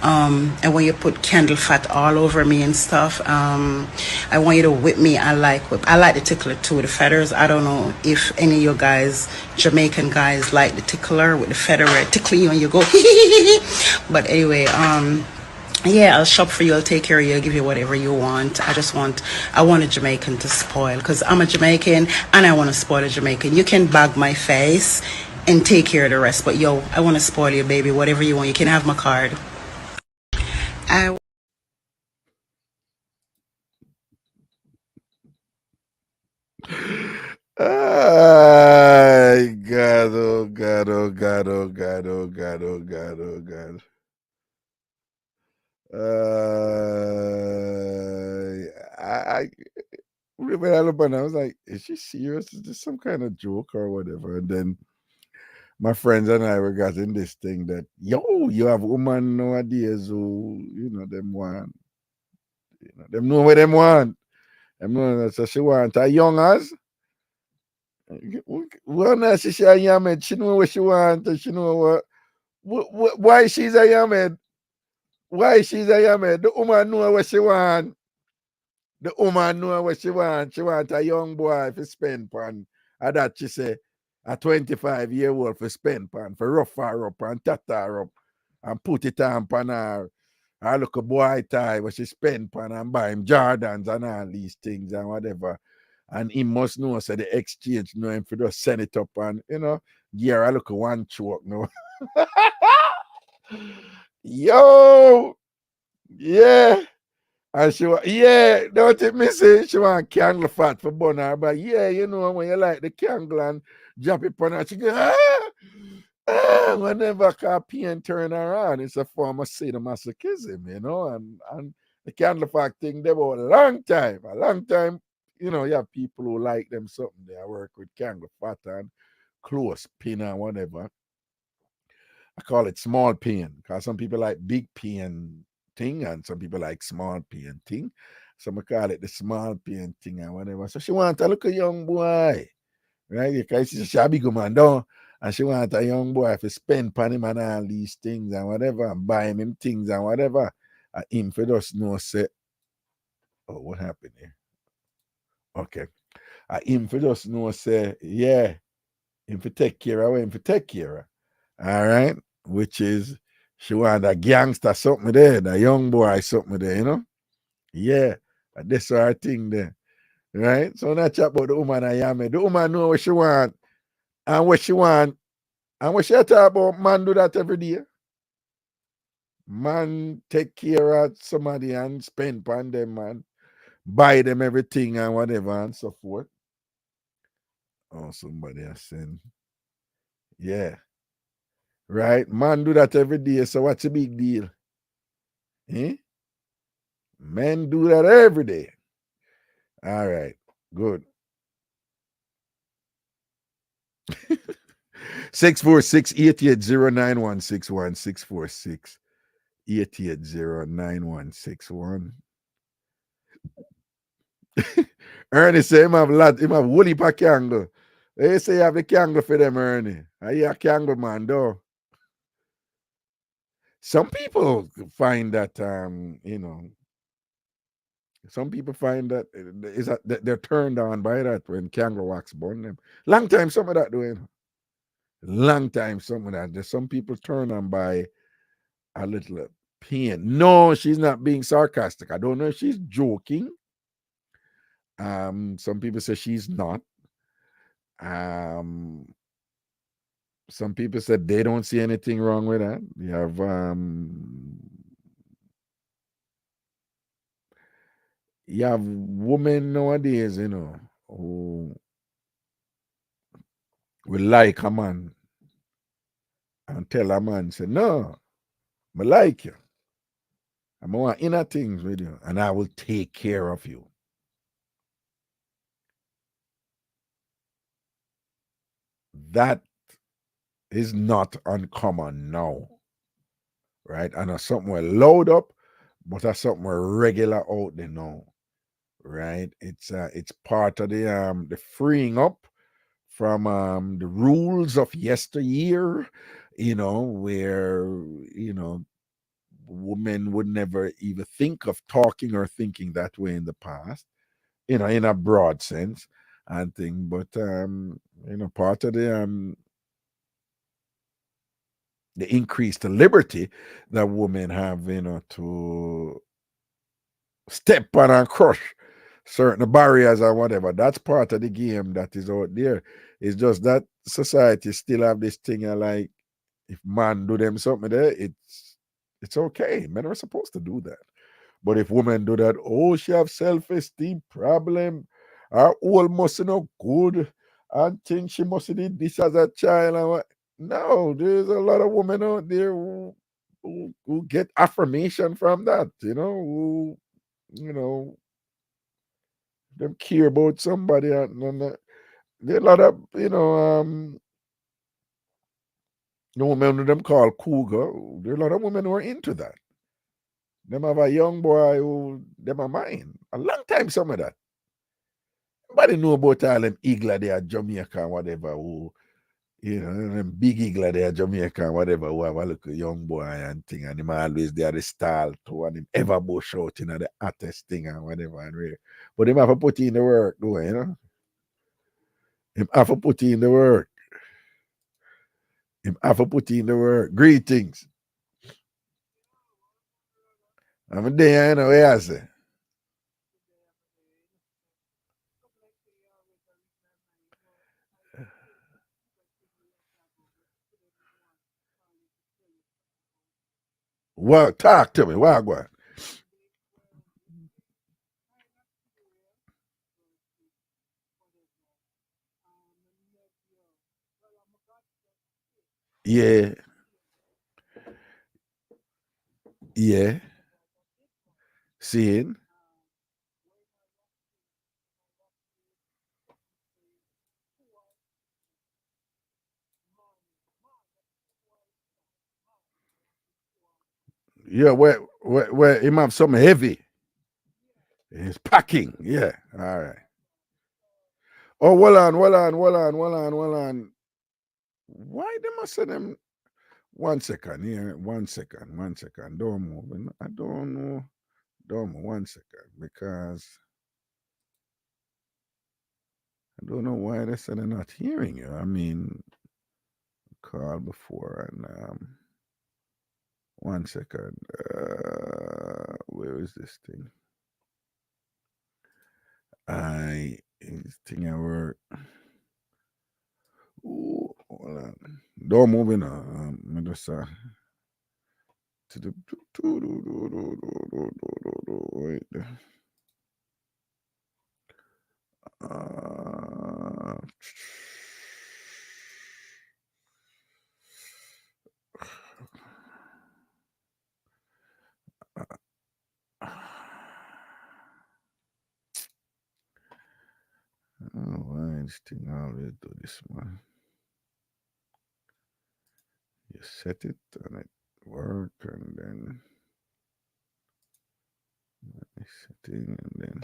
I want you to put candle fat all over me and stuff. I want you to whip me. I like the tickler too, the feathers. I don't know if any of you guys, Jamaican guys, like the tickler with the feather where it tickle you and you go. But anyway, yeah, I'll shop for you. I'll take care of you. I'll give you whatever you want. I want a Jamaican to spoil because I'm a Jamaican and I want to spoil a Jamaican. You can bag my face and take care of the rest. But yo, I want to spoil you, baby. Whatever you want. You can have my card. God, oh God, oh God, oh God, oh God, oh God, oh God. When I looked at it, I was like, is she serious? Is this some kind of joke or whatever? And then my friends and I were getting this thing that, yo, you have woman nowadays who, you know, them want, you know, them know what them want. Them know, so she want a young as. Well, now she a yamed. She know what she want. She know why she's a yamed. Why she's a yamed. The woman know what she want. The woman know what she want. She want a young boy to spend pan. And that she say, a 25-year-old for spend pan, for rough her up and tat her up and put it on pan her. I look a boy tie where she spend pan and buy him Jordans and all these things and whatever. And he must know, so the exchange know him for just send it up and, you know, yeah, I look at one choke now. Yo, yeah. And she want, yeah, don't it me say she want candle fat for burn her, but yeah, you know, when you like the candle and drop it on her, she go, whenever a pain turn her on, it's a form of sadomasochism, you know, and the candle fat thing, they were a long time, you know, you have people who like them something, they work with candle fat and close pin and whatever. I call it small pain, because some people like big pain thing and some people like small pain thing. So I call it the small pain thing and whatever. So she want to look a young boy, right? Because she's a big man down, and she want a young boy to spend on him and all these things and whatever, and buy him things and whatever. And him for just know say, oh, what happened here? Okay. Him for just know say, yeah, him for take care of him for take care of. All right. Which is she want a gangster something there, the young boy something there, you know? Yeah. That's our thing there. Right? So not chat about the woman I am. The woman know what she want and what she want. And what she talk about, man do that every day. Man take care of somebody and spend on them, man. Buy them everything and whatever and so forth. Oh, somebody has said, yeah. Right? Man do that every day. So what's the big deal? Eh? Men do that every day. All right. Good. 646-880-9161. 646-880-9161. Ernie say him have woolly pa kangle. They say you have the kangle for them, Ernie. Are you a kangle man, though? Some people find that some people find that they're turned on by that when kangle wax burn them. Long time some of that doing. Long time some of that. There's some people turn on by a little pain. No, she's not being sarcastic. I don't know if she's joking. Some people say she's not. Some people said they don't see anything wrong with that. You have women nowadays, who will like a man and tell a man, say, no, I like you. I'm want inner things with you, and I will take care of you. That is not uncommon now, right? And that's something we're load up, but that's something we're regular out there now, right? It's part of the freeing up from the rules of yesteryear, where women would never even think of talking or thinking that way in the past, in a broad sense and thing. But part of the increased liberty that women have, to step on and crush certain barriers or whatever. That's part of the game that is out there. It's just that society still have this thing of like, if man do them something there, it's okay. Men are supposed to do that. But if women do that, oh, she have self-esteem problem, her whole must no good, and think she must did this as a child. And what? No, there's a lot of women out there who get affirmation from that, who them care about somebody, and there are a lot of the women who them call cougar. There are a lot of women who are into that. Them have a young boy who them a mind. A long time some of that. Nobody know about all them eagle there, Jamaica and whatever, who, them big eagle there, Jamaica and whatever, who have a little young boy and thing, and him always there the style too, and him ever bush out, the hottest thing and whatever. And where. But him have to put in the work, though, Him have to put in the work. Him have to put in the work. Greetings. I'm there, where I say. Well, talk to me. What go on? Yeah. Yeah. Seeing. Yeah, where him have something heavy. It's packing. Yeah. All right. Oh, well on. Why they must say them 1 second here? 1 second. Don't move. I don't know. Don't move 1 second because I don't know why they said they're not hearing you. I mean, call before and 1 second. Where is this thing? This thing I work. Ooh, hold on. Don't move in. I just to the wait. Oh, why this thing always do this, man? You set it and it work, and then setting, and then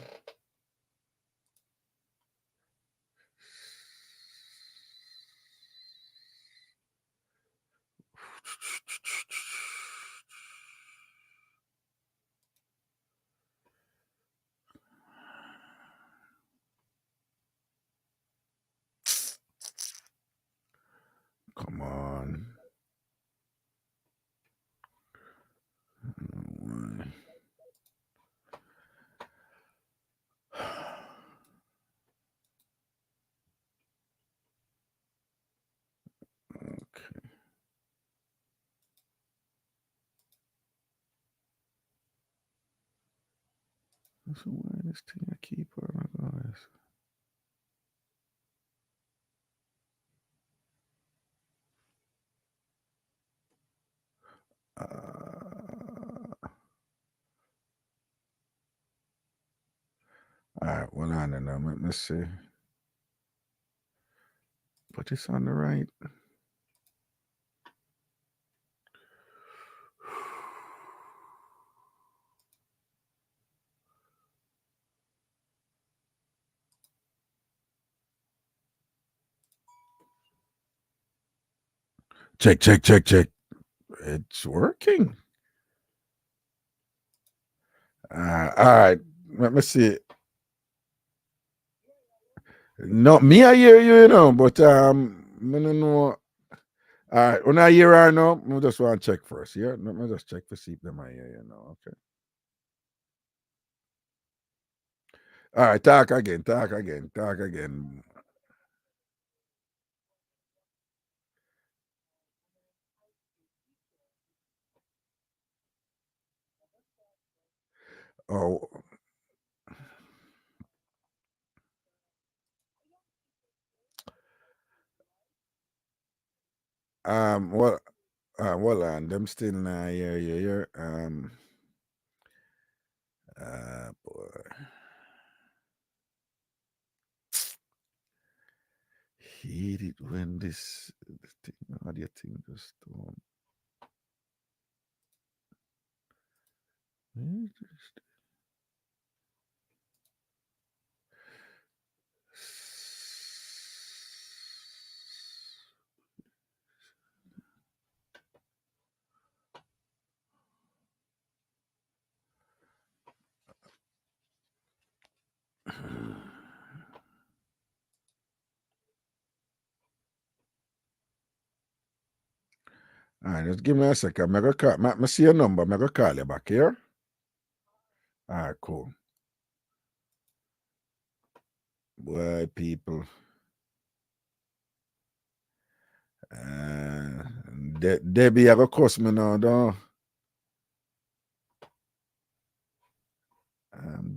come on. Why? Okay. So why this thing I keep on guys? All right, well, I don't know. Let me see. Put this on the right. Check, check, check, check. It's working. All right. Let me see. No, me I hear you, you know, but I don't know. All right, when I hear her now, I just want to check first. Yeah, let me just check to see if them I hear you now. Okay. All right, talk again. Oh, well, well, and them still not hear you here. Boy, hate it when this thing, audio thing just don't. All right, just give me a second. I'm going to call. I see your number. I'm going to call you back here. All right, cool. Boy, people. Debbie, I go cost me now, though.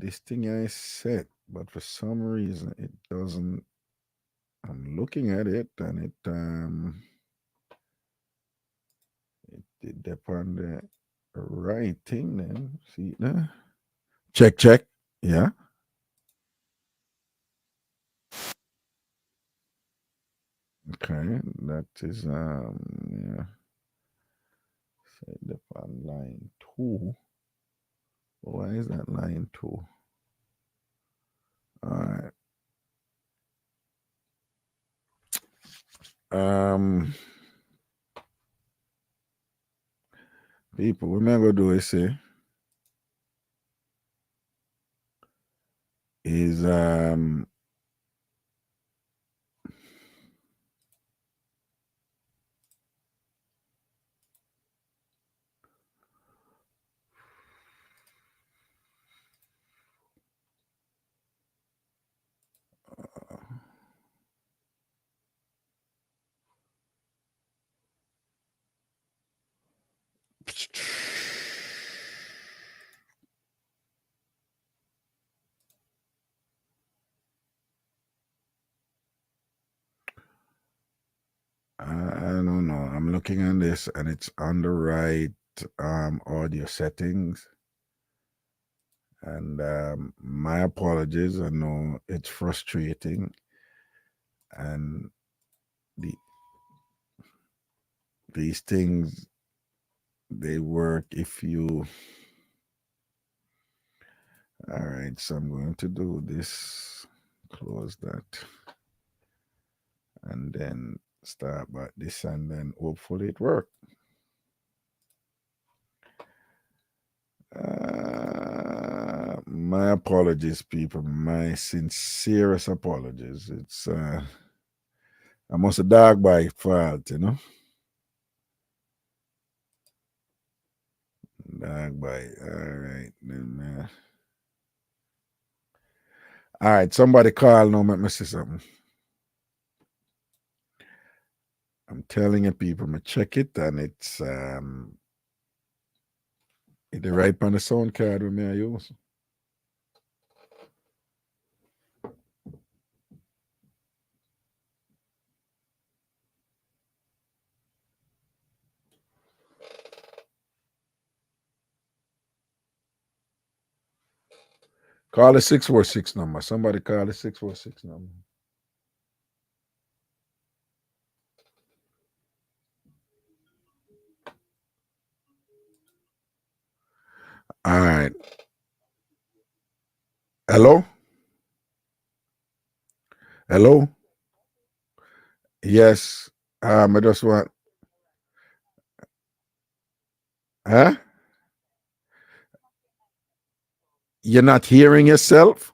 This thing is set, but for some reason it doesn't. I'm looking at it, and it depend on the right thing. Then see there. Check. Yeah. Okay, that is yeah. Set upon line 2. Why is that line 2? All right. People, what am I gonna do is say is I don't know. I'm looking on this and it's on the right audio settings. And my apologies. I know it's frustrating. And these things, they work if you... All right, so I'm going to do this, close that, and then start back this, and then hopefully it works. My apologies, people. My sincerest apologies. It's I must have dog by fault, you know. Dog by. All right, then. All right, somebody call now. Let me see something. I'm telling you, people, I'm check it, and it's the right on the sound card with me I use. Call the 646 number. Somebody call the 646 number. All right. Hello? Hello? Yes. I just want... Huh? You're not hearing yourself?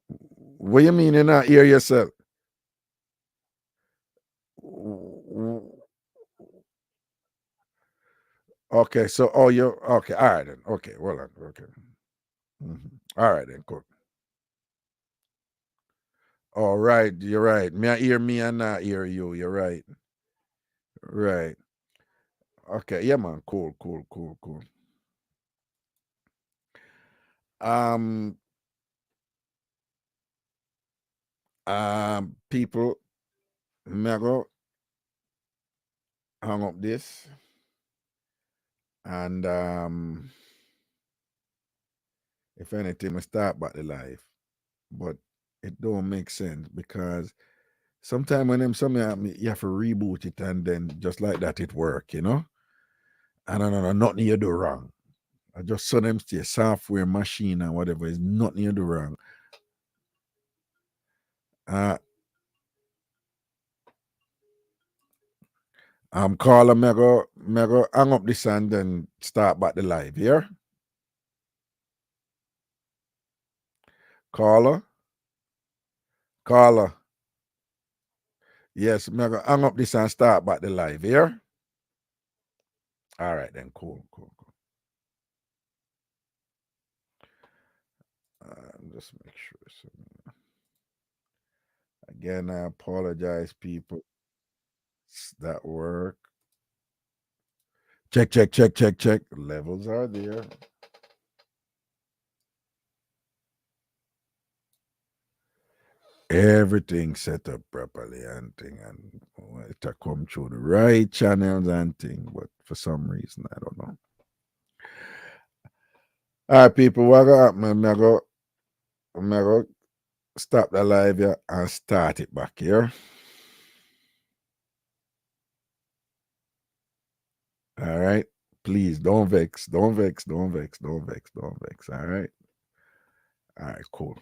What do you mean you're not hearing yourself? Okay, so you're okay. All right then. Okay, well then. Okay. All right then, cool. All right, you're right. Me I hear me and not hear you. You're right. Right. Okay, yeah, man. Cool. People, me go hang up this, and if anything, I start back the life, but it don't make sense because sometimes when something happen, you have to reboot it, and then just like that, it work, you know. And I don't know, nothing you do wrong. I just saw them say software, machine, and whatever is nothing you do wrong. Caller, me go hang up this and then start back the live, yeah? Caller? Yes, me go hang up this and start back the live, yeah? All right then, cool. Just make sure. So, again, I apologize, people. That work. Check. Levels are there. Everything set up properly and thing, and it come through the right channels and thing, but for some reason, I don't know. All right, people, what got me? I'm go stop the live here and start it back here. All right. Please don't vex. All right. All right, cool.